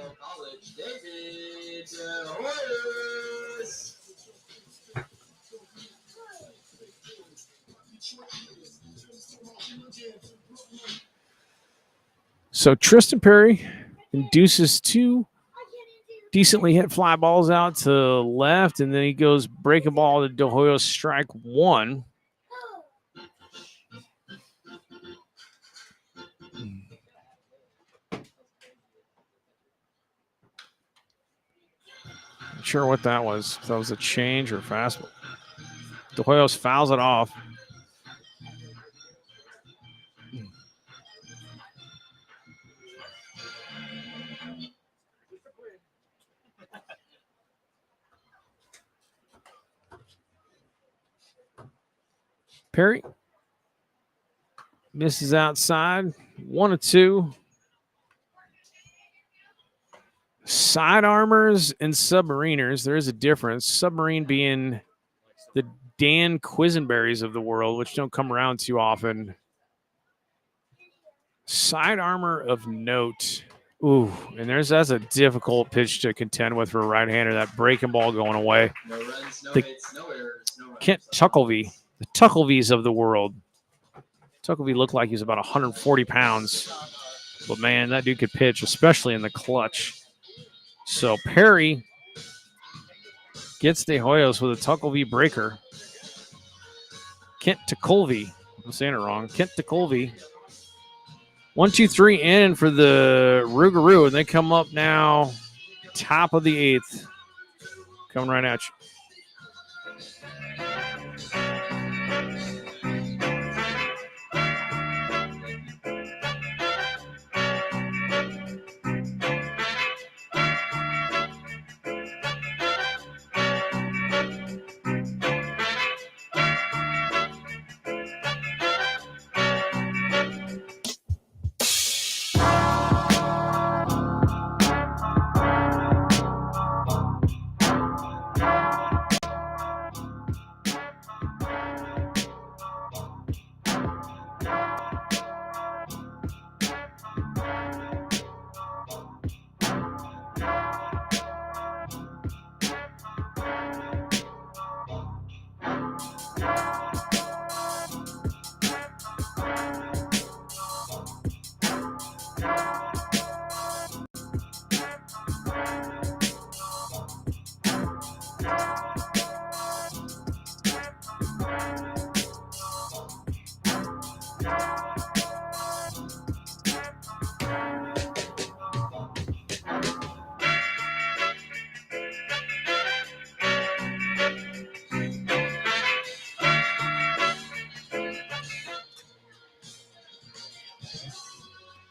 So Tristan Perry induces 2 decently hit fly balls out to left, and then he goes breaking ball to De Hoyos, strike 1. Not sure what that was. If that was a change or fastball. De Hoyos fouls it off. Perry misses outside. 1-2. Side armors and submariners. There is a difference. Submarine being the Dan Quisenberries of the world, which don't come around too often. Side armor of note. Ooh, and that's a difficult pitch to contend with for a right-hander. That breaking ball going away. No runs, no hits, no errors, no runs. Kent Tucklevy. The Tucklevies of the world. Tucklevy looked like he was about 140 pounds. But, man, that dude could pitch, especially in the clutch. So, Perry gets De Hoyos with a Tucklevy breaker. Kent Tucklevy. I'm saying it wrong. Kent Tucklevy. 1-2-3 in for the Rougarou, and they come up now top of the 8th. Coming right at you.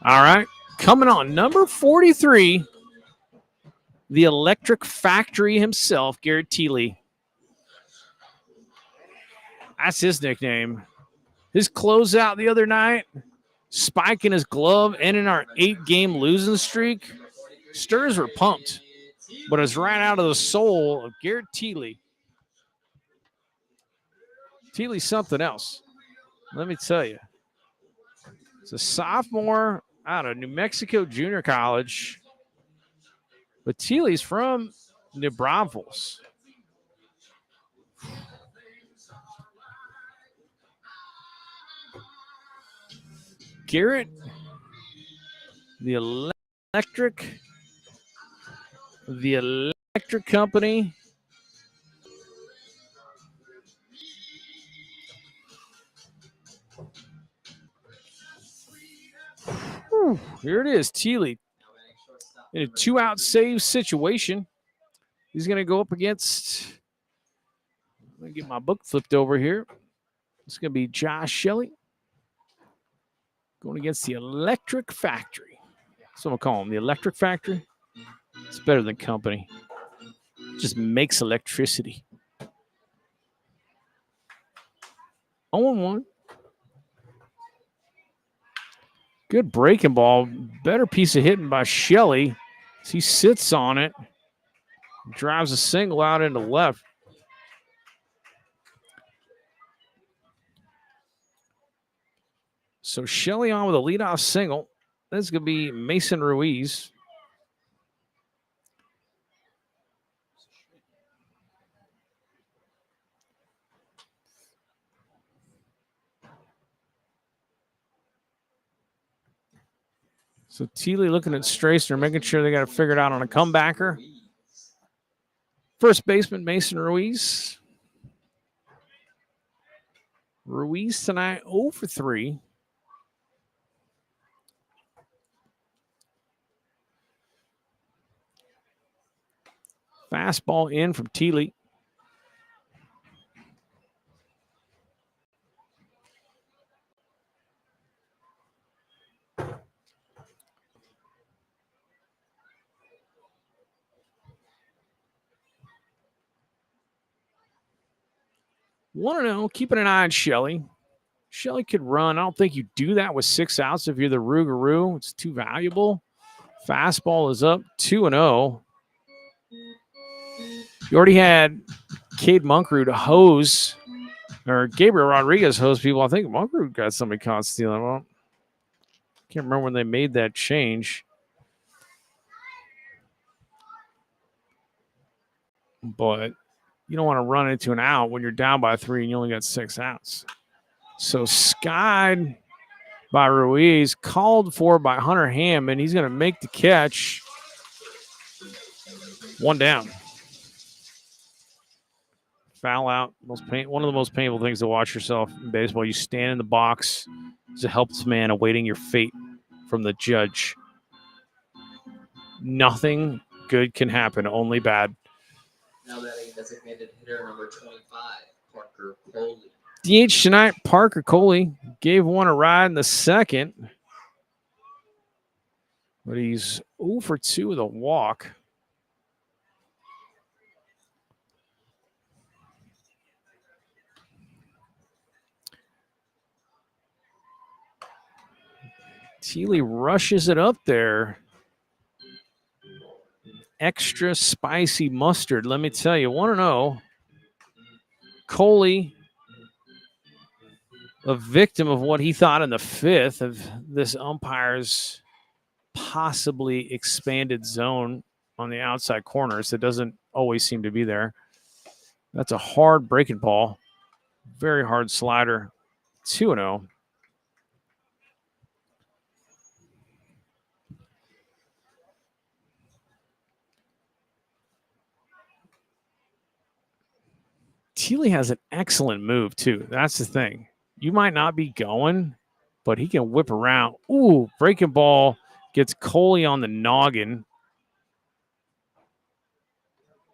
All right. Coming on, number 43. the Electric Factory himself, Garrett Thiele. That's his nickname. His closeout the other night, spike in his glove, ending our 8-game losing streak. Stirs were pumped, but it's right out of the soul of Garrett Thiele. Thiele's something else. Let me tell you. It's a sophomore out of New Mexico Junior College. But Thiele's from New Braunfels. Garrett, the electric company. Whew, here it is, Thiele. In a 2-out save situation, he's going to go up against, let me get my book flipped over here. It's going to be Josh Shelley going against the Electric Factory. So I'm going to call him the Electric Factory. It's better than company. It just makes electricity. 0-1. Good breaking ball. Better piece of hitting by Shelley. He sits on it. Drives a single out into left. So Shelley on with a leadoff single. That's going to be Mason Ruiz. So Thiele looking at Strassner, making sure they got it figured out on a comebacker. First baseman Mason Ruiz. Ruiz tonight 0 for 3. Fastball in from Thiele. Want to know, keeping an eye on Shelley. Shelley could run. I don't think you do that with 6 outs if you're the Rougarou. It's too valuable. Fastball is up 2-0. You already had Cade Munkerud hose, or Gabriel Rodriguez hose people. I think Munkerud got somebody caught stealing. Well, can't remember when they made that change. But you don't want to run into an out when you're down by 3 and you only got 6 outs. So skied by Ruiz, called for by Hunter Ham, and he's going to make the catch. 1 down. Foul out. One of the most painful things to watch yourself in baseball. You stand in the box as a helpless man awaiting your fate from the judge. Nothing good can happen, only bad. Now batting designated hitter number 25, Parker Coley. DH tonight, Parker Coley gave one a ride in the second. But he's 0 for 2 with a walk. Thiele rushes it up there. Extra spicy mustard, let me tell you. 1-0. Coley, a victim of what he thought in the 5th of this umpire's possibly expanded zone on the outside corners that doesn't always seem to be there. That's a hard breaking ball. Very hard slider. 2-0. Thiele has an excellent move, too. That's the thing. You might not be going, but he can whip around. Ooh, breaking ball gets Coley on the noggin.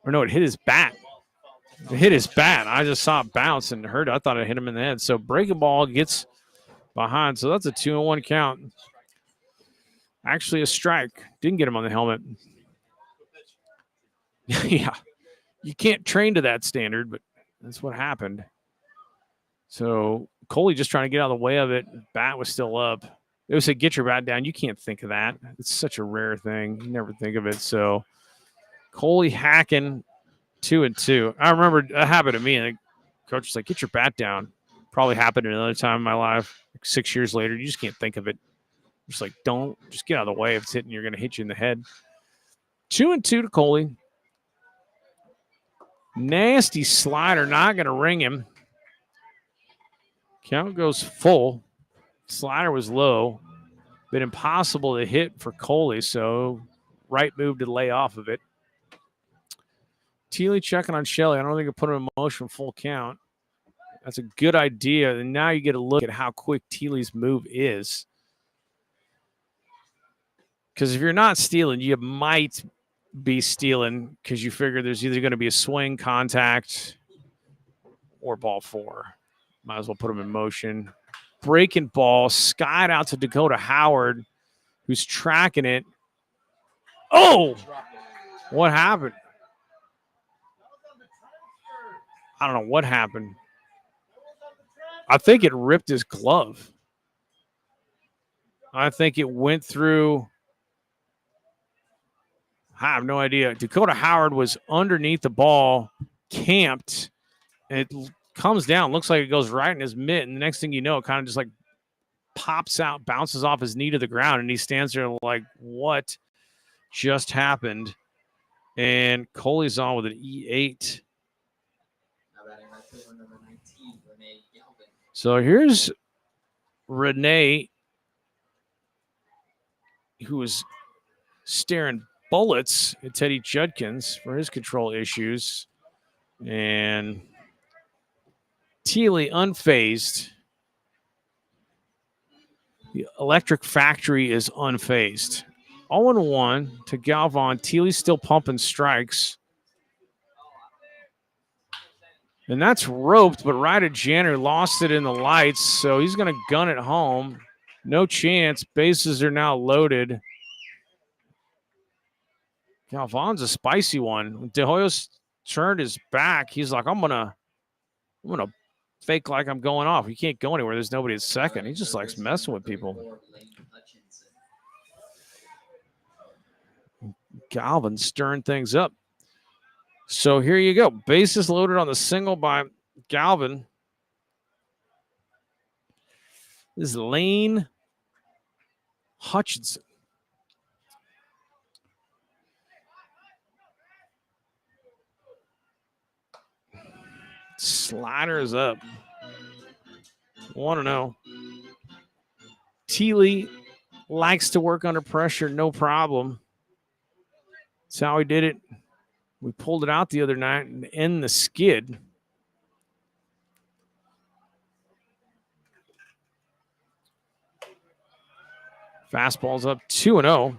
Or no, it hit his bat. It hit his bat. I just saw it bounce and heard. I thought it hit him in the head. So breaking ball gets behind. So that's a 2-1 count. Actually a strike. Didn't get him on the helmet. Yeah. You can't train to that standard, but that's what happened. So Coley just trying to get out of the way of it. Bat was still up. It was a get your bat down. You can't think of that. It's such a rare thing. You never think of it. So Coley hacking 2-2. I remember that happened to me. And the coach was like, get your bat down. Probably happened another time in my life. Like 6 years later, you just can't think of it. Just like, don't. Just get out of the way. If it's hitting, you're going to hit you in the head. 2-2 to Coley. Nasty slider. Not going to ring him. Count goes full. Slider was low. Been impossible to hit for Coley, so right move to lay off of it. Thiele checking on Shelley. I don't think he'll put him in motion full count. That's a good idea. And now you get a look at how quick Thiele's move is. Because if you're not stealing, you might be stealing because you figure there's either going to be a swing, contact, or ball four. Might as well put him in motion. Breaking ball, skied out to Dakota Howard, who's tracking it. Oh! What happened? I don't know what happened. I think it ripped his glove. I think it went through. I have no idea. Dakota Howard was underneath the ball, camped, and it comes down. Looks like it goes right in his mitt. And the next thing you know, it kind of just like pops out, bounces off his knee to the ground, and he stands there like, what just happened? And Coley's on with an E8. So here's Renee, who was staring bullets at Teddy Judkins for his control issues. And Thiele unfazed. The Electric Factory is unfazed. 0-1 to Galvan. Thiele's still pumping strikes. And that's roped, but Ryder Janner lost it in the lights, so he's going to gun it home. No chance. Bases are now loaded. Galvan's a spicy one. When De Hoyos turned his back, he's like, I'm gonna fake like I'm going off. You can't go anywhere. There's nobody at second. He just likes messing with people. Galvin stirring things up. So here you go. Bases loaded on the single by Galvin. This is Lane Hutchinson. Slider is up. 1-0. Thiele likes to work under pressure, no problem. That's how he did it. We pulled it out the other night and end the skid. Fastball's up 2-0.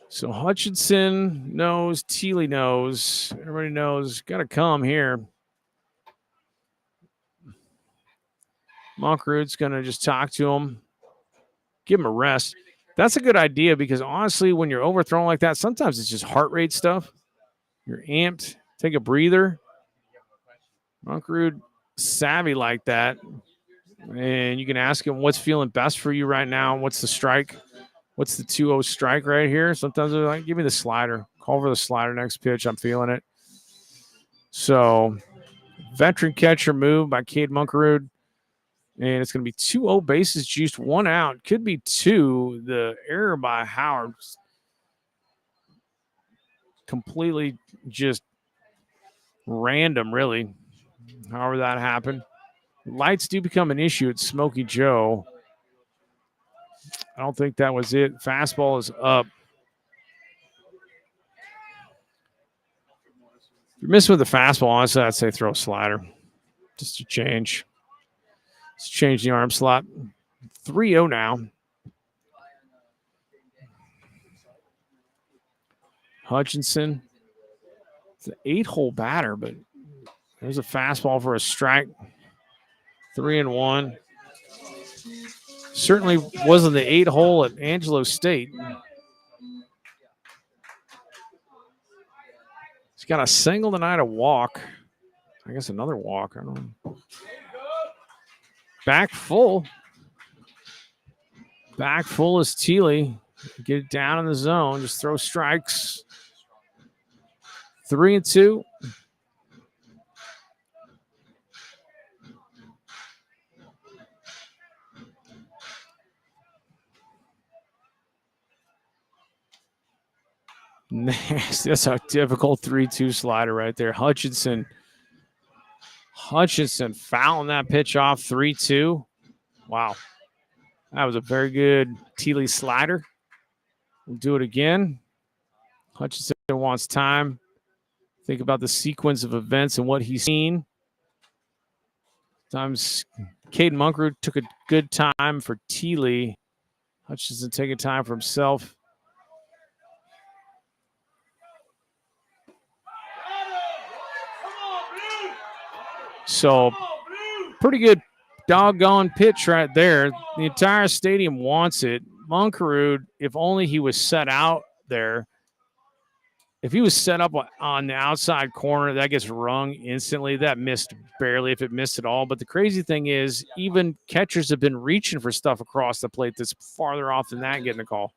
So Hutchinson knows, Thiele knows, everybody knows, got to come here. Monkroot's going to just talk to him, give him a rest. That's a good idea because honestly, when you're overthrown like that, sometimes it's just heart rate stuff. You're amped, take a breather. Monkroot savvy like that. And you can ask him what's feeling best for you right now. What's the strike? What's the 2-0 strike right here? Sometimes they're like, give me the slider. Call for the slider next pitch. I'm feeling it. So, veteran catcher move by Cade Monkroot. And it's going to be 2-0 bases juiced, 1 out. Could be 2. The error by Howard. Completely just random, really. However that happened. Lights do become an issue at Smokey Joe. I don't think that was it. Fastball is up. If you're missing with the fastball, honestly, I'd say throw a slider. Just to change. Let's change the arm slot. 3-0 now. Hutchinson. It's an 8-hole batter, but there's a fastball for a strike. 3-1. Certainly wasn't the 8-hole at Angelo State. He's got a single tonight, a walk. I guess another walk. I don't know. Back full. Back full is Thiele. Get it down in the zone. Just throw strikes. 3-2. Nasty. That's a difficult 3-2 slider right there. Hutchinson fouling that pitch off 3-2. Wow. That was a very good Thiele slider. We'll do it again. Hutchinson wants time. Think about the sequence of events and what he's seen. Sometimes Caden Munkerud took a good time for Thiele. Hutchinson taking time for himself. So, pretty good doggone pitch right there. The entire stadium wants it. Munkerud, if only he was set out there. If he was set up on the outside corner, that gets rung instantly. That missed barely, if it missed at all. But the crazy thing is, even catchers have been reaching for stuff across the plate that's farther off than that getting a call.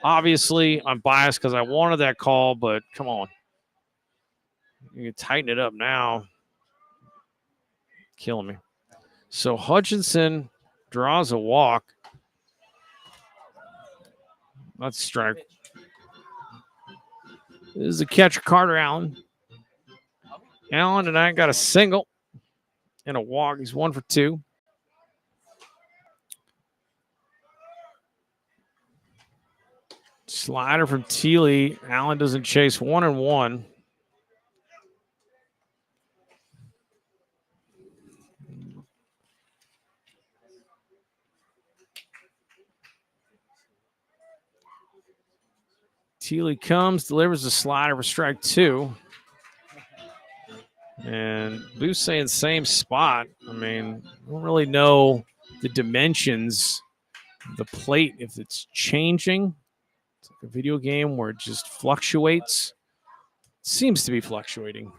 Obviously, I'm biased because I wanted that call, but come on. You can tighten it up now. Killing me. So Hutchinson draws a walk. That's a strike. This is the catcher, Carter Allen. Allen tonight got a single and a walk. He's 1 for 2. Slider from Thiele. Allen doesn't chase. 1-1. Thiele comes, delivers a slider for strike 2. And Boo's saying same spot. I mean, I don't really know the dimensions of the plate, if it's changing. It's like a video game where it just fluctuates. It seems to be fluctuating,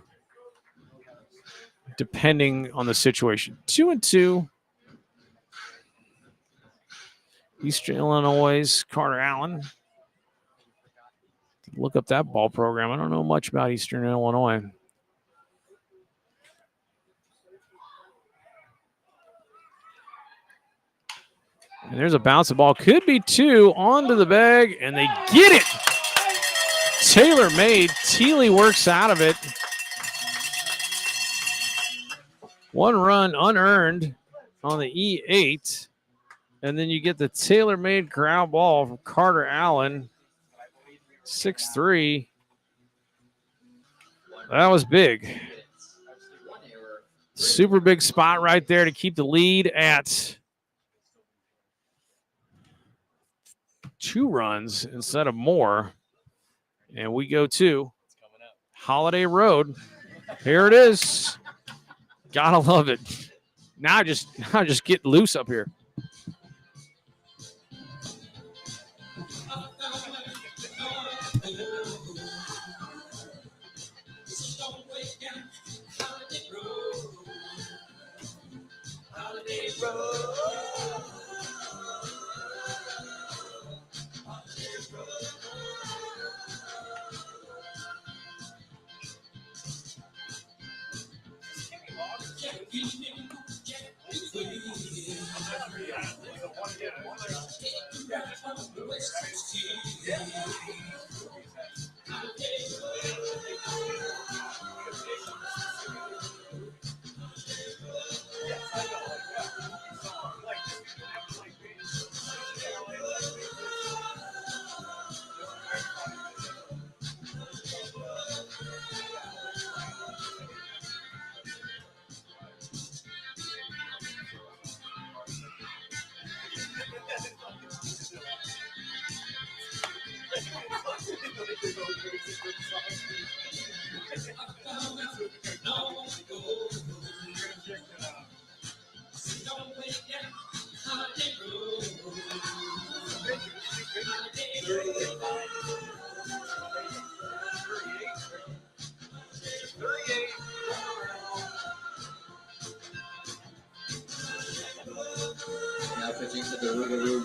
depending on the situation. 2-2. Eastern Illinois, Carter Allen. Look up that ball program. I don't know much about Eastern Illinois. And there's a bouncing ball. Could be 2 onto the bag, and they get it. Taylor made. Thiele works out of it. 1 run unearned on the E8. And then you get the tailor-made ground ball from Carter Allen. 6-3. That was big. Super big spot right there to keep the lead at 2 runs instead of more. And we go to Holiday Road. Here it is. Gotta love it. Now just get loose up here.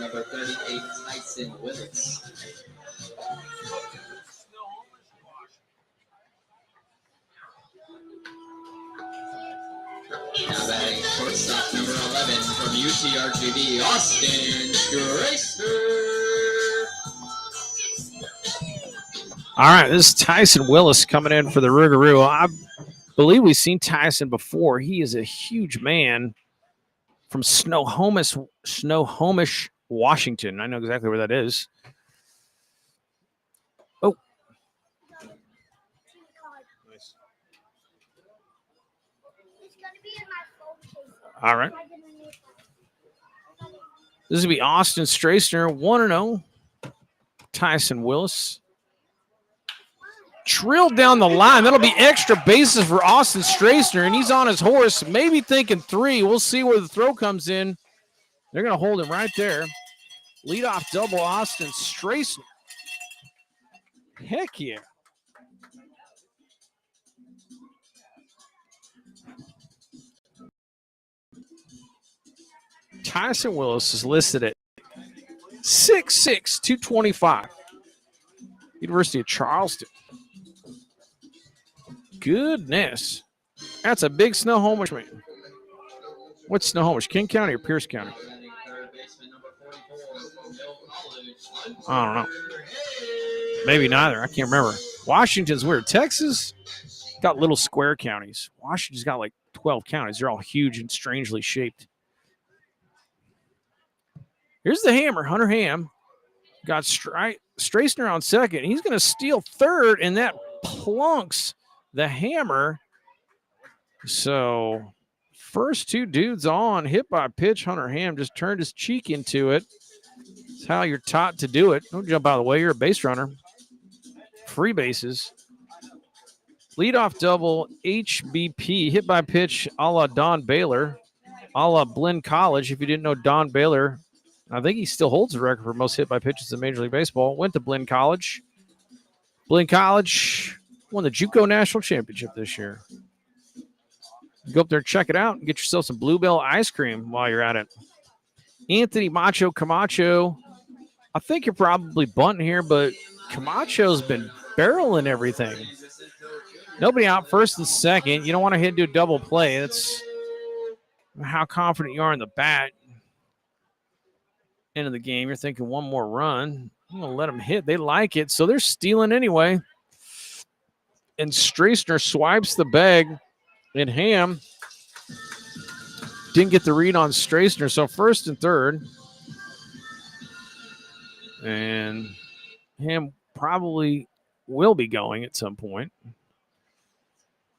number 38, Tyson Willis. Now batting shortstop number 11 from UTRGV, Austin Gracer. All right, this is Tyson Willis coming in for the Rougarou. I believe we've seen Tyson before. He is a huge man from Snohomish, Washington. I know exactly where that is. Oh. Nice. All right. This is going to be Austin Strassner, 1-0. Tyson Willis. Drilled down the line. That'll be extra bases for Austin Strassner, and he's on his horse, maybe thinking 3. We'll see where the throw comes in. They're going to hold him right there. Leadoff double, Austin Strassner. Heck yeah. Tyson Willis is listed at 6'6", 225. University of Charleston. Goodness. That's a big Snohomish man. What's Snohomish? King County or Pierce County? I don't know. Maybe neither. I can't remember. Washington's weird. Texas got little square counties. Washington's got like 12 counties. They're all huge and strangely shaped. Here's the hammer. Hunter Ham got Strassner on second. He's going to steal third, and that plunks the hammer. So first 2 dudes on, hit by pitch. Hunter Ham just turned his cheek into it. It's how you're taught to do it. Don't jump out of the way. You're a base runner. Free bases. Leadoff double, HBP, hit by pitch a la Don Baylor, a la Blinn College. If you didn't know Don Baylor, I think he still holds the record for most hit by pitches in Major League Baseball. Went to Blinn College. Blinn College won the JUCO National Championship this year. Go up there and check it out and get yourself some Bluebell ice cream while you're at it. Anthony Macho Camacho. I think you're probably bunting here, but Camacho's been barreling everything. Nobody out first and second. You don't want to hit into a double play. That's how confident you are in the bat. End of the game, you're thinking one more run. I'm going to let them hit. They like it, so they're stealing anyway. And Strassner swipes the bag, and Ham didn't get the read on Strassner, so first and third. And Ham probably will be going at some point.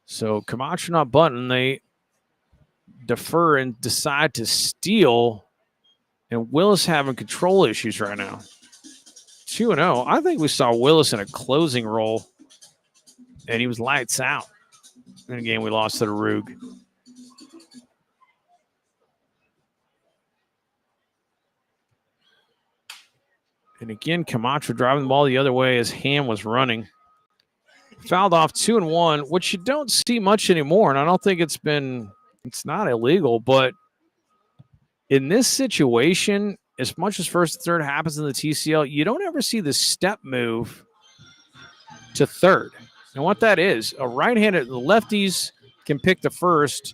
So Camacho not bunting. They defer and decide to steal. And Willis having control issues right now. 2-0. I think we saw Willis in a closing role, and he was lights out in a game we lost to the Rouge. And again, Camacho driving the ball the other way as Ham was running. Fouled off 2-1, which you don't see much anymore, and I don't think it's not illegal, but in this situation, as much as first and third happens in the TCL, you don't ever see the step move to third. And what that is, a right-handed, the lefties can pick the first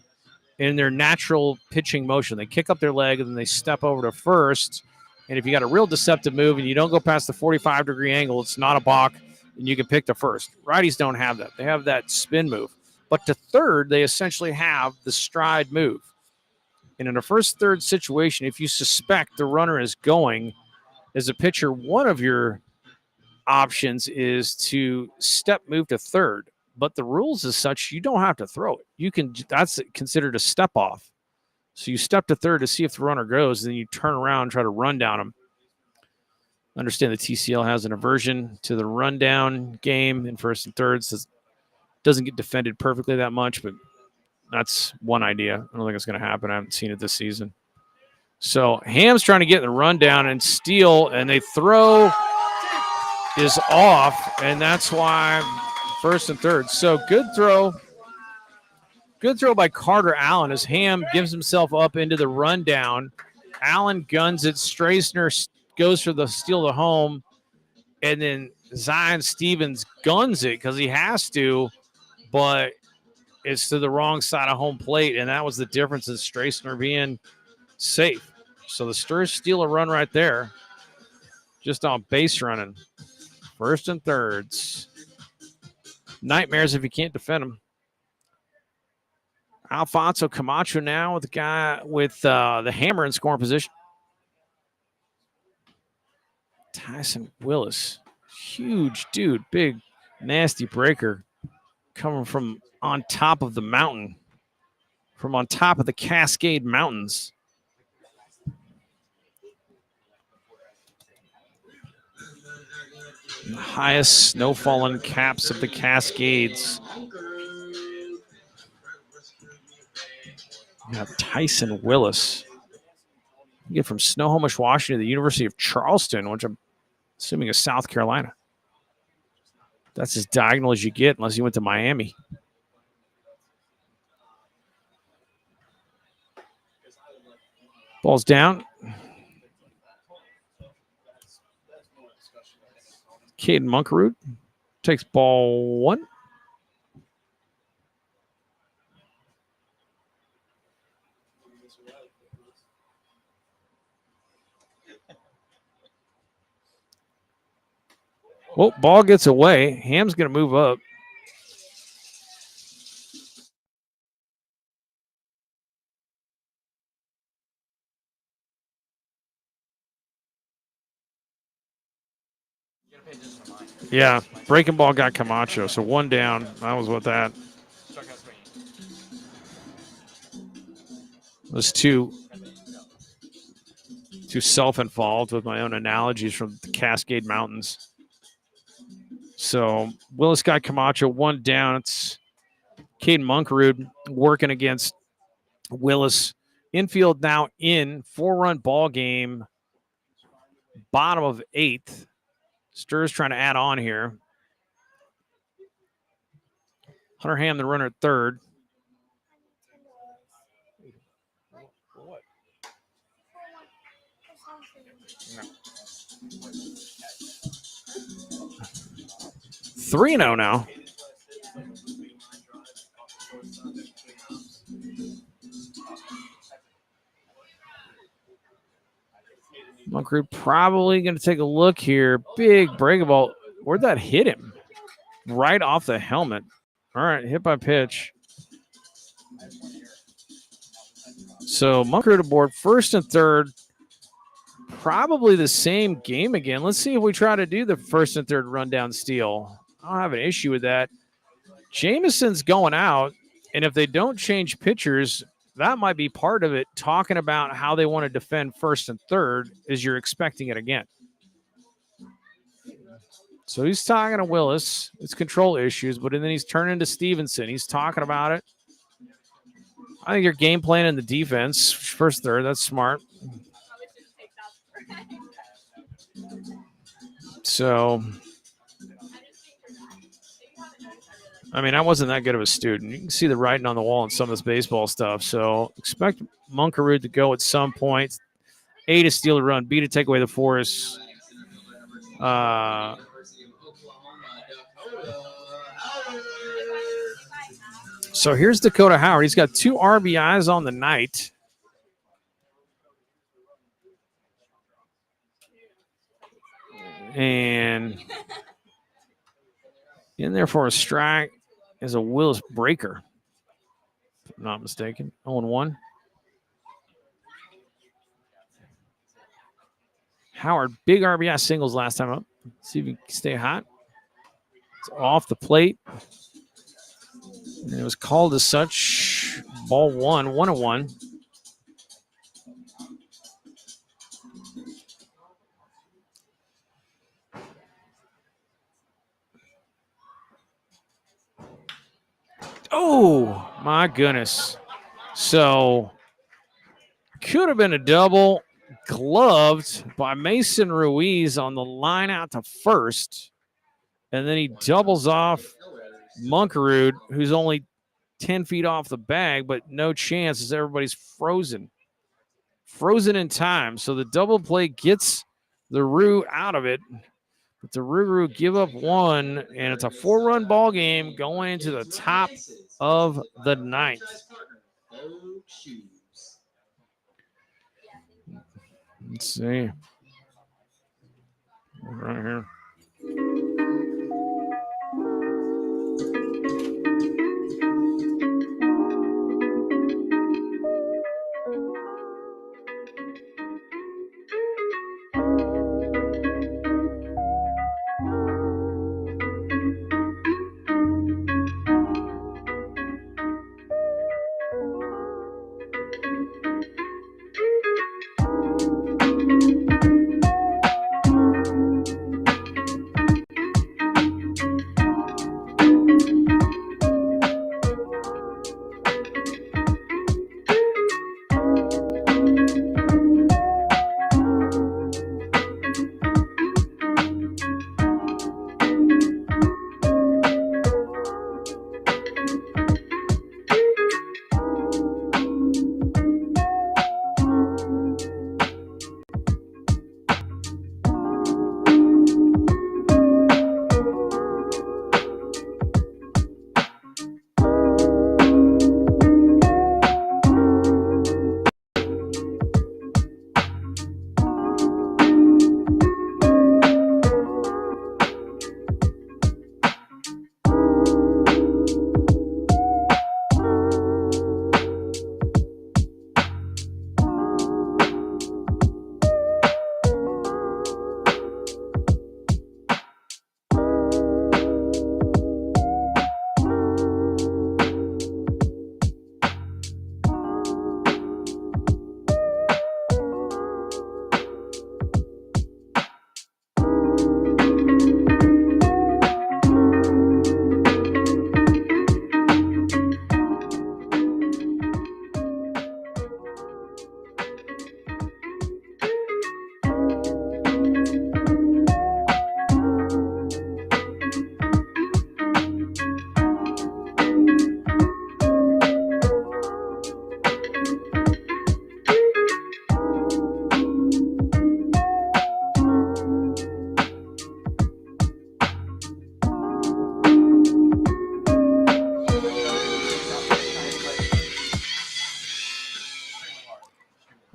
in their natural pitching motion. They kick up their leg and then they step over to first. And if you got a real deceptive move and you don't go past the 45-degree angle, it's not a balk, and you can pick the first. Righties don't have that. They have that spin move. But to third, they essentially have the stride move. And in a first-third situation, if you suspect the runner is going, as a pitcher, one of your options is to step move to third. But the rules is such you don't have to throw it. That's considered a step off. So you step to third to see if the runner goes, and then you turn around and try to run down him. Understand the TCL has an aversion to the rundown game in first and thirds. So doesn't get defended perfectly that much, but that's one idea. I don't think it's going to happen. I haven't seen it this season. So Ham's trying to get in the rundown and steal, and they throw is off, and that's why first and third. So good throw. Good throw by Carter Allen as Ham gives himself up into the rundown Allen guns it. Strassner goes for the steal the home. And then Zion Stevens guns it because he has to, but it's to the wrong side of home plate. And that was the difference in Strassner being safe. So the Sturs steal a run right there, just on base running. First and thirds. Nightmares if you can't defend them. Alfonso Camacho now with the guy with the hammer in scoring position. Tyson Willis, huge dude, big, nasty breaker coming from on top of the mountain, from on top of the Cascade Mountains. The highest snow-fallen caps of the Cascades. You got Tyson Willis. You get from Snohomish, Washington to the University of Charleston, which I'm assuming is South Carolina. That's as diagonal as you get unless you went to Miami. Ball's down. Caden Munkerud takes ball one. Well, ball gets away. Ham's going to move up. Yeah, breaking ball got Camacho, so one down. That was what that was. Too self-involved with my own analogies from the Cascade Mountains. So Willis got Camacho, one down. It's Caden Munkerud working against Willis. Infield now in, 4-run ball game, bottom of 8th. Sturs trying to add on here. Hunter Ham, the runner at third. What? 3-0 now. Munkerud probably going to take a look here. Big breaking ball. Where'd that hit him? Right off the helmet. All right, hit by pitch. So Munkerud aboard first and third. Probably the same game again. Let's see if we try to do the first and third rundown steal. I don't have an issue with that. Jameson's going out, and if they don't change pitchers, that might be part of it, talking about how they want to defend first and third as you're expecting it again. So he's talking to Willis. It's control issues, but then he's turning to Stevenson. He's talking about it. I think you're game planning the defense, first, third. That's smart. So, I mean, I wasn't that good of a student. You can see the writing on the wall in some of this baseball stuff. So expect Munkerud to go at some point. A to steal a run, B to take away the force. So here's Dakota Howard. He's got 2 RBIs on the night. And in there for a strike is a Willis breaker, if I'm not mistaken. 0-1. Howard, big RBI singles last time up. See if he can stay hot. It's off the plate. And it was called as such. Ball 1-1. Oh, my goodness. So, could have been a double, gloved by Mason Ruiz on the line out to first. And then he doubles off Munkerud, who's only 10 feet off the bag, but no chance as everybody's frozen. frozen in time. So the double play gets the Rouge out of it. But the Rouge give up one, and it's a 4-run ball game going into the top of the ninth. Let's see. Right here.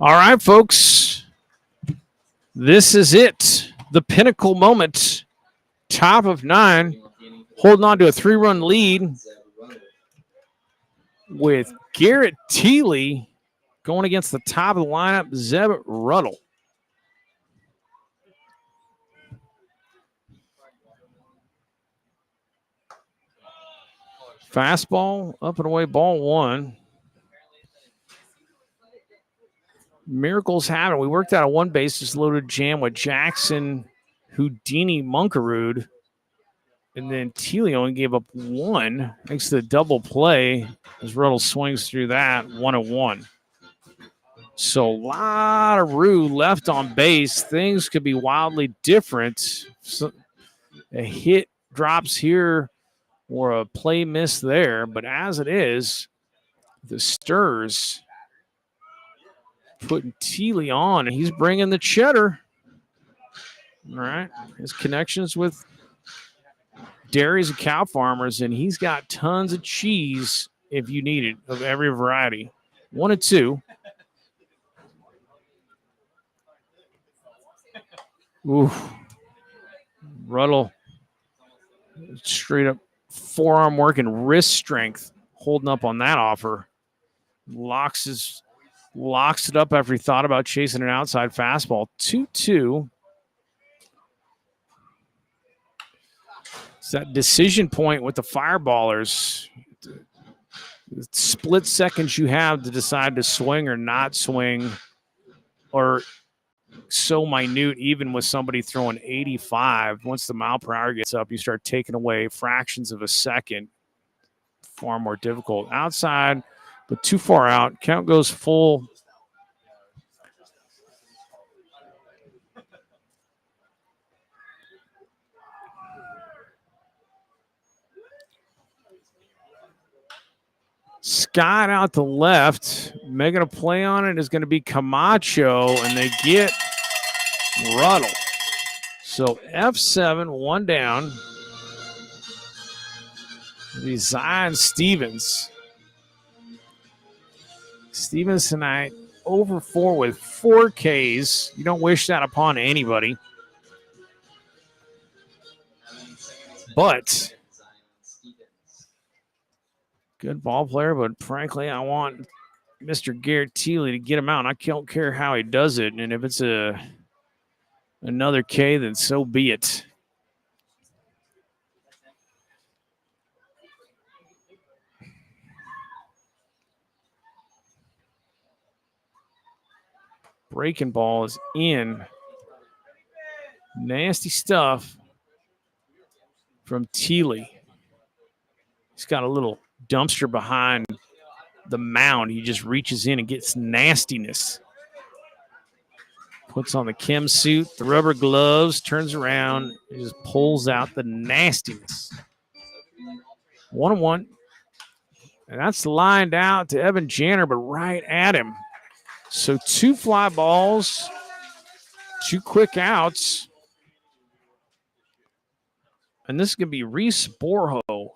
All right, folks. This is it. The pinnacle moment. Top of 9. Holding on to a 3-run lead with Garrett Thiele going against the top of the lineup, Zeb Ruddle. Fastball, up and away, ball 1. Miracles happen. We worked out a 1 bases loaded jam with Jackson, Houdini, Munkerud. And then Thiele only gave up 1. Makes the double play as Ruddle swings through that 1-1. So a lot of Rouge left on base. Things could be wildly different. So a hit drops here or a play miss there. But as it is, the Sturs putting Thiele on, and he's bringing the cheddar. All right. His connections with dairies and cow farmers, and he's got tons of cheese if you need it, of every variety. 1-2. Ooh. Ruddle, straight up forearm work and wrist strength, holding up on that offer. Locks it up after he thought about chasing an outside fastball. 2-2. It's that decision point with the fireballers. The split seconds you have to decide to swing or not swing are so minute, even with somebody throwing 85. Once the mile per hour gets up, you start taking away fractions of a second. Far more difficult. Outside, but too far out. Count goes full. Scott out to left. Making a play on it is going to be Camacho, and they get Ruddle. So F7, one down. The Zion Stevens. Stevens tonight over 4 with 4 Ks. You don't wish that upon anybody. But good ball player, but frankly, I want Mr. Garrett Thiele to get him out. I don't care how he does it. And if it's another K, then so be it. Breaking ball is in. Nasty stuff from Thiele. He's got a little dumpster behind the mound. He just reaches in and gets nastiness. Puts on the chem suit, the rubber gloves, turns around, and just pulls out the nastiness. 1-1. And that's lined out to Evan Janner, but right at him. So 2 fly balls, 2 quick outs. And this is going to be Reese Borho.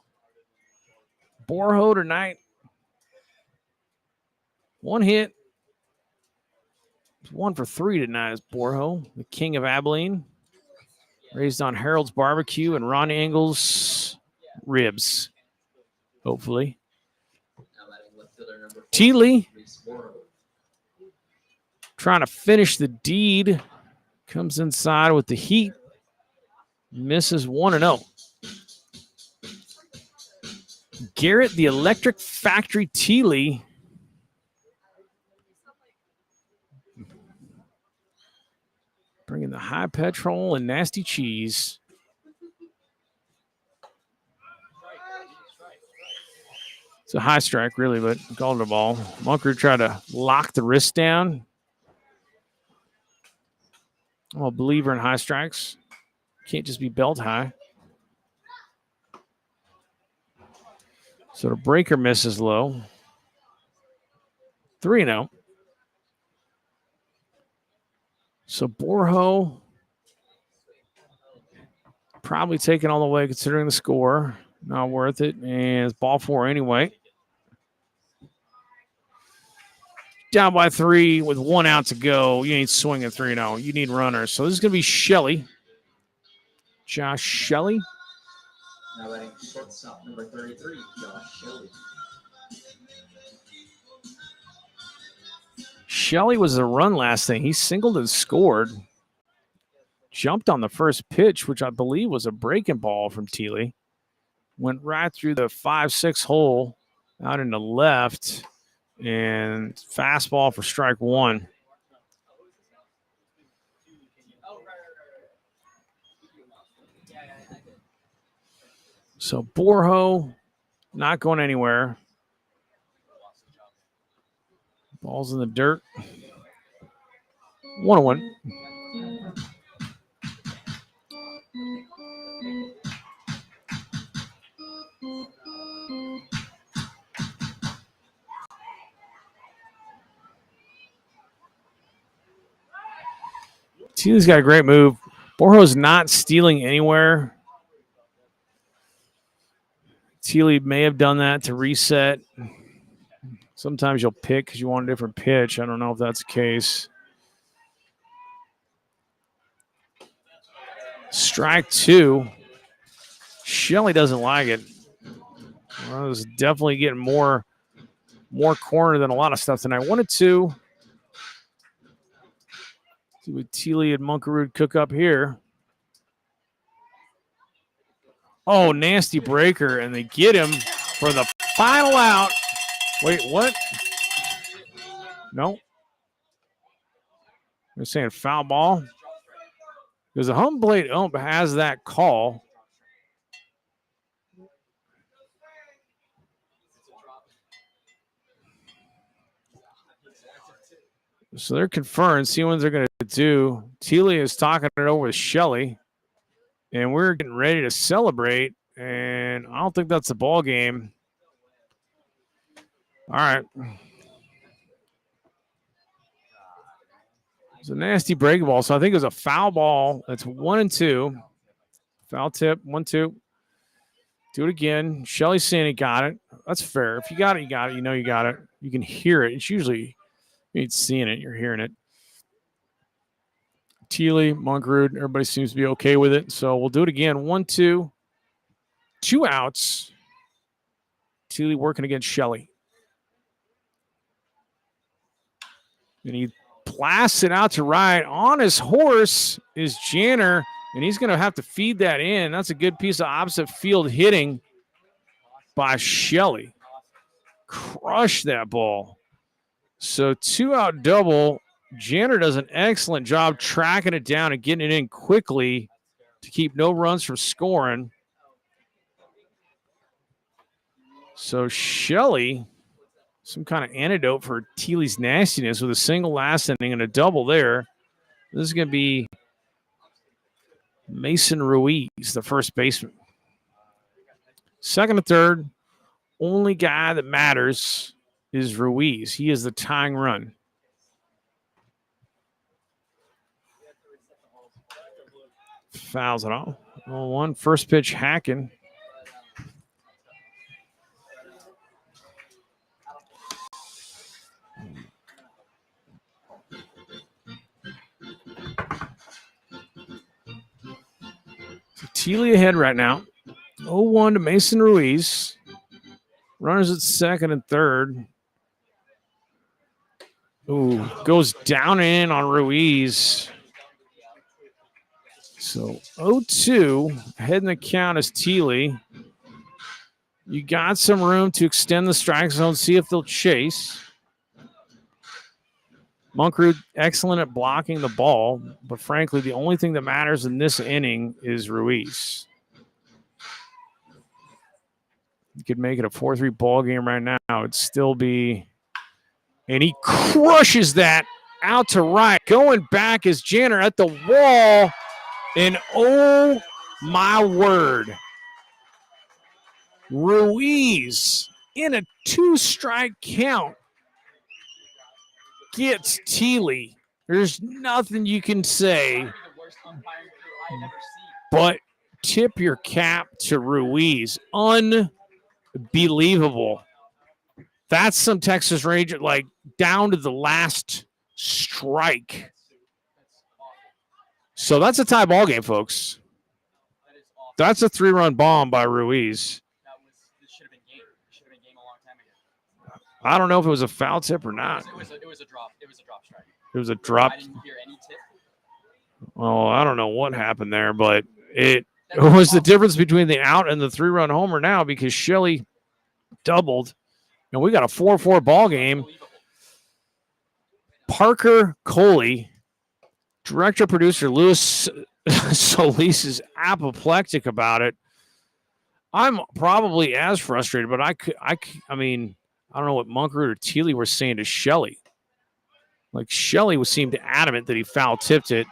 Borho tonight. 1 hit. 1 for 3 tonight is Borho, the king of Abilene. Raised on Harold's Barbecue and Ron Engel's ribs, hopefully. Thiele trying to finish the deed. Comes inside with the heat. Misses 1-0. Garrett, the Electric Factory Thiele. Bringing the high petrol and nasty cheese. It's a high strike, really, but called the ball. Munker tried to lock the wrist down. I'm a believer in high strikes. Can't just be belt high. So the breaker misses low. 3-0. So Borho probably taking all the way considering the score. Not worth it. And it's ball 4 anyway. Down by 3 with 1 out to go. You ain't swinging 3-0. You need runners. So this is going to be Shelley. Josh Shelley. Now batting shortstop number 33, Josh Shelley. Shelley was the run last thing. He singled and scored. Jumped on the first pitch, which I believe was a breaking ball from Thiele. Went right through the 5-6 hole out in the left. And fastball for strike 1. So Borho not going anywhere. Ball's in the dirt. 1-1. Thiele's got a great move. Borjo's not stealing anywhere. Thiele may have done that to reset. Sometimes you'll pick because you want a different pitch. I don't know if that's the case. Strike 2. Shelley doesn't like it. Well, it's definitely getting more corner than a lot of stuff tonight. 1-2. See what Thiele and Munkerud cook up here. Oh, nasty breaker, and they get him for the final out. Wait, what? No. They're saying foul ball. Because the home plate ump has that call. So they're conferring, see what they're going to do. Thiele is talking it over with Shelley. And we're getting ready to celebrate. And I don't think that's the ball game. All right. It's a nasty break ball, so I think it was a foul ball. That's 1-2. Foul tip, 1-2. Do it again. Shelly's saying he got it. That's fair. If you got it, you got it. You know you got it. You can hear it. It's usually, you ain't seeing it, you're hearing it. Teely, Monkrud, everybody seems to be okay with it. So we'll do it again. 1-2. 2 outs. Teely working against Shelly. And he blasts it out to right. On his horse is Janner, and he's going to have to feed that in. That's a good piece of opposite field hitting by Shelly. Crush that ball. So 2-out double. Janner does an excellent job tracking it down and getting it in quickly to keep no runs from scoring. So Shelly, some kind of antidote for Teely's nastiness with a single last inning and a double there. This is going to be Mason Ruiz, the first baseman. Second and third, only guy that matters is Ruiz. He is the tying run. Fouls it off. 0-1. First pitch, hacking. Teely ahead right now. 0-1 to Mason Ruiz. Runners at second and third. Ooh, goes down and in on Ruiz. So 0-2, ahead in the count is Teely. You got some room to extend the strike zone, see if they'll chase. Monkrud excellent at blocking the ball, but frankly, the only thing that matters in this inning is Ruiz. You could make it a 4-3 ball game right now. It'd still be, and he crushes that out to right. Going back is Janner at the wall, and oh my word, Ruiz in a 2-strike count gets Teely. There's nothing you can say but tip your cap to Ruiz. Unbelievable. That's some Texas Ranger, like down to the last strike. So that's a tie ball game, folks. That's a 3-run bomb by Ruiz. This should have been game. It should have been game a long time ago. I don't know if it was a foul tip or not. It was a drop. It was a drop strike. It was a drop. I didn't hear any tip. Oh, I don't know what happened there, but it was the difference between the out and the 3-run homer now because Shelly doubled. And we got a 4-4 ball game. Parker Coley, director producer Louis Solis is apoplectic about it. I'm probably as frustrated, but I mean, I don't know what Monkrud or Teely were saying to Shelly. Like Shelly seemed adamant that he foul tipped it.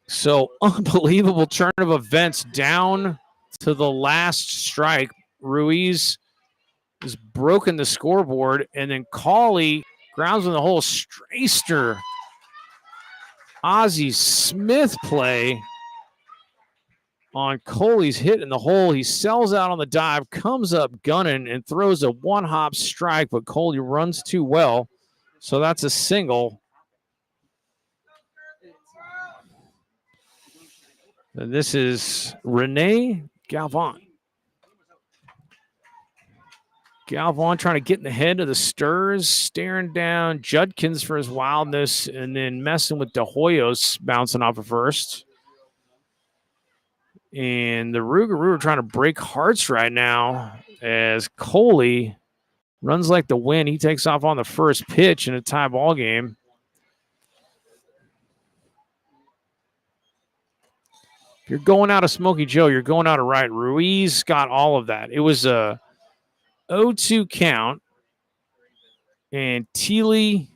So unbelievable turn of events down to the last strike. Ruiz has broken the scoreboard, and then Cauley grounds in the whole Straster. Ozzie Smith play on Coley's hit in the hole. He sells out on the dive, comes up gunning, and throws a one-hop strike, but Coley runs too well. So that's a single. And this is Rene Galvan. Galvan trying to get in the head of the Stirs, staring down Judkins for his wildness, and then messing with De Hoyos bouncing off of first. And the Rouge are trying to break hearts right now as Coley runs like the wind. He takes off on the first pitch in a tie ball game. If you're going out of Smokey Joe, you're going out of right. Ruiz got all of that. It was a 0-2 count, and Teely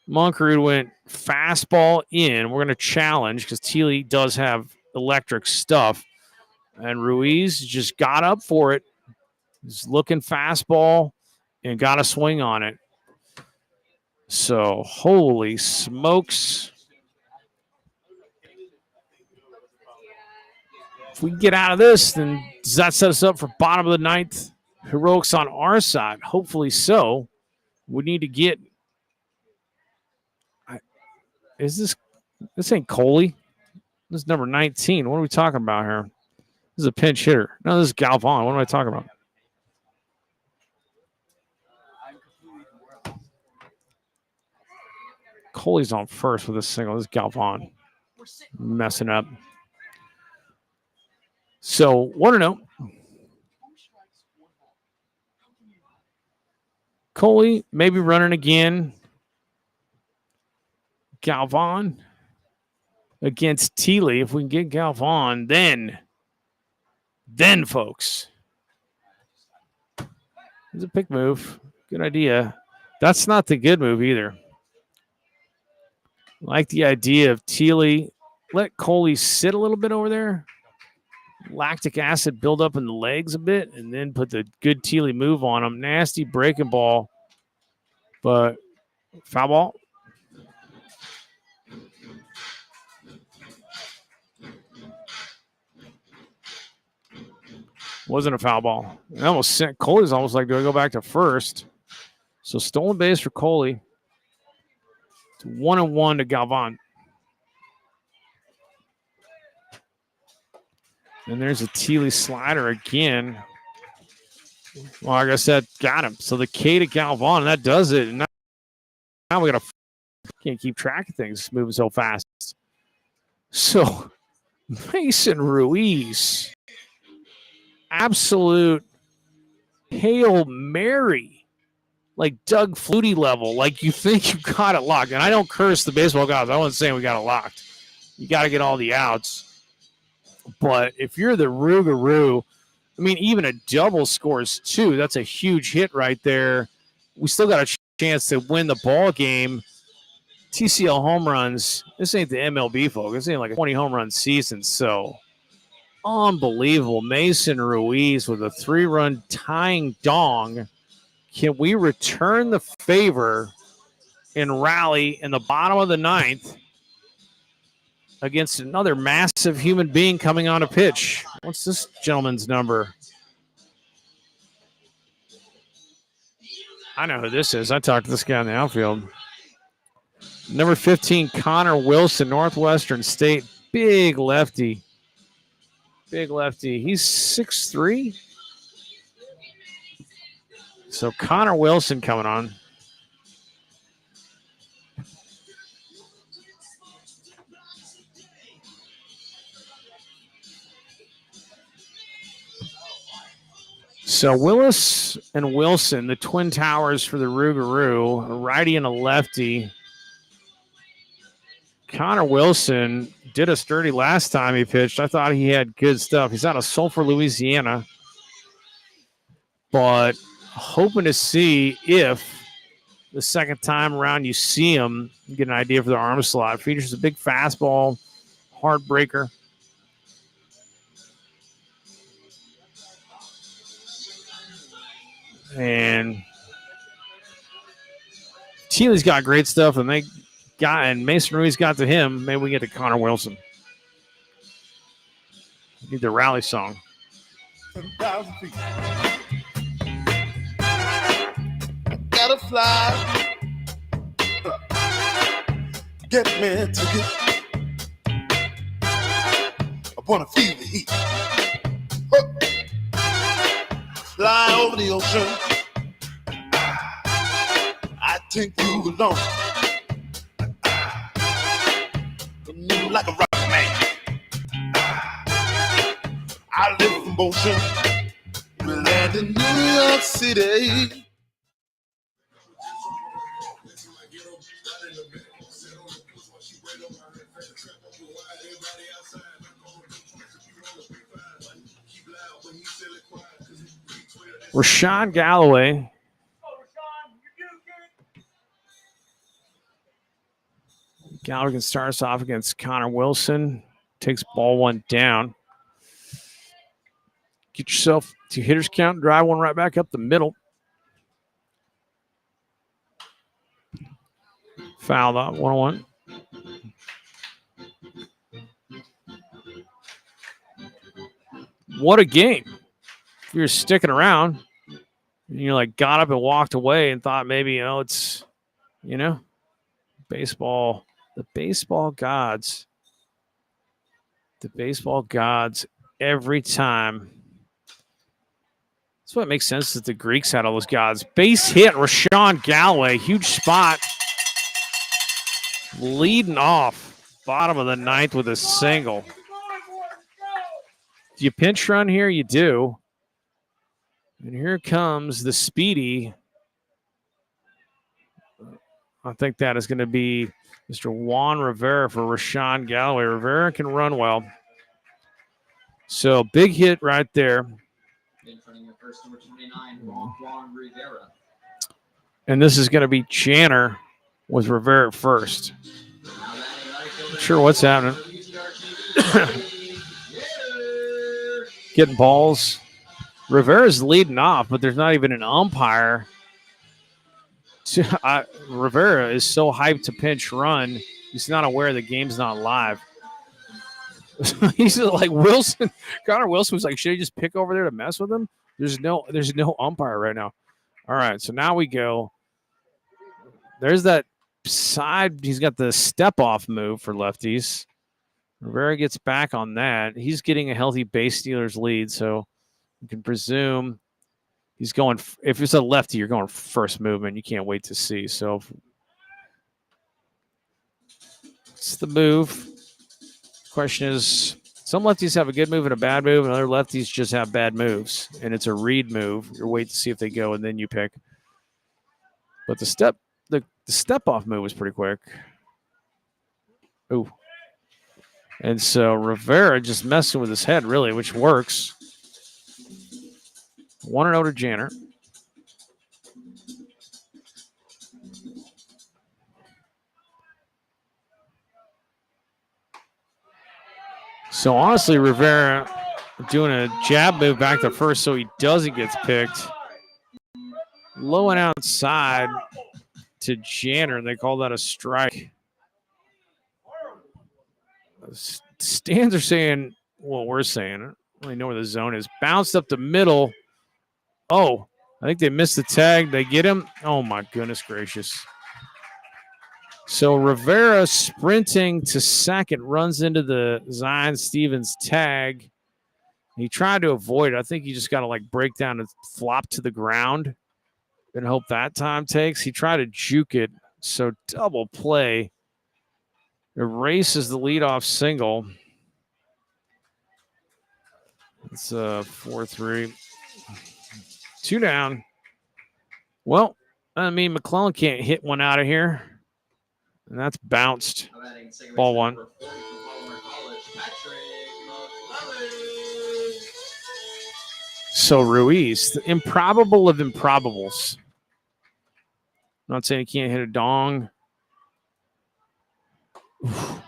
Monkrud went fastball in. We're going to challenge because Teely does have electric stuff, and Ruiz just got up for it. He's looking fastball and got a swing on it. So, holy smokes. If we get out of this, then does that set us up for bottom of the ninth? Heroics on our side. Hopefully so. We need to get. Is this ain't Coley? This is number 19. What are we talking about here? This is a pinch hitter. No, this is Galvan. What am I talking about? Coley's on first with a single. This is Galvan. Messing up. So, 1-0. Coley maybe running again. Galvan against Thiele. If we can get Galvan, then folks. It's a pick move. Good idea. That's not the good move either. Like the idea of Thiele. Let Coley sit a little bit over there. Lactic acid build up in the legs a bit, and then put the good Thiele move on him. Nasty breaking ball, but foul ball. Wasn't a foul ball. It almost sent Coley's almost like, do I go back to first? So stolen base for Coley. It's 1-1 to Galvan. And there's a Thiele slider again. Well, like I said, got him. So the K to Galvan, and that does it. And now we got to can't keep track of things moving so fast. So Mason Ruiz, absolute Hail Mary, like Doug Flutie level. Like you think you got it locked. And I don't curse the baseball guys. I wasn't saying we got it locked. You got to get all the outs. But if you're the Rougarou, I mean, even a double scores 2. That's a huge hit right there. We still got a chance to win the ball game. TCL home runs. This ain't the MLB, folks. This ain't like a 20 home run season. So unbelievable. Mason Ruiz with a 3-run tying dong. Can we return the favor and rally in the bottom of the ninth against another massive human being coming on a pitch? What's this gentleman's number? I know who this is. I talked to this guy in the outfield. Number 15, Connor Wilson, Northwestern State. Big lefty. Big lefty. He's 6'3". So Connor Wilson coming on. So Willis and Wilson, the twin towers for the Rougarou, a righty and a lefty. Connor Wilson did us dirty last time he pitched. I thought he had good stuff. He's out of Sulphur, Louisiana. But hoping to see if the second time around you see him, you get an idea for the arm slot. Features a big fastball, hard breaker. And Thiele's got great stuff, and Mason Ruiz got to him. Maybe we get to Connor Wilson. Need the rally song. 10,000 feet. Gotta fly. Get me a ticket. I wanna feel the heat. Fly over the ocean. I take you along. Like a rock man. I live in motion. We land in New York City. Rashawn Galloway. Galloway can start us off against Connor Wilson. Takes ball one down. Get yourself to hitter's count. Drive one right back up the middle. Fouled up, 1-1. What a game. If you're sticking around, you like got up and walked away and thought maybe, it's, baseball, the baseball gods every time. That's what makes sense that the Greeks had all those gods. Base hit, Rashawn Galloway, huge spot. Leading off, bottom of the ninth with a single. Do you pinch run here? You do. And here comes the speedy. I think that is going to be Mr. Juan Rivera for Rashawn Galloway. Rivera can run well. So big hit right there. In front of your first number 29, Juan Rivera. And this is going to be Janner with Rivera at first. Not sure what's happening. Getting balls. Rivera's leading off, but there's not even an umpire. Rivera is so hyped to pinch run, he's not aware the game's not live. He's like Wilson. Connor Wilson was like, should he just pick over there to mess with him? There's no umpire right now. All right, so now we go. There's that side. He's got the step-off move for lefties. Rivera gets back on that. He's getting a healthy base Steelers lead, so you can presume he's going. If it's a lefty, you're going first movement. You can't wait to see. So it's the move. Question is, some lefties have a good move and a bad move, and other lefties just have bad moves, and it's a read move. You're waiting to see if they go, and then you pick. But the step off move was pretty quick. Ooh. And so Rivera just messing with his head, really, which works. 1-0 to Janner. So honestly, Rivera doing a jab move back to first so he doesn't get picked. Low and outside to Janner. They call that a strike. Stands are saying, well, we're saying, I don't really know where the zone is. Bounced up the middle. Oh, I think they missed the tag. They get him. Oh, my goodness gracious. So Rivera sprinting to second, runs into the Zion Stevens tag. He tried to avoid it. I think he just got to like break down and flop to the ground and hope that time takes. He tried to juke it. So double play. Erases the leadoff single. It's 4-3. 2 down. Well, I mean, McClellan can't hit one out of here. And that's bounced. Ball 1. So Ruiz, the improbable of improbables. I'm not saying he can't hit a dong. Oof.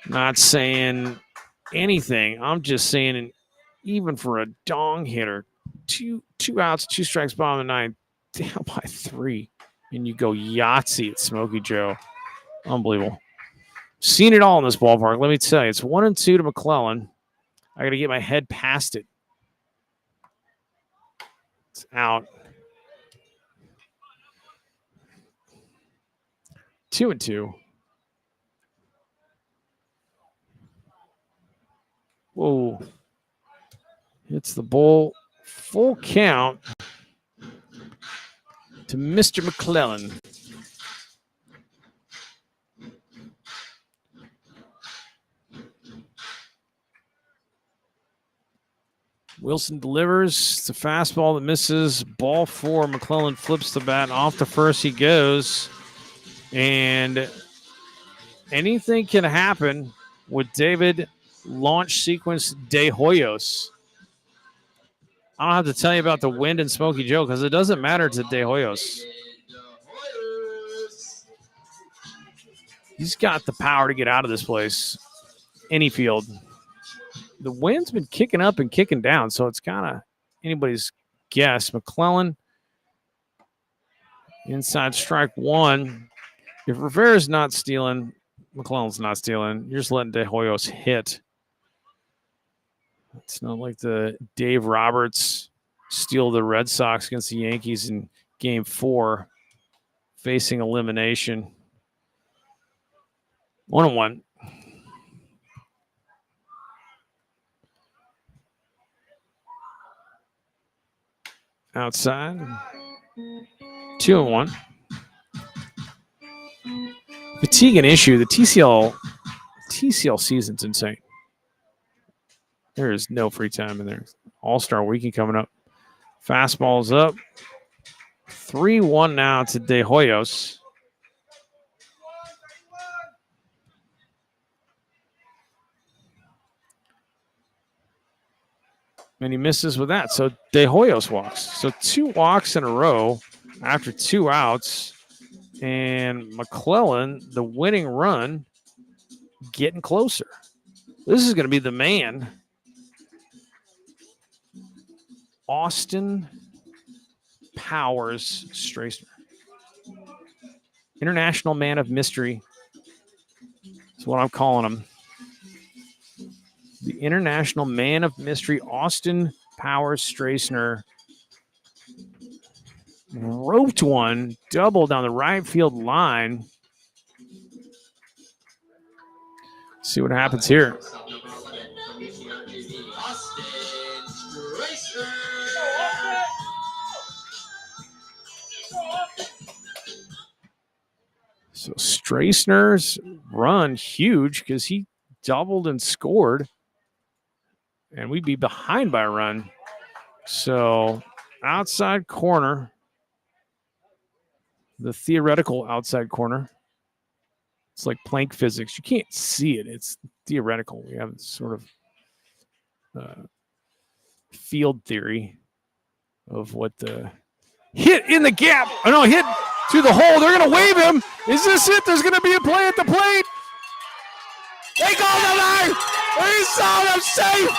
Not saying anything. I'm just saying, even for a dong hitter, two outs, 2 strikes, bottom of the 9th, down by 3. And you go Yahtzee at Smokey Joe. Unbelievable. Seen it all in this ballpark. Let me tell you, it's 1-2 to McClellan. I got to get my head past it. It's out. 2-2. Whoa. Hits the ball. Full count to Mr. McClellan. Wilson delivers. It's a fastball that misses. Ball 4. McClellan flips the bat. Off to first he goes. And anything can happen with David launch sequence De Hoyos. I don't have to tell you about the wind and Smokey Joe because it doesn't matter to De Hoyos. He's got the power to get out of this place. Any field. The wind's been kicking up and kicking down, so it's kind of anybody's guess. McClellan, inside strike 1. If Rivera's not stealing, McClellan's not stealing. You're just letting De Hoyos hit. It's not like the Dave Roberts steal the Red Sox against the Yankees in Game 4, facing elimination. 1-1. Outside. 2-1. Fatigue an issue. The TCL season's insane. There is no free time in there. All-Star Weekend coming up. Fastball's up. 3-1 now to De Hoyos. And he misses with that. So De Hoyos walks. So 2 walks in a row after 2 outs. And McClellan, the winning run, getting closer. This is going to be the man. Austin Powers Straisner. International Man of Mystery. That's what I'm calling him. The International Man of Mystery, Austin Powers Straisner. Roped one, double down the right field line. See what happens here. So Straisner's run huge because he doubled and scored. And we'd be behind by a run. So outside corner. The theoretical outside corner. It's like Planck physics. You can't see it. It's theoretical. We have sort of field theory of what the hit in the gap. Oh, no, hit through the hole. They're going to wave him. Is this it? There's going to be a play at the plate. They called the line. He saw them safe.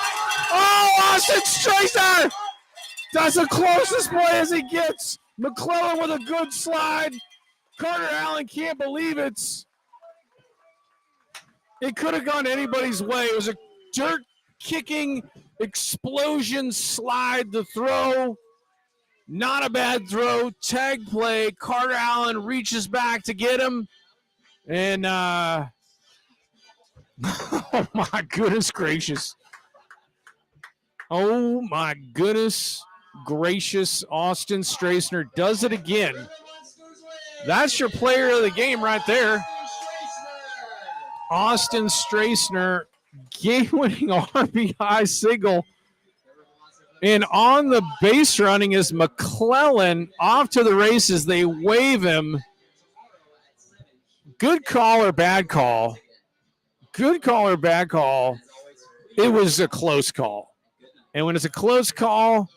Oh, Austin Straisner. That's the closest play as he gets. McClellan with a good slide. Carter Allen can't believe it. It could have gone anybody's way. It was a dirt-kicking explosion slide. The throw, not a bad throw. Tag play. Carter Allen reaches back to get him. And, oh, my goodness gracious. Oh, my goodness gracious. Austin Straisner does it again. That's your player of the game right there. Austin Straisner, game-winning RBI single. And on the base running is McClellan off to the races. They wave him. Good call or bad call? Good call or bad call? It was a close call. And when it's a close call,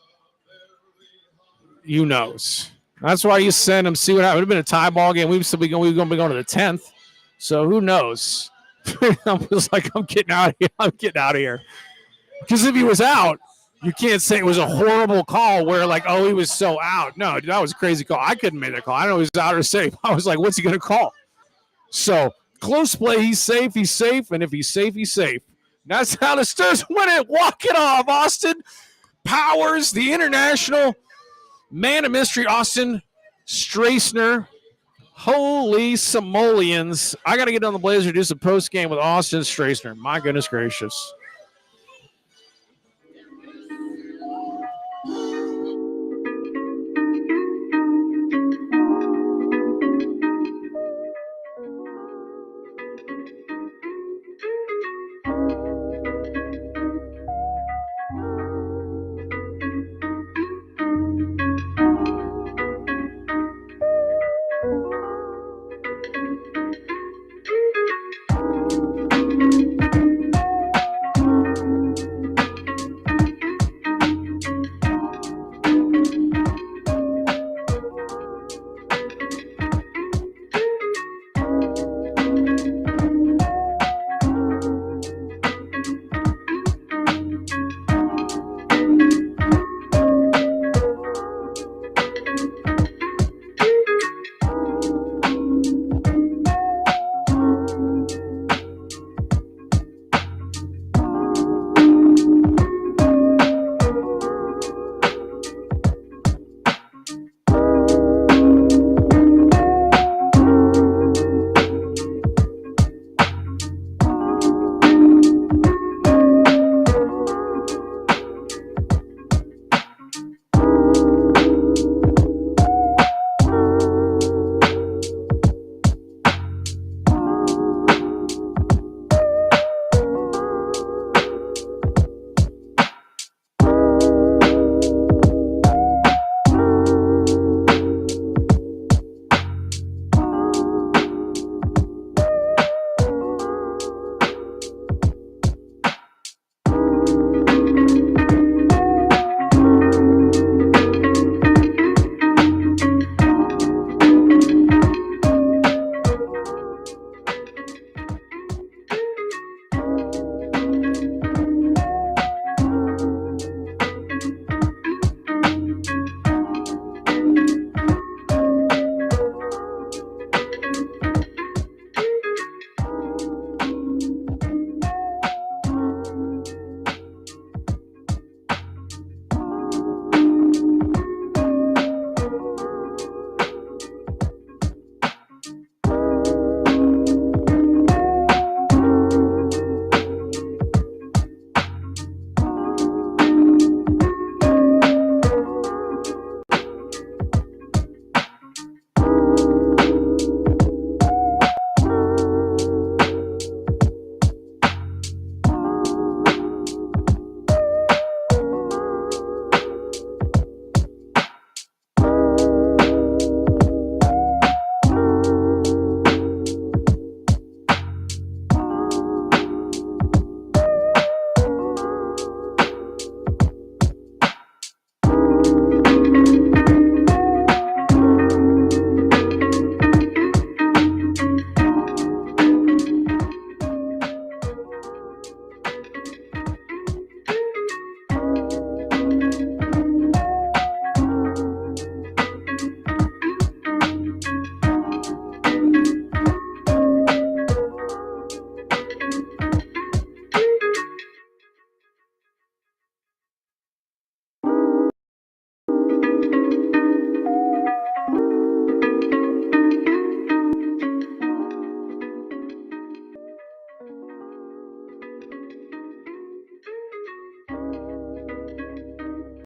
you knows. That's why you send him, see what happens. It would have been a tie ball game. We'd still be going to be going to the 10th. So who knows? I was like, I'm getting out of here. I'm getting out of here. Because if he was out, you can't say it was a horrible call where like, oh, he was so out. No, that was a crazy call. I couldn't make that call. I don't know if he was out or safe. I was like, what's he going to call? So close play, he's safe. And if he's safe, he's safe. That's how the Stars win it. Walk it off. Austin Powers, the international man of mystery, Austin Straisner. Holy simoleons. I got to get on the Blazer, do some post game with Austin Straisner. My goodness gracious.